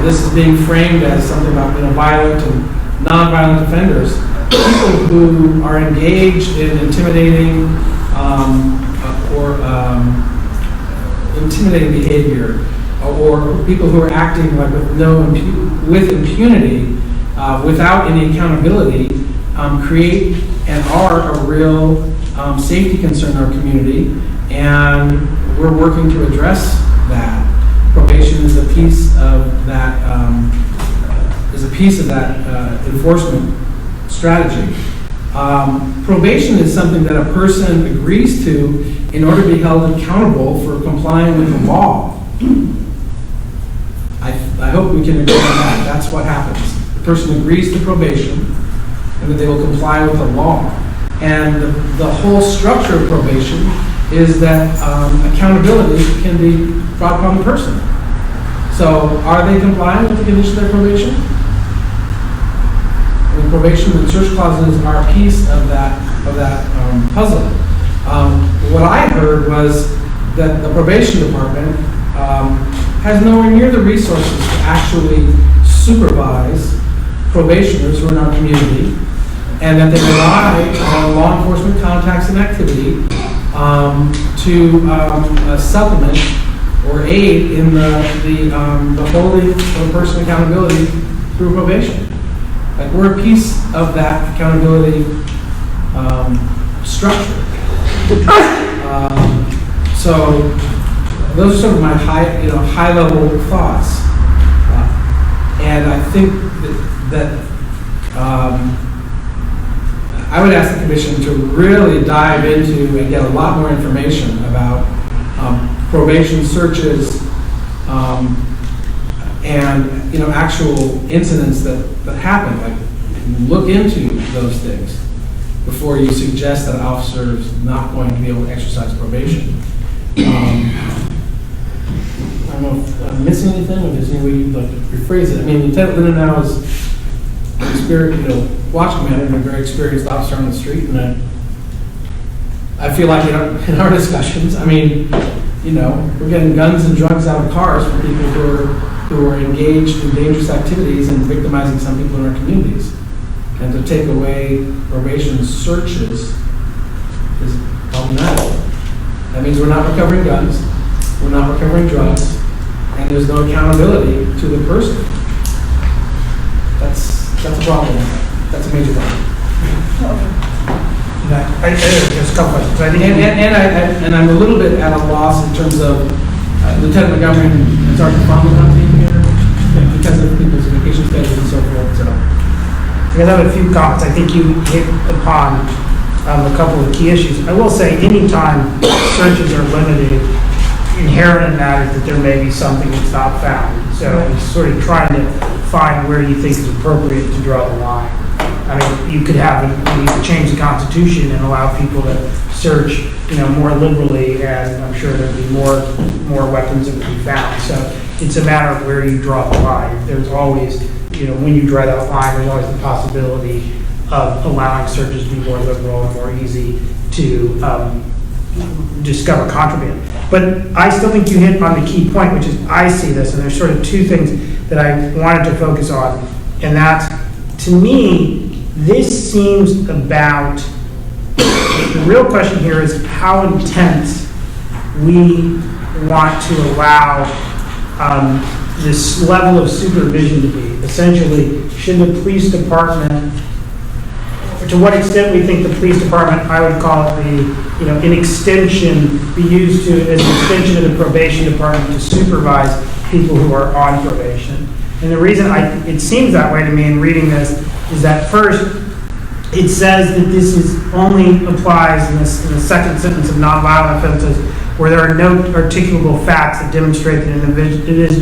This is being framed as something about violent and non-violent offenders. People who are engaged in intimidating or intimidating behavior, or people who are acting like with impunity, without any accountability, create and are a real safety concern in our community, and we're working to address that. Probation is a piece of that. Enforcement strategy. Probation is something that a person agrees to in order to be held accountable for complying with the law. I hope we can agree on that. That's what happens. The person agrees to probation and that they will comply with the law. And the whole structure of probation is that accountability can be brought upon the person. So are they complying with the condition of their probation? The probation and search clauses are a piece of that puzzle. What I heard was that the probation department has nowhere near the resources to actually supervise probationers who are in our community, and that they rely on law enforcement contacts and activity to supplement or aid in the holding of a person accountability through probation. Like, we're a piece of that accountability structure. So those are some of my high level thoughts, and I think that I would ask the commission to really dive into and get a lot more information about probation searches and actual incidents that happen. Like, look into those things before you suggest that an officer is not going to be able to exercise probation. I don't know if I'm missing anything, or there's any way you'd like to rephrase it. I mean, Lieutenant Linden now is watching me. I'm a very experienced officer on the street, and I feel like in our discussions, I mean, we're getting guns and drugs out of cars from people who are engaged in dangerous activities and victimizing some people in our communities. And to take away probation searches is problematic. That means we're not recovering guns, we're not recovering drugs, and there's no accountability to the person. That's a problem. That's a major problem. Just a couple questions. I think And I'm a little bit at a loss in terms of Lieutenant Montgomery and Sergeant Fong not being here because of people's vacation schedules and so forth. So I have a few comments. I think you hit upon a couple of key issues. I will say, anytime searches are limited, inherent in that is that there may be something that's not found. So it's sort of trying to find where you think is appropriate to draw the line. I mean, you could change the Constitution and allow people to search, more liberally, and I'm sure there'd be more weapons that would be found. So it's a matter of where you draw the line. There's always, when you draw that line, there's always the possibility of allowing searches to be more liberal and more easy to discover contraband. But I still think you hit on the key point, which is I see this, and there's sort of two things that I wanted to focus on, and that's, to me, this seems about, the real question here is how intense we want to allow this level of supervision to be. Essentially, should the police department, to what extent we think the police department, I would call it an extension, be used as an extension of the probation department to supervise people who are on probation. And the reason it seems that way to me in reading this is that first, it says that this only applies in the second sentence of nonviolent offenses where there are no articulable facts that demonstrate that an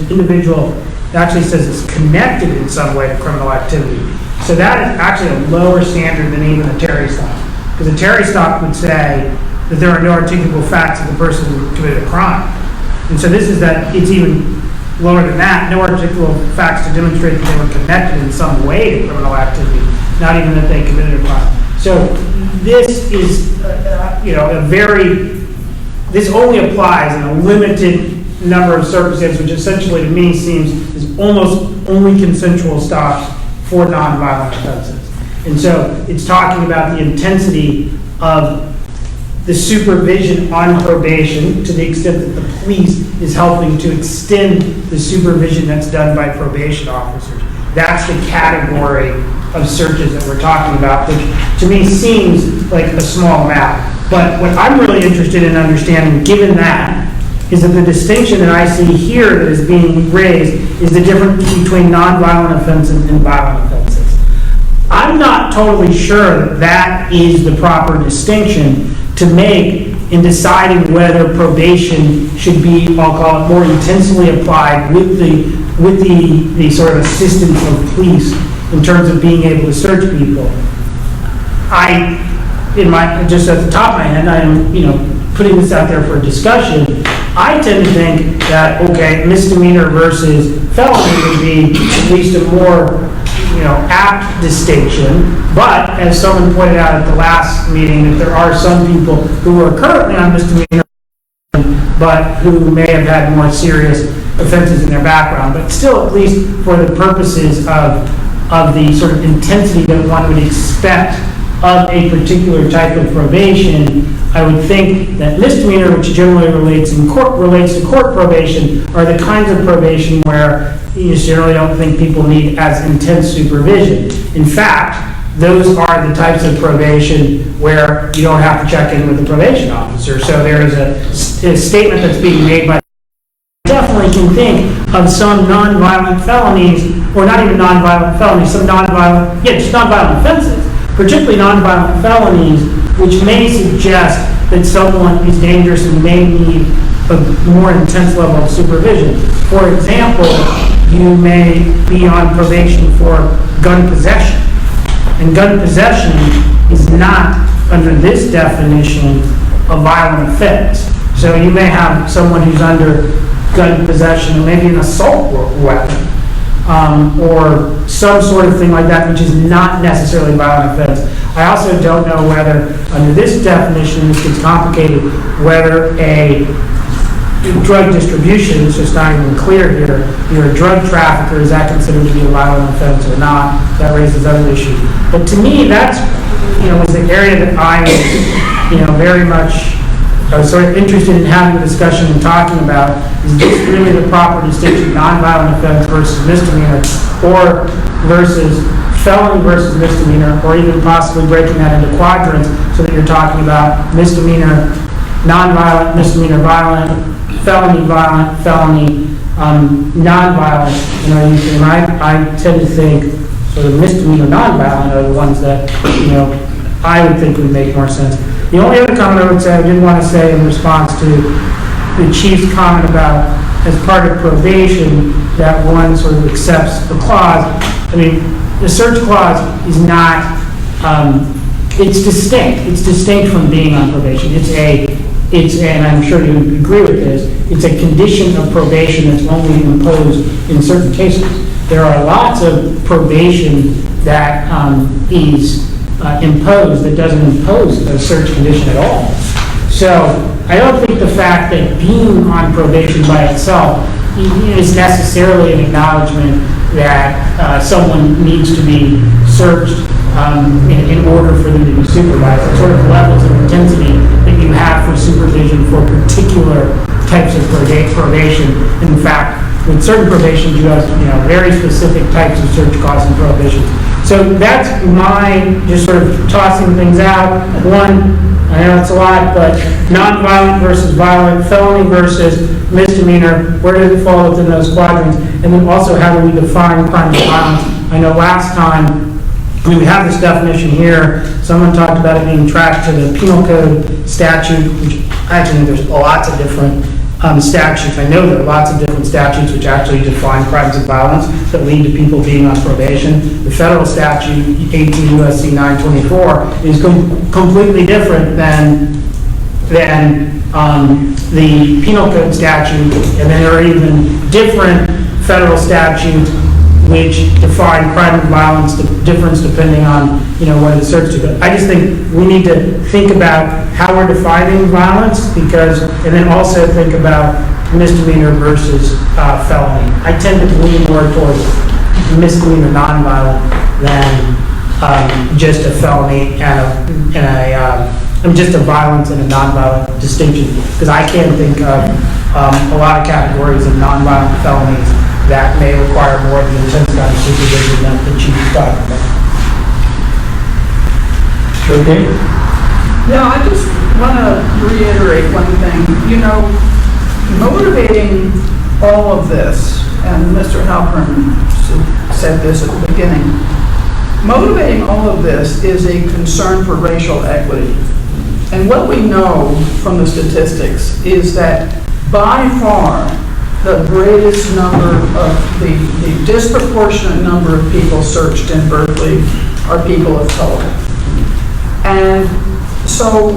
individual, it actually says it's connected in some way to criminal activity. So that is actually a lower standard than even a Terry stop. Because a Terry stop would say that there are no articulable facts that the person committed a crime. And so this is that it's even lower than that, no articulable facts to demonstrate that they were connected in some way to criminal activity, not even that they committed a crime. So this is, this only applies in a limited number of circumstances, which essentially to me seems is almost only consensual stops for nonviolent offenses. And so it's talking about the intensity of the supervision on probation to the extent that the police is helping to extend the supervision that's done by probation officers. That's the category of searches that we're talking about, which to me seems like a small amount. But what I'm really interested in understanding, given that, is that the distinction that I see here that is being raised is the difference between nonviolent offenses and violent offenses. I'm not totally sure that that is the proper distinction to make in deciding whether probation should be, I'll call it, more intensely applied with the sort of assistance of police in terms of being able to search people. Just at the top of my head, I am, putting this out there for discussion. I tend to think that, okay, misdemeanor versus felony would be at least a more, apt distinction. But as someone pointed out at the last meeting, that there are some people who are currently on misdemeanor, but who may have had more serious offenses in their background. But still, at least for the purposes of the sort of intensity that one would expect of a particular type of probation, I would think that misdemeanor, which generally relates to court probation, are the kinds of probation where you generally don't think people need as intense supervision. In fact, those are the types of probation where you don't have to check in with the probation officer. So there is a statement that's being made by definitely definitely can think of some nonviolent felonies, or not even nonviolent felonies, some nonviolent, just nonviolent offenses, particularly nonviolent felonies, which may suggest that someone is dangerous and may need a more intense level of supervision. For example, you may be on probation for gun possession. And gun possession is not, under this definition, a violent offense. So you may have someone who's under gun possession, or maybe an assault weapon, or some sort of thing like that, which is not necessarily a violent offense. I also don't know whether, under this definition, this gets complicated, whether a drug distribution, it's just not even clear here, you're a drug trafficker, is that considered to be a violent offense or not? That raises other issues. But to me, that's, was the area that I was, very much, I was sort of interested in having a discussion and talking about, is this really the proper distinction, nonviolent offense versus misdemeanor, or versus felony versus misdemeanor, or even possibly breaking that into quadrants so that you're talking about misdemeanor, nonviolent, misdemeanor violent, felony violent, felony nonviolent. And I tend to think sort of misdemeanor nonviolent are the ones that, I would think would make more sense. The only other comment I would say, I did want to say in response to the chief's comment about, as part of probation, that one sort of accepts the clause. I mean, the search clause is not, it's distinct. It's distinct from being on probation. And I'm sure you would agree with this, it's a condition of probation that's only imposed in certain cases. There are lots of probation that is imposed that doesn't impose a search condition at all. So I don't think the fact that being on probation by itself is necessarily an acknowledgement that someone needs to be searched in order for them to be supervised. It's sort of levels of intensity that you have for supervision for particular types of probation. In fact, with certain probations, you have very specific types of search costs and prohibitions. So that's my just sort of tossing things out. One, I know it's a lot, but nonviolent versus violent, felony versus misdemeanor, where does it fall within those quadrants? And then also, how do we define crime of violence? I know last time, we have this definition here. Someone talked about it being tracked to the penal code statute, which I actually think there's lots of different statutes. I know there are lots of different statutes which actually define crimes of violence that lead to people being on probation. The federal statute, 18 U.S.C. 924, is completely different than the penal code statute, and then there are even different federal statutes which define crime of violence, the difference depending on whether the search to go. I just think we need to think about how we're defining violence, and then also think about misdemeanor versus felony. I tend to lean more towards misdemeanor nonviolent than just a felony and just a violence and a nonviolent distinction, because I can think of a lot of categories of nonviolent felonies that may require more of the intense kind of supervision that the chief is talking about. Okay? Yeah, I just want to reiterate one thing. Motivating all of this, and Mr. Halpern said this at the beginning, motivating all of this is a concern for racial equity. And what we know from the statistics is that by far the greatest number of the disproportionate number of people searched in Berkeley are people of color. And so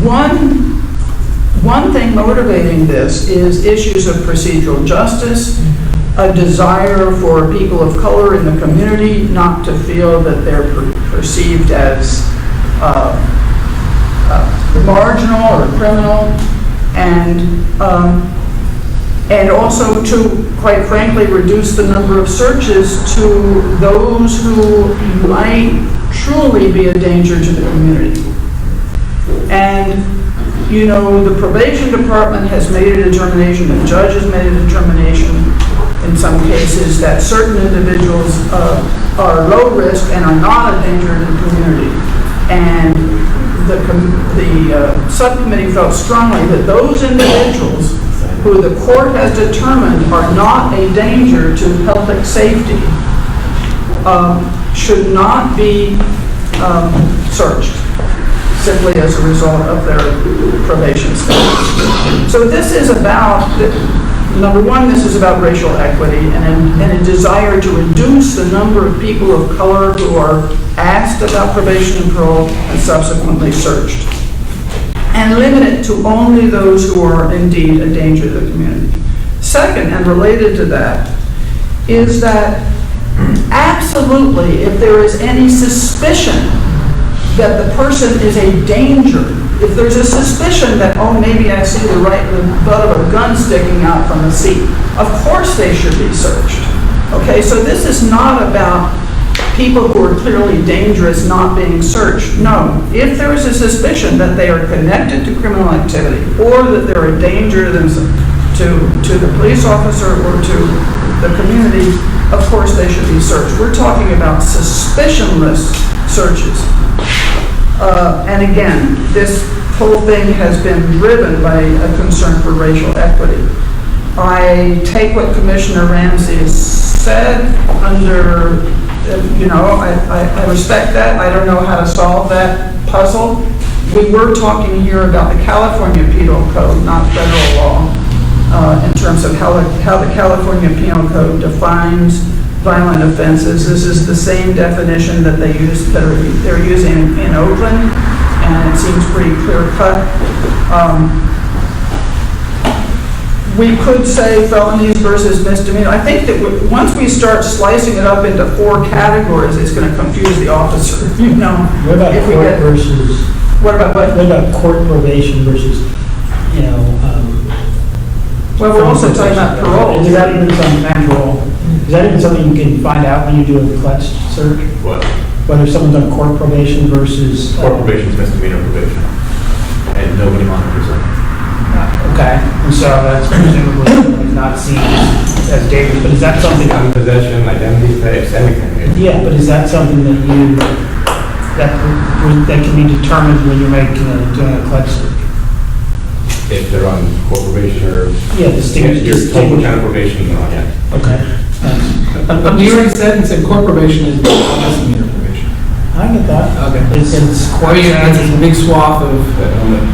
one thing motivating this is issues of procedural justice, a desire for people of color in the community not to feel that they're perceived as marginal or criminal, and also to, quite frankly, reduce the number of searches to those who might truly be a danger to the community. And, the probation department has made a determination, the judge has made a determination in some cases that certain individuals are low risk and are not a danger to the community. And the subcommittee felt strongly that those individuals who the court has determined are not a danger to public safety should not be searched simply as a result of their probation status. So this is about, number one, this is about racial equity and a desire to reduce the number of people of color who are asked about probation and parole and subsequently searched, and limit it to only those who are indeed a danger to the community. Second, and related to that, is that absolutely, if there is any suspicion that the person is a danger, if there's a suspicion that, oh, maybe I see the butt of a gun sticking out from the seat, of course they should be searched. Okay, so this is not about people who are clearly dangerous not being searched. No, if there is a suspicion that they are connected to criminal activity or that they're a danger to the police officer or to the community, of course they should be searched. We're talking about suspicionless searches. And again, this whole thing has been driven by a concern for racial equity. I take what Commissioner Ramsey has said under, I respect that. I don't know how to solve that puzzle. We were talking here about the California Penal Code, not federal law, in terms of how the California Penal Code defines violent offenses. This is the same definition that they're using in Oakland, and it seems pretty clear cut. We could say felonies versus misdemeanor. I think that once we start slicing it up into 4 categories, it's going to confuse the officer. What about court versus? What about what? What about court probation versus, Well, we're also talking about parole. Is that even something you can find out when you do a clutch search? What? Whether someone's on court probation versus Court probation is misdemeanor probation, and nobody monitors it. Okay, and so that's presumably not seen as dangerous, but is that something? Possession, identity theft, everything. Yeah, but is that something that can be determined when you're doing a clutch search? If they're on court probation or yeah, your total kind of probation, no, yeah. Okay. You already said court probation is misdemeanor probation. I get that. Okay. It's quite it's a big swath of.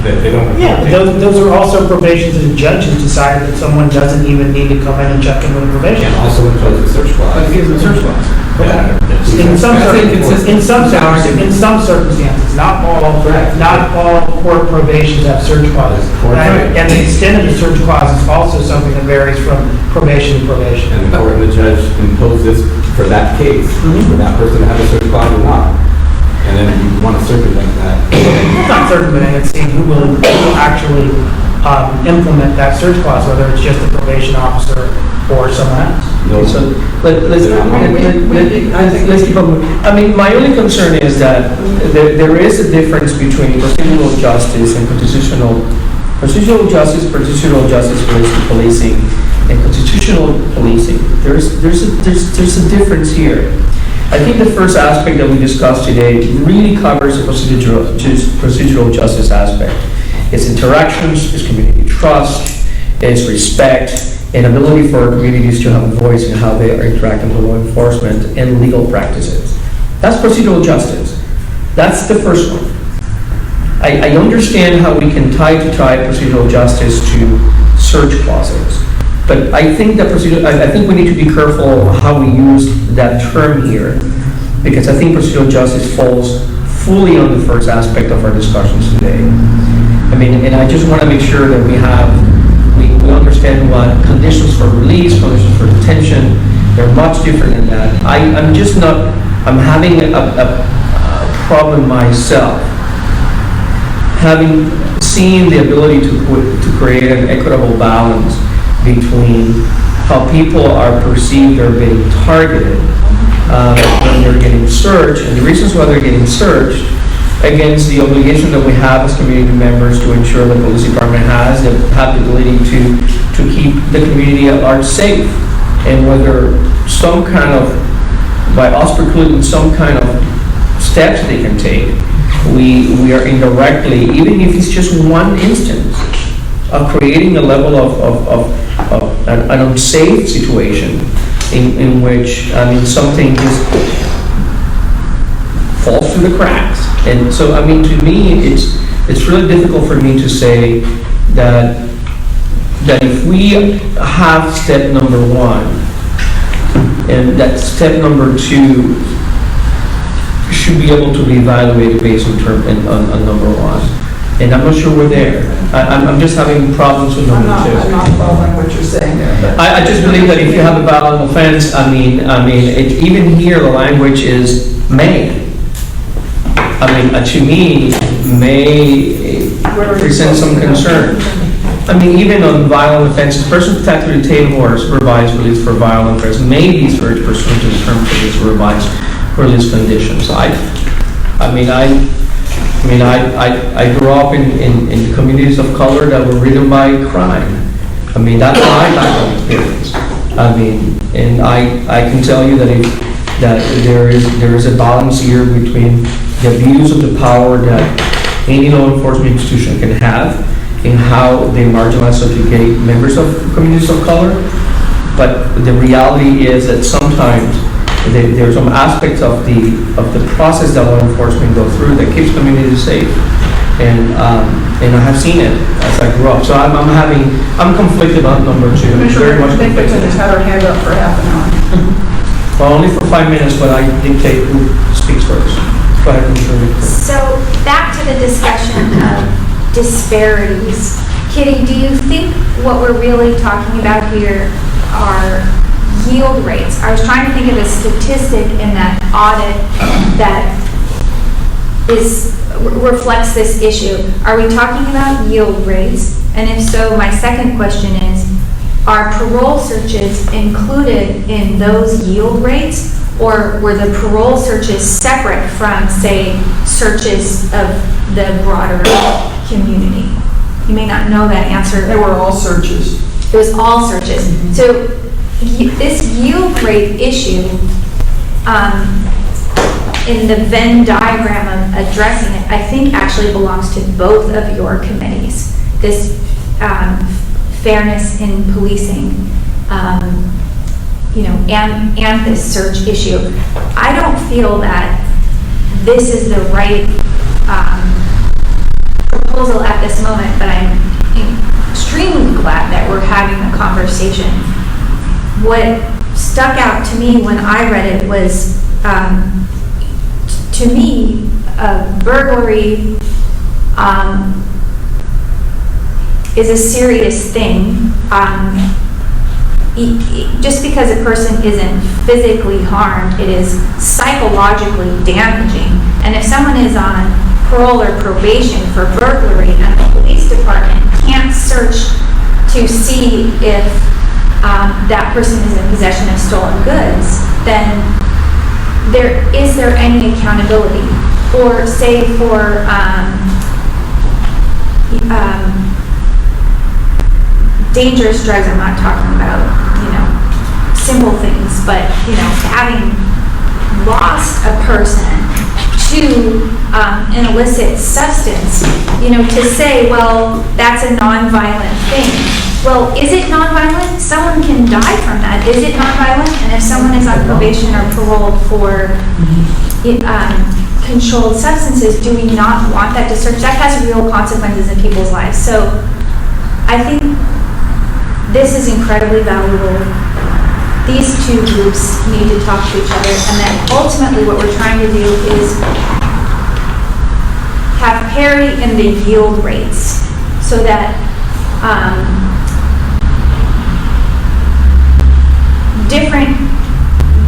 They don't. Yeah, those are also probations that judges decided that someone doesn't even need to come in and check in with a probation. And also impose a search clause. But it gives a search clause. Okay. In some circumstances, not all court probations have search clauses. And the extent of the search clause is also something that varies from probation to probation. And the court and the judge impose this for that case, for that person to have a search clause or not. And then you want to circumvent that. It's not circumventing, it's seeing who will actually implement that search clause, whether it's just the probation officer or someone else. No. So let's keep on. I mean, my only concern is that there is a difference between procedural justice and constitutional. Procedural justice relates to policing, and constitutional policing. There's a difference here. I think the first aspect that we discussed today really covers the procedural justice aspect. It's interactions, it's community trust, it's respect, and ability for communities to have a voice in how they are interacting with law enforcement and legal practices. That's procedural justice. That's the first one. I understand how we can tie procedural justice to search clauses, but I think that I think we need to be careful how we use that term here, because I think procedural justice falls fully on the first aspect of our discussions today. I mean, and I just want to make sure that we understand what conditions for release, conditions for detention, they're much different than that. I'm having a problem myself, having seen the ability to create an equitable balance between how people are perceived or being targeted when they're getting searched, and the reasons why they're getting searched, against the obligation that we have as community members to ensure the police department have the ability to keep the community at large safe, and whether some kind of, by us precluding some kind of steps they can take, we are indirectly, even if it's just one instance creating a level of an unsafe situation in which, I mean, something just falls through the cracks. And so, I mean, to me, it's really difficult for me to say that if we have step number one, and that step number two should be able to be evaluated based on number one. And I'm not sure we're there. I'm just having problems with number two. I'm not following what you're saying there, but. I just believe that if you have a violent offense, even here, the language is may. I mean, to me, may present some concern. I mean, even on violent offenses, person protected, retained, or supervised release for violent offense may be searched pursuant to the terms of these revised release conditions. I grew up in communities of color that were ridden by crime. I mean, that's my background experience. I mean, and I can tell you that there is a balance here between the abuse of the power that any law enforcement institution can have in how they marginalize, subjugate members of communities of color. But the reality is that sometimes there are some aspects of the process that law enforcement go through that keeps communities safe. And I have seen it as I grew up. So I'm conflicted on number two. Very much I think we conflicted. just had our hand up for half an hour. Well, only for 5 minutes, but I dictate who speaks first. Go ahead, Commissioner. So back to the discussion of disparities. Kitty, do you think what we're really talking about here are yield rates? I was trying to think of a statistic in that audit that reflects this issue. Are we talking about yield rates? And if so, my second question is, are parole searches included in those yield rates, or were the parole searches separate from, say, searches of the broader community? You may not know that answer. They were all searches. It was all searches. Mm-hmm. So this yield rate issue, in the Venn diagram of addressing it, I think actually belongs to both of your committees. This fairness in policing, and this search issue. I don't feel that this is the right proposal at this moment, but I'm extremely glad that we're having a conversation. What stuck out to me when I read it was, to me, burglary is a serious thing. Just because a person isn't physically harmed, it is psychologically damaging. And if someone is on parole or probation for burglary and the police department can't search to see if that person is in possession of stolen goods, then is there any accountability? Or say for dangerous drugs, I'm not talking about, simple things, but, having lost a person to an illicit substance, to say, well, that's a nonviolent thing. Well, is it nonviolent? Someone can die from that. Is it nonviolent? And if someone is on probation or parole for controlled substances, do we not want that to search? That has real consequences in people's lives. So I think this is incredibly valuable. These two groups need to talk to each other, and then ultimately what we're trying to do is have parity in the yield rates so that different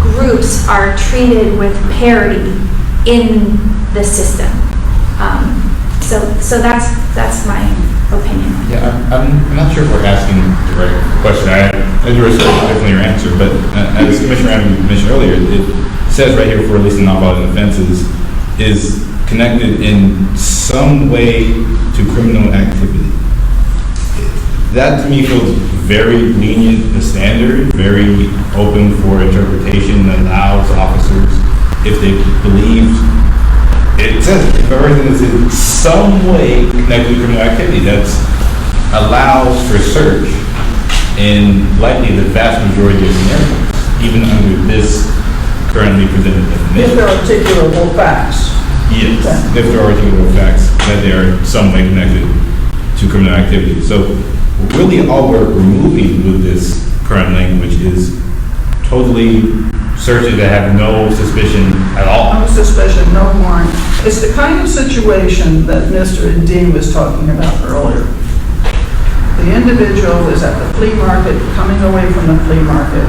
groups are treated with parity in the system. So that's my opinion. Yeah, I'm not sure if we're asking the right question. I do respect definitely your answer, but as Commissioner Adams mentioned earlier, it says right here for releasing nonviolent offenses is connected in some way to criminal activity. That to me feels very lenient, the standard, very open for interpretation, that allows officers, if they believe, it says if everything is in some way connected to criminal activity, that's allows for search in likely the vast majority of scenarios, even under this currently presented definition. If there are articulable facts. Yes, if there are articulable facts that they are some way connected to criminal activity. So really all we're removing with this current language is totally searches that have no suspicion at all. No suspicion, no warrant. It's the kind of situation that Mr. Dean was talking about earlier. The individual is at the flea market, coming away from the flea market,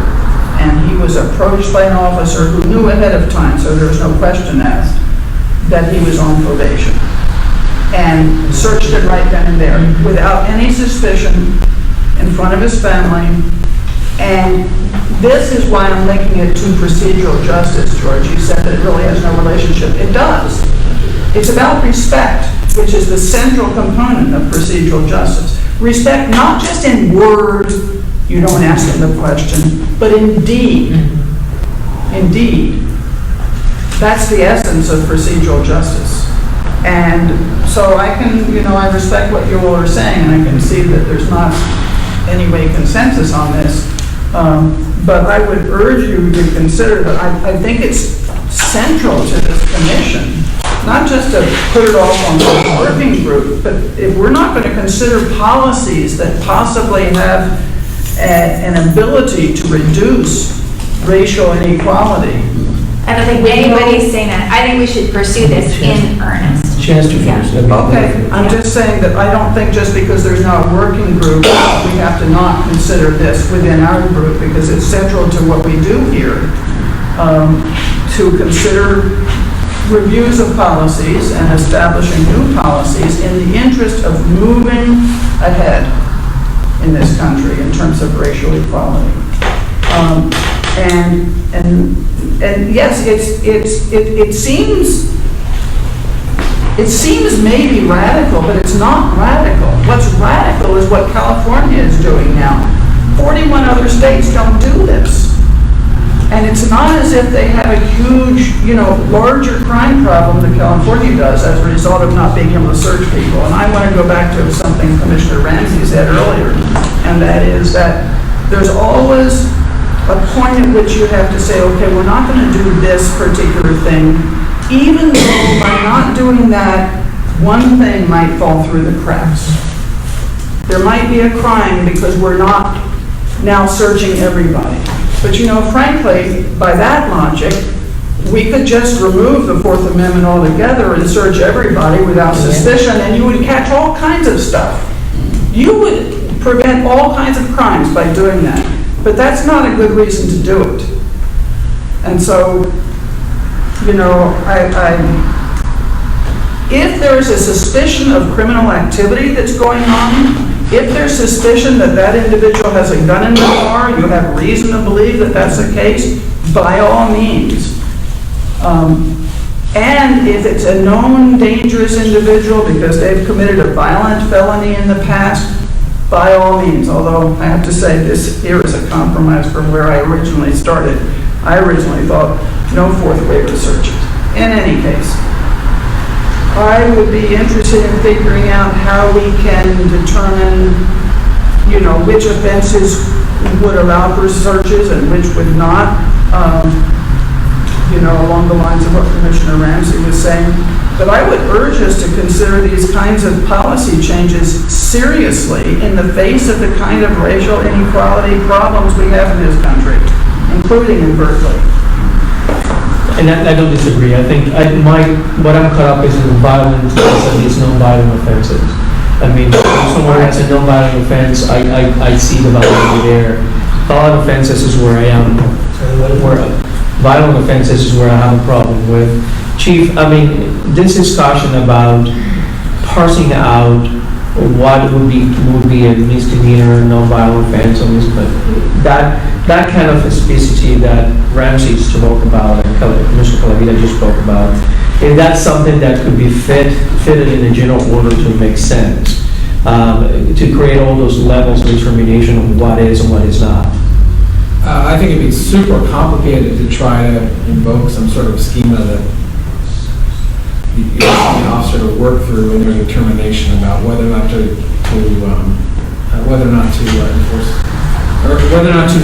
and he was approached by an officer who knew ahead of time, so there was no question asked, that he was on probation, and searched it right then and there without any suspicion in front of his family. And this is why I'm linking it to procedural justice, George. You said that it really has no relationship. It does. It's about respect, which is the central component of procedural justice. Respect not just in words, you don't ask him the question, but in deed. Indeed. That's the essence of procedural justice. And so I can, I respect what you all are saying, and I can see that there's not any way consensus on this. But I would urge you to consider that I think it's central to this commission, not just to put it off on the working group, but if we're not going to consider policies that possibly have an ability to reduce racial inequality. I don't think anybody's saying that. I think we should pursue this in earnest. Chance to finish. Okay, I'm just saying that I don't think just because there's not a working group, we have to not consider this within our group, because it's central to what we do here, to consider reviews of policies and establishing new policies in the interest of moving ahead in this country in terms of racial equality. And yes, it seems maybe radical, but it's not radical. What's radical is what California is doing now. 41 other states don't do this. And it's not as if they have a huge, larger crime problem than California does as a result of not being able to search people. And I want to go back to something Commissioner Ramsey said earlier, and that is that there's always a point at which you have to say, okay, we're not going to do this particular thing, even though by not doing that, one thing might fall through the cracks. There might be a crime because we're not now searching everybody. But frankly, by that logic, we could just remove the Fourth Amendment altogether and search everybody without suspicion, and you would catch all kinds of stuff. You would prevent all kinds of crimes by doing that. But that's not a good reason to do it. And so, if there's a suspicion of criminal activity that's going on, if there's suspicion that that individual has a gun in the car, you have reason to believe that that's the case, by all means. And if it's a known dangerous individual because they've committed a violent felony in the past, by all means, although I have to say this here is a compromise from where I originally started. I originally thought no fourth waiver searches. In any case, I would be interested in figuring out how we can determine, which offenses would allow for searches and which would not, along the lines of what Commissioner Ramsey was saying. But I would urge us to consider these kinds of policy changes seriously in the face of the kind of racial inequality problems we have in this country, including in Berkeley. And I don't disagree. I think what I'm caught up is in violent and these non-violent offenses. I mean, if someone has a non-violent offense, I see the value there. Violent offenses is where I am. Violent offenses is where I have a problem with. Chief, this discussion about parsing out what would be a misdemeanor, non-violent offense, that kind of specificity that Ramsey spoke about and Commissioner Calavita just spoke about, if that's something that could be fitted in a general order to make sense, to create all those levels of determination of what is and what is not. I think it'd be super complicated to try to invoke some sort of schema that the officer to work through in their determination about whether or not to whether or not to enforce, or whether or not to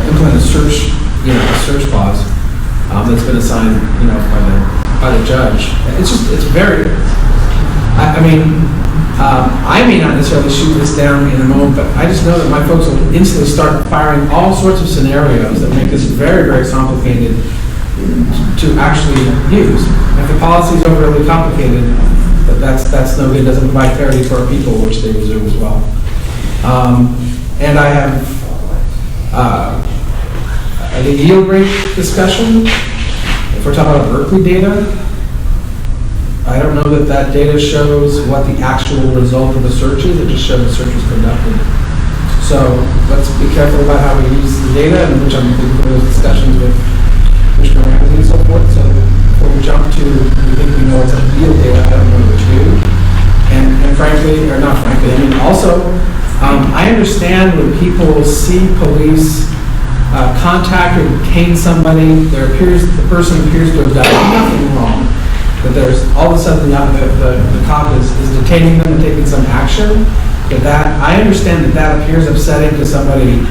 implement a search, a search clause that's been assigned, by the judge. It's very. I may not necessarily shoot this down in a moment, but I just know that my folks will instantly start firing all sorts of scenarios that make this very, very complicated to actually use. If the policy is overly complicated, that's no good. It doesn't provide clarity for our people, which they deserve as well. And I have the yield rate discussion. If we're talking about Berkeley data, I don't know that data shows what the actual result of the search is. It just shows the search was conducted. So let's be careful about how we use the data, and which I'm looking for those discussions with Commissioner Ramsey and so forth. So before we jump to, we think we know it's a yield data, I don't know what to do. And frankly, or not frankly, also, I understand when people see police contact or detain somebody, the person appears to have done nothing wrong. That there's all of a sudden the cop is detaining them and taking some action. That I understand that appears upsetting to somebody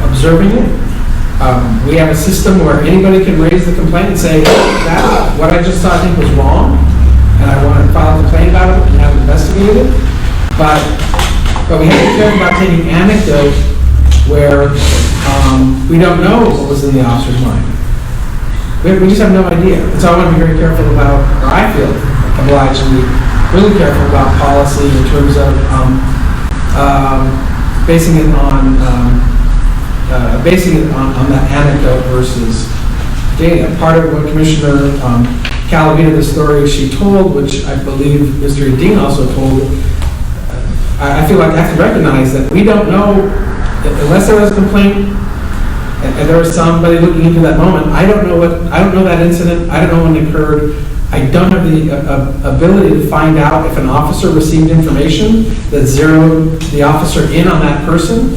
observing it. We have a system where anybody can raise the complaint and say, that what I just saw I think was wrong, and I want to file a complaint about it and have it investigated. But we have to be careful about taking anecdote where we don't know what was in the officer's mind. We just have no idea. And so I want to be very careful about, or I feel obliged to be really careful about policy in terms of basing it on that anecdote versus data. Part of what Commissioner Calavita, the story she told, which I believe Mr. Dean also told, I feel like I have to recognize that we don't know, unless there was a complaint and there was somebody looking into that moment. I don't know that incident. I don't know when it occurred. I don't have the ability to find out if an officer received information that zeroed the officer in on that person,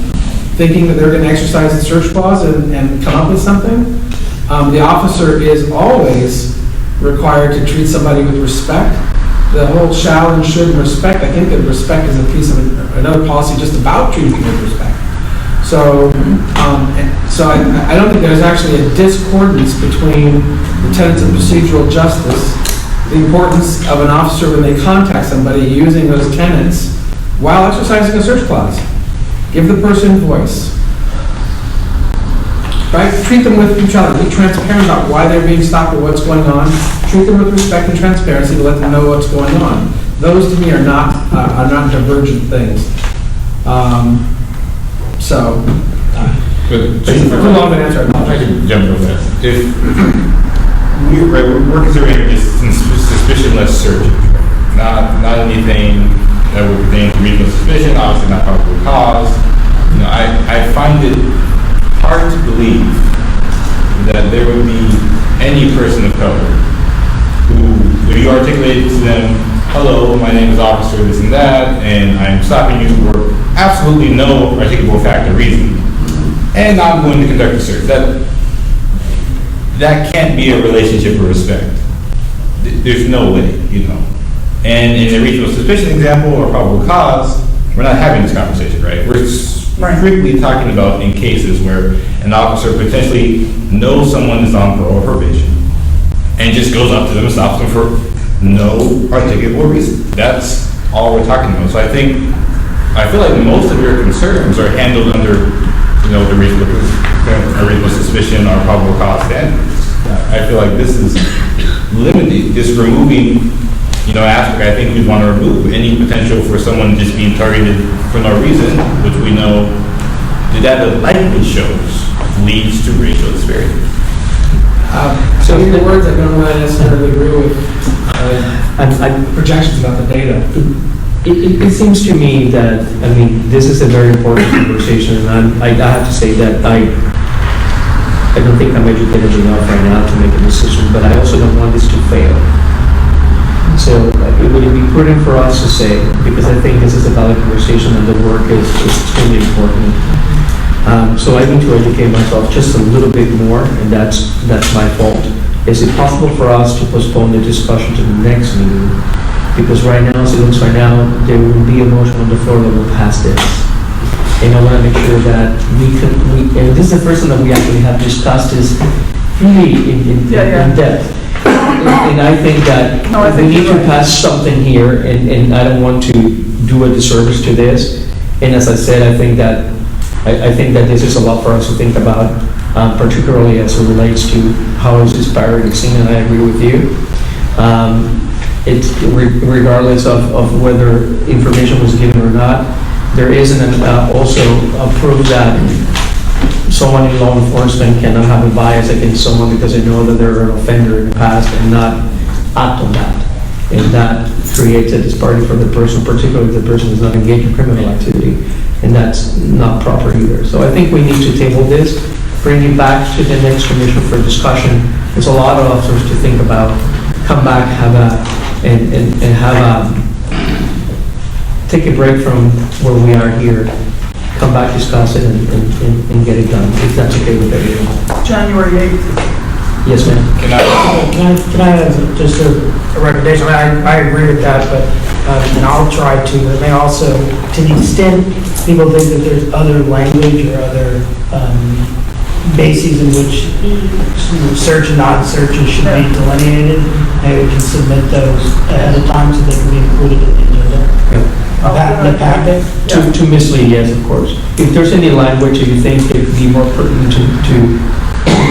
thinking that they're going to exercise the search clause and come up with something. The officer is always required to treat somebody with respect. The whole shall and should and respect, I think that respect is a piece of another policy just about treating people with respect. So I don't think there's actually a discordance between the tenets of procedural justice, the importance of an officer when they contact somebody using those tenets while exercising a search clause. Give the person voice. Right? Treat them with neutrality. Be transparent about why they're being stopped or what's going on. Treat them with respect and transparency to let them know what's going on. Those to me are not divergent things. But too long of an answer. I can jump real fast. If we're considering just suspicionless search, not anything that would pertain to reasonable suspicion, obviously not probable cause. I find it hard to believe that there would be any person of color who, if you articulated to them, hello, my name is officer this and that, and I'm stopping you for absolutely no articulable fact or reason, and I'm going to conduct a search. That can't be a relationship of respect. There's no way, And in a reasonable suspicion example or probable cause, we're not having this conversation, right? We're strictly talking about in cases where an officer potentially knows someone is on parole or probation and just goes up to them and stops them for no articulable reason. That's all we're talking about. So I feel like most of your concerns are handled under, the reasonable suspicion or probable cause standards. I feel like this is limiting, just removing, aspect. I think we want to remove any potential for someone just being targeted for no reason, which we know the data likely shows leads to racial disparities. So in the words, I don't necessarily agree with projections about the data. It seems to me that, this is a very important conversation, and I have to say that I don't think I'm educated enough right now to make a decision, but I also don't want this to fail. So would it be prudent for us to say, because I think this is a valid conversation and the work is extremely important. So I need to educate myself just a little bit more, and that's my fault. Is it possible for us to postpone the discussion to the next meeting Because right now, as it looks right now, there will be a motion on the floor that will pass this. And I want to make sure that and this is the first time that we actually have discussed this really in depth. And I think that we need to pass something here, and I don't want to do a disservice to this. And as I said, I think that this is a lot for us to think about, particularly as it relates to how is this priority seen, and I agree with you. It's regardless of whether information was given or not. There isn't also a proof that someone in law enforcement cannot have a bias against someone because they know that they're an offender in the past and not act on that. And that creates a disparity for the person, particularly if the person is not engaged in criminal activity. And that's not proper either. So I think we need to table this, bring it back to the next commission for discussion. There's a lot of officers to think about. Come back, take a break from where we are here, come back, discuss it, and get it done, if that's okay with everyone. January 8th. Yes, ma'am. Can I have just a recommendation? I agree with that, but, and I'll try to, but may also, to the extent people think that there's other language or other bases in which search and non-searches should be delineated, maybe we can submit those ahead of time so they can be included in the agenda. The packet? To mislead, yes, of course. If there's any language that you think it would be more pertinent to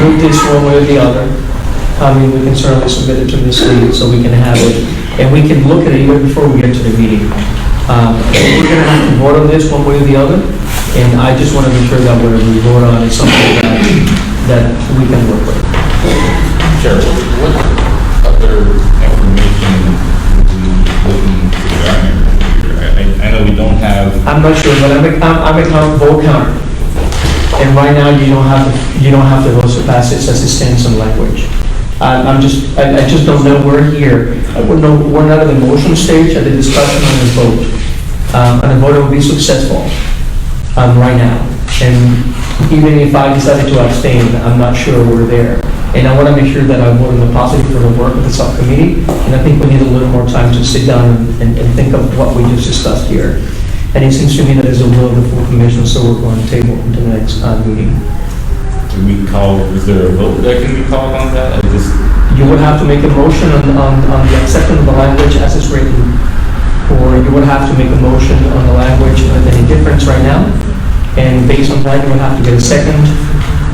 move this one way or the other, I mean, we can certainly submit it to mislead so we can have it, and we can look at it even before we get to the meeting. We're going to have to vote on this one way or the other, and I just want to make sure that whatever we vote on is something that we can work with. Sure. What other information would we looking to garner? I know we don't have. I'm not sure, but I'm a vote counter, and right now you don't have to vote to pass it as it stands in language. I just don't know. We're here. We're not at the motion stage, at the discussion on the vote, and the vote will be successful right now. And even if I decided to abstain, I'm not sure we're there. And I want to make sure that I vote in the positive for the work of the subcommittee. And I think we need a little more time to sit down and think of what we just discussed here. And it seems to me that is a will of the full commission, so we're going to table into the next meeting. Is there a vote that can be called on that? You would have to make a motion on the acceptance of the language as it's written, or you would have to make a motion on the language with any difference right now. And based on that, you would have to get a second.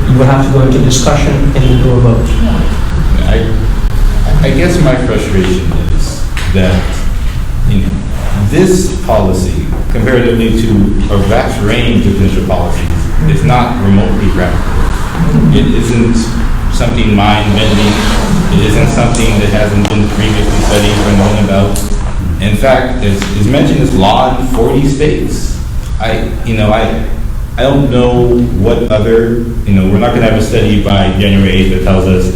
You would have to go into discussion and then do a vote. I guess my frustration is that this policy, comparatively to a vast range of potential policies, is not remotely replicable. It isn't something mind-bending. It isn't something that hasn't been previously studied or known about. In fact, it's mentioned as law in 40 states. I don't know what other, we're not going to have a study by January 8th that tells us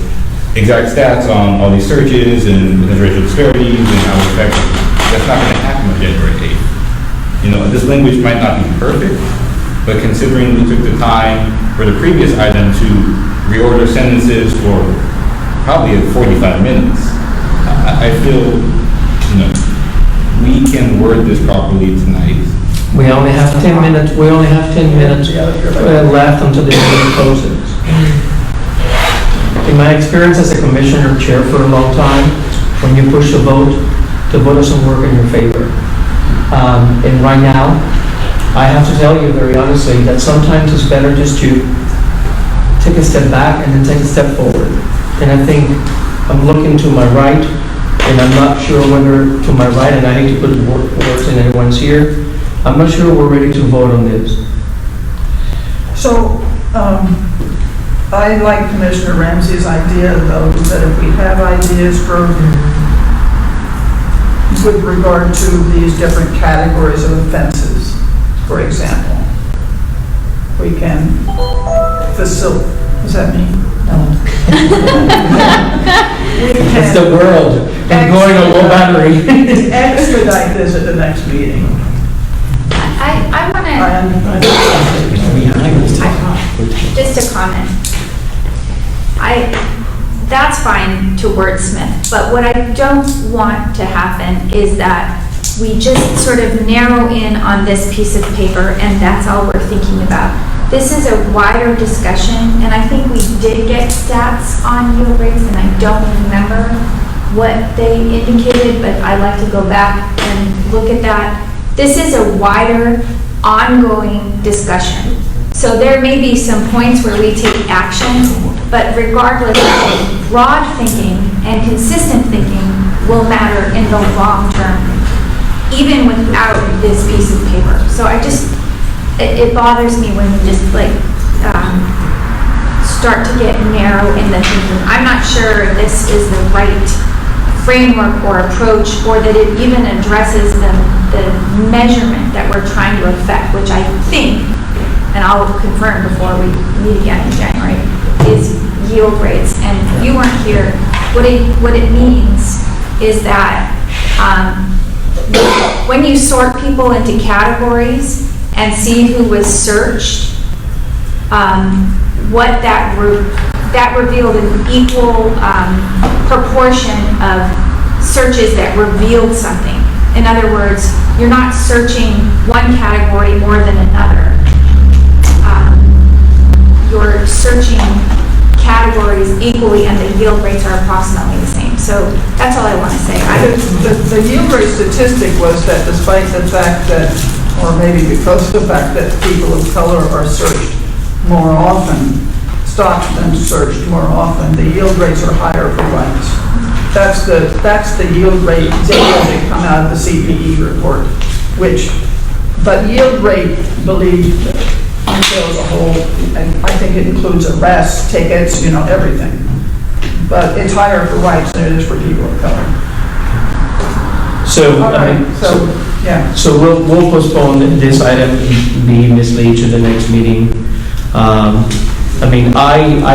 exact stats on all these searches and racial disparities and how it affects. That's not going to happen on January 8th. This language might not be perfect, but considering we took the time for the previous item to reorder sentences for probably 45 minutes, I feel, we can word this properly tonight. We only have 10 minutes. We only have 10 minutes left until the meeting closes. In my experience as a commissioner chair for a long time, when you push the vote doesn't work in your favor. And right now, I have to tell you very honestly that sometimes it's better just to take a step back and then take a step forward. And I think I'm looking to my right, and I'm not sure whether to my right, and I hate to put words in anyone's ear, I'm not sure we're ready to vote on this. So, I like Commissioner Ramsey's idea, though, that if we have ideas with regard to these different categories of offenses, for example, we can facilitate. What does that mean? It's the world and going on low battery. Expedite this at the next meeting. I want to, just a comment. that's fine to wordsmith, but what I don't want to happen is that we just sort of narrow in on this piece of paper and that's all we're thinking about. This is a wider discussion, and I think we did get stats on yield rates, and I don't remember what they indicated, but I'd like to go back and look at that. This is a wider, ongoing discussion. So there may be some points where we take action, but regardless, broad thinking and consistent thinking will matter in the long term, even without this piece of paper. So it bothers me when we just start to get narrow in the thinking. I'm not sure this is the right framework or approach, or that it even addresses the measurement that we're trying to affect, which I think, and I'll confirm before we meet again in January, is yield rates. And you weren't here. What it means is that when you sort people into categories and see who was searched, what that revealed an equal proportion of searches that revealed something. In other words, you're not searching one category more than another. You're searching categories equally, and the yield rates are approximately the same. So that's all I want to say. The yield rate statistic was that despite the fact that, or maybe because of the fact that people of color are searched more often, stopped and searched more often, the yield rates are higher for whites. That's the yield rate data that come out of the CPE report, but yield rate, believe entails a whole, and I think it includes arrests, tickets, everything. But it's higher for whites than it is for people of color. So, yeah. So we'll postpone this item B, Ms. Lee, to the next meeting. I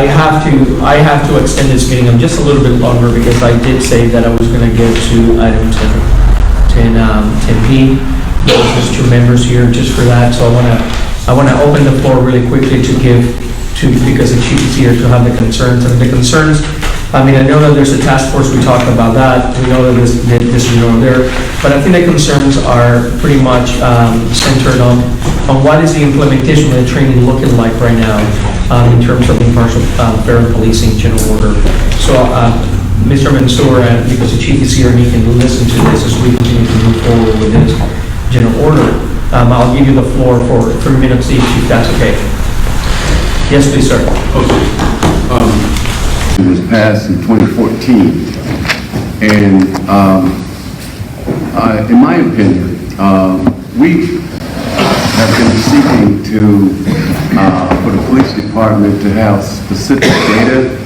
have to extend this meeting just a little bit longer because I did say that I was going to get to item 10P. There's just two members here just for that, so I want to open the floor really quickly because the chief is here to have the concerns. And the concerns, I know that there's a task force, we talked about that, we know that this is there, but I think the concerns are pretty much centered on what is the implementation of the training looking like right now in terms of impartial, fair and policing general order. So Mr. Mansour, because the chief is here and he can listen to this as we continue to move forward with this general order, I'll give you the floor for 3 minutes each, if that's okay. Yes, please, sir. Okay. It was passed in 2014, and in my opinion, we have been seeking for the police department to have specific data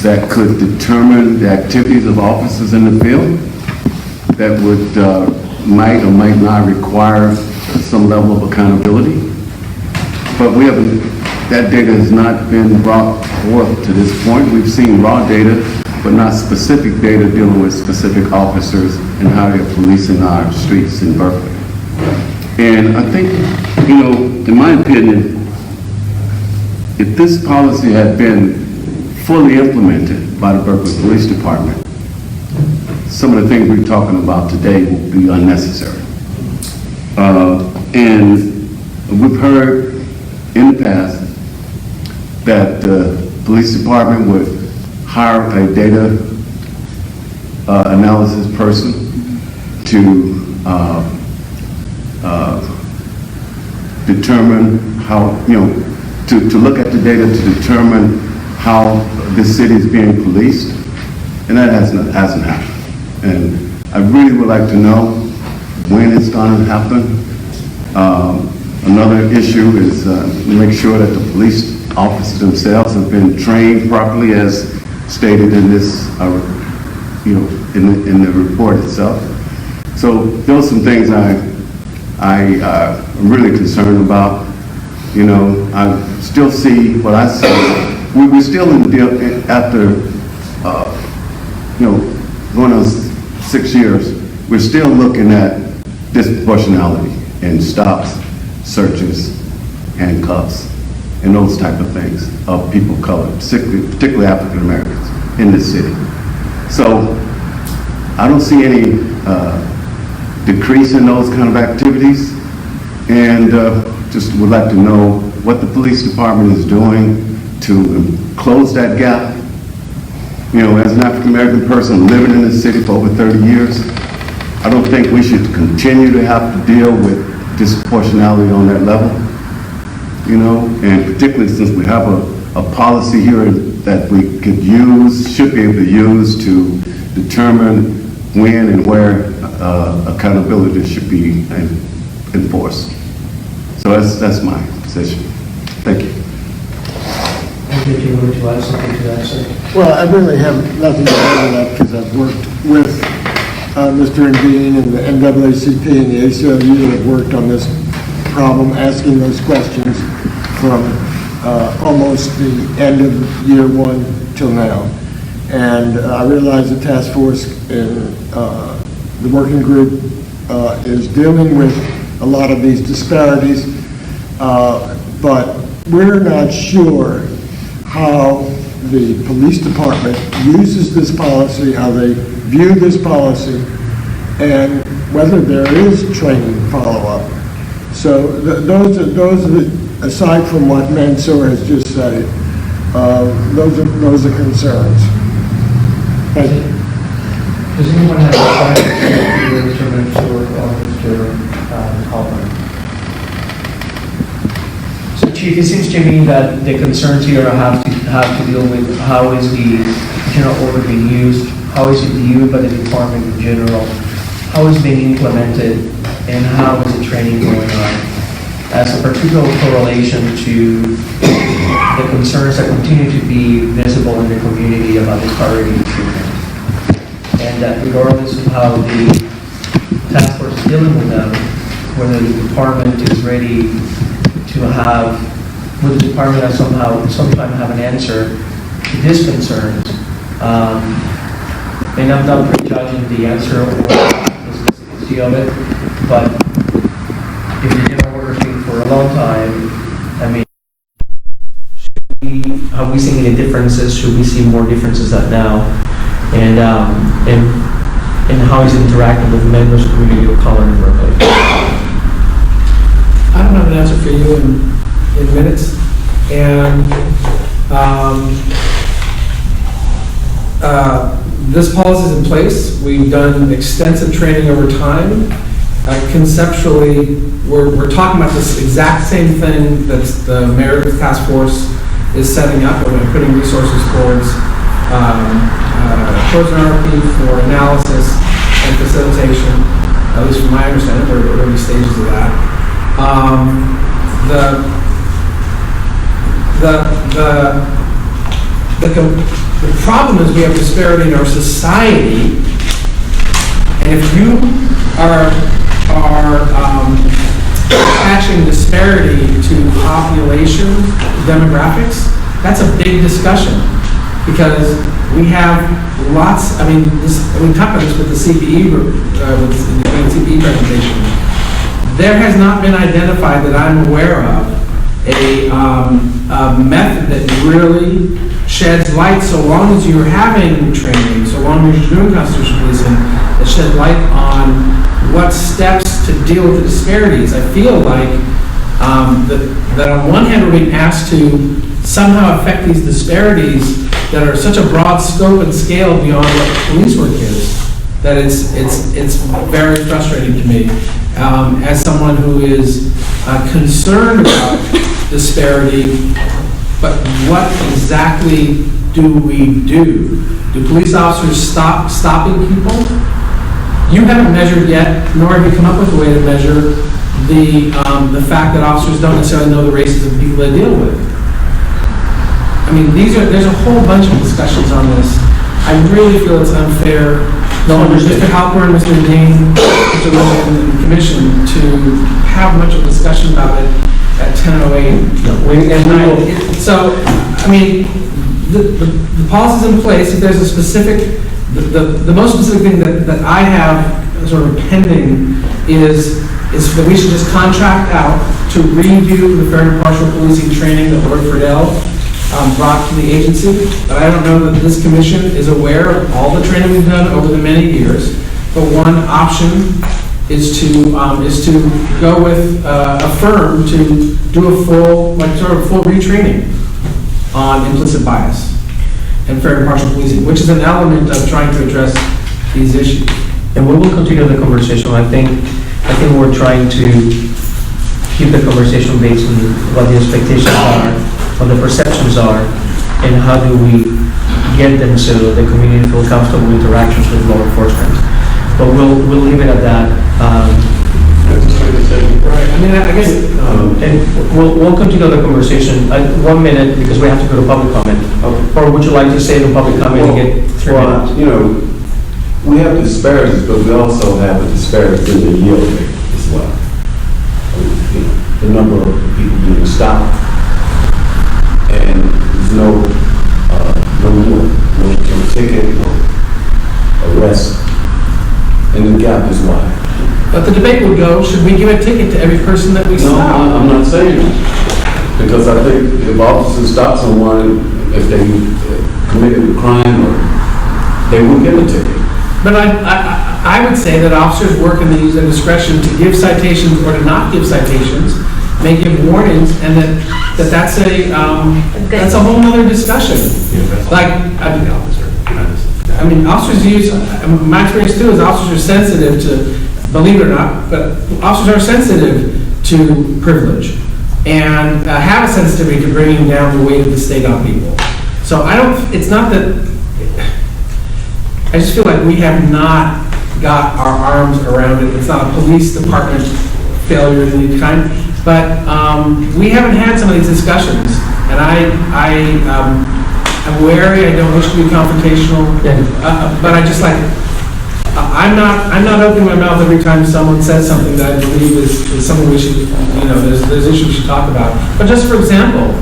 that could determine the activities of officers in the field that would might or might not require some level of accountability. But that data has not been brought forth to this point. We've seen raw data, but not specific data dealing with specific officers and how they're policing our streets in Berkeley. And I think, in my opinion, if this policy had been fully implemented by the Berkeley Police Department, some of the things we're talking about today will be unnecessary. And we've heard in the past that the police department would hire a data analysis person to determine how, to look at the data to determine how this city is being policed, and that hasn't happened. And I really would like to know when it's going to happen. Another issue is to make sure that the police officers themselves have been trained properly, as stated in this, in the report itself. So those are some things I'm really concerned about. I still see what I see. We're still after, going on 6 years, we're still looking at disproportionality in stops, searches, handcuffs, and those type of things of people of color, particularly African Americans. in the city. So I don't see any decrease in those kind of activities, and just would like to know what the police department is doing to close that gap. You know, as an African-American person living in the city for over 30 years, I don't think we should continue to have to deal with disproportionality on that level, you know, and particularly since we have a policy here that we could use, should be able to use to determine when and where accountability should be enforced. So that's my position. Thank you. Did you want to add something to that, sir? Well, I really have nothing to add to that because I've worked with Mr. Dean and the NAACP and the ACLU that have worked on this problem, asking those questions from almost the end of year one till now. And I realize the task force and the working group is dealing with a lot of these disparities, but we're not sure how the police department uses this policy, how they view this policy, and whether there is training follow-up. So those are the, aside from what Mansour has just said, those are concerns. Thank you. Does anyone have a question for Mr. Mansour or Mr. Halpern? So, Chief, it seems to me that the concerns here have to deal with how is the general order being used, how is it viewed by the department in general, how is it being implemented, and how is the training going on, as a particular correlation to the concerns that continue to be visible in the community about disparity in treatment. And that regardless of how the task force is dealing with them, whether the department is ready to have, whether the department has sometime have an answer to these concerns. And I'm not prejudging the answer or the specificity of it, but if the general order has been for a long time, I mean, have we seen any differences? Should we see more differences than now? And how is it interacting with members of the community of color in Berkeley? I don't have an answer for you in minutes. And this policy is in place. We've done extensive training over time. Conceptually, we're talking about this exact same thing that the mayor of the task force is setting up, and we're putting resources towards an RFP for analysis and facilitation, at least from my understanding. We're at early stages of that. The problem is we have disparity in our society, and if you are attaching disparity to population demographics, that's a big discussion, because we have lots. I mean, we talked about this with the CPE with the CPE presentation. There has not been identified that I'm aware of a method that really sheds light, so long as you're having training, so long as you're doing constitutional policing, that shed light on what steps to deal with the disparities. I feel like that on one hand we're being asked to somehow affect these disparities that are such a broad scope and scale beyond what police work is, that it's very frustrating to me. As someone who is concerned about disparity, but what exactly do we do? Do police officers stop stopping people? You haven't measured yet, nor have you come up with a way to measure the fact that officers don't necessarily know the races of the people they deal with. I mean, there's a whole bunch of discussions on this. I really feel it's unfair for Mr. Halpern, Mr. Dean, Mr. Williams, and the commission to have much of a discussion about it at 10:08 at night. So, I mean, the policy's in place. If there's a specific, the most specific thing that I have sort of pending is that we should just contract out to redo the fair and impartial policing training that Lord Friedel brought to the agency, but I don't know that this commission is aware of all the training we've done over the many years. But one option is to go with a firm to do a full retraining on implicit bias and fair and impartial policing, which is an element of trying to address these issues. And we will continue the conversation. I think we're trying to keep the conversation based on what the expectations are, what the perceptions are, and how do we get them so the community feels comfortable with interactions with law enforcement. But we'll leave it at that. Right. I mean, I guess. And we'll continue the conversation. 1 minute, because we have to go to public comment. Or would you like to say the public comment and get 3 minutes? You know, we have disparities, but we also have a disparity in the yield rate as well. You know, the number of people being stopped, and there's no ticket, no arrest, and the gap is wide. But the debate would go, should we give a ticket to every person that we stop? No, I'm not saying that. Because I think if officers stop someone, if they committed a crime, they would get a ticket. But I would say that officers work in their discretion to give citations or to not give citations, may give warnings, and that's a whole other discussion. Like, I mean, officers use, my experience too is officers are sensitive to, believe it or not, but officers are sensitive to privilege and have a sensitivity to bringing down the weight of the state on people. So it's not that, I just feel like we have not got our arms around it. It's not a police department failure of any kind, but we haven't had some of these discussions, and I'm wary. I don't wish to be confrontational, but I just like, I'm not opening my mouth every time someone says something that I believe is something we should, there's issues we should talk about. But just for example,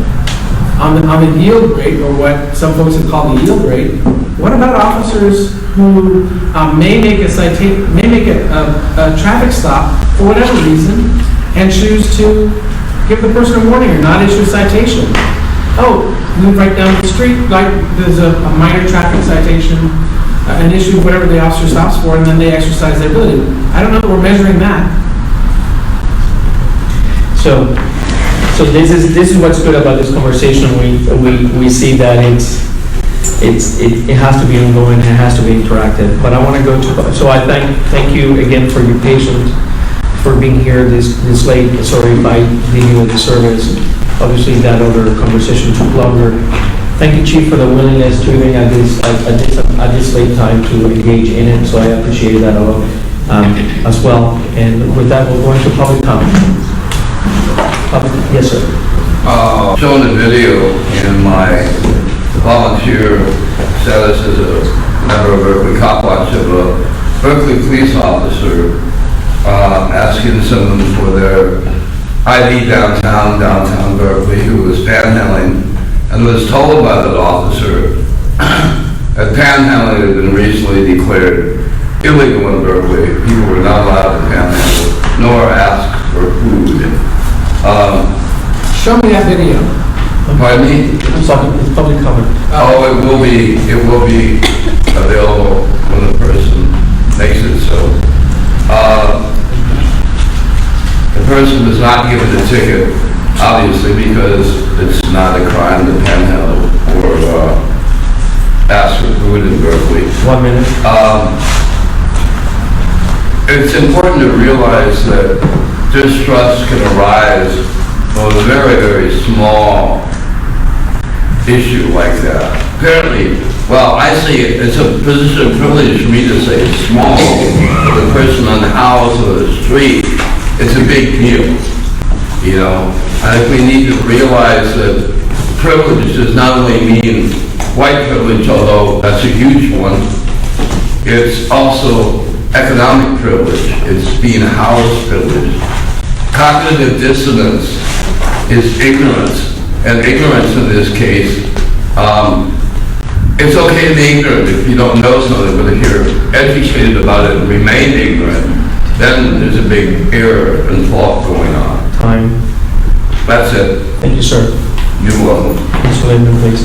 on the yield rate, or what some folks have called the yield rate, what about officers who may make a traffic stop for whatever reason and choose to give the person a warning or not issue a citation? Oh, move right down the street, like there's a minor traffic citation, an issue, whatever the officer stops for, and then they exercise their ability. I don't know that we're measuring that. So this is what's good about this conversation. We see that it has to be ongoing, it has to be interactive. But I want to go to, so I thank you again for your patience, for being here this late. Sorry by dealing with the service. Obviously that other conversation took longer. Thank you, Chief, for the willingness to even at this late time to engage in it. So I appreciate that as well. And with that, we'll go into public comment. Yes, sir. Shown the video in my volunteer status as a member of Berkeley Cop Watch of a Berkeley police officer asking someone for their ID downtown Berkeley, who was panhandling, and was told by that officer that panhandling had been recently declared illegal in Berkeley. People were not allowed to panhandle, nor ask for food. Show me that video. Pardon me? It's public comment. Oh, it will be available when the person makes it so. The person was not given a ticket, obviously, because it's not a crime to panhandle or ask for food in Berkeley. 1 minute. It's important to realize that distrust can arise from a very, very small issue like that. Apparently, well, I see it, it's a position of privilege for me to say it's small. For the person on the house or the street, it's a big deal, you know. I think we need to realize that privilege does not only mean white privilege, although that's a huge one. It's also economic privilege. It's being housed privilege. Cognitive dissonance is ignorance, and ignorance in this case, it's okay to be ignorant if you don't know something, but if you're educated about it and remain ignorant, then there's a big error and fault going on. Time. That's it. Thank you, sir. You're welcome. Mr. Lindman, please.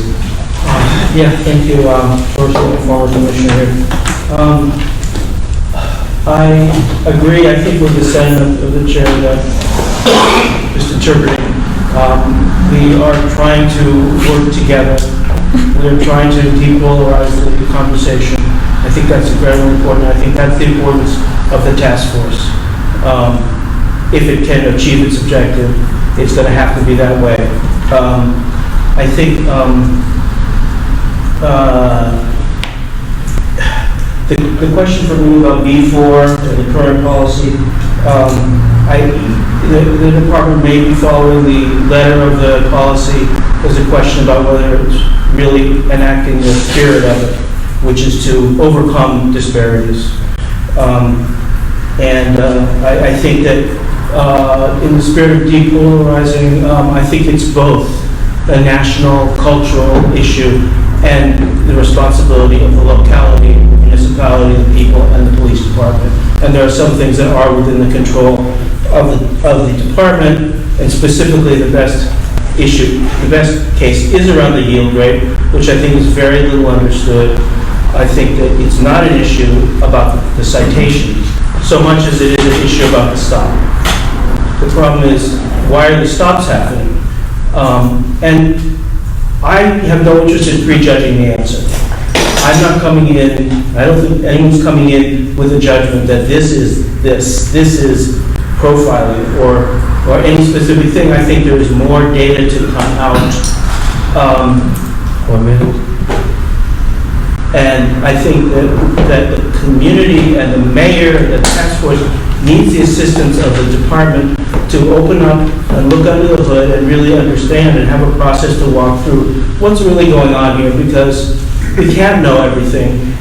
Yeah, thank you, first former commissioner here. I agree, I think with the sentiment of the chair that just interpreting. We are trying to work together. We're trying to depolarize the conversation. I think that's incredibly important. I think that's the importance of the task force. If it can achieve its objective, it's going to have to be that way. I think the question for me about B4 and the current policy, the department may be following the letter of the policy. There's a question about whether it's really enacting the spirit of it, which is to overcome disparities. I think that in the spirit of depolarizing, I think it's both a national cultural issue and the responsibility of the locality, the municipality, the people, and the police department. And there are some things that are within the control of the department, and specifically the best case is around the yield rate, which I think is very little understood. I think that it's not an issue about the citations so much as it is an issue about the stop. The problem is, why are the stops happening? And I have no interest in prejudging the answer. I'm not coming in, I don't think anyone's coming in with a judgment that this is profiling or any specific thing. I think there is more data to come out. 1 minute. And I think that the community and the mayor, the task force needs the assistance of the department to open up and look under the hood and really understand and have a process to walk through what's really going on here, because we can't know everything.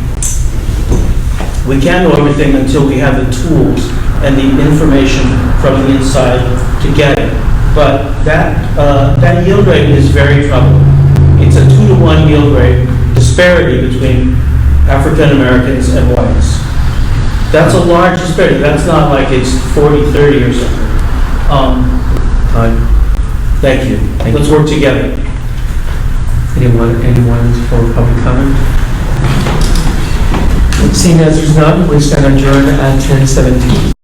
We can't know everything until we have the tools and the information from the inside to get it. But that yield rate is very troubling. It's a 2-to-1 yield rate disparity between African Americans and whites. That's a large disparity. That's not like it's 40-30 or something. Thank you. Let's work together. Anyone for public comment? Seeing as there's none, we stand adjourned at 10:17.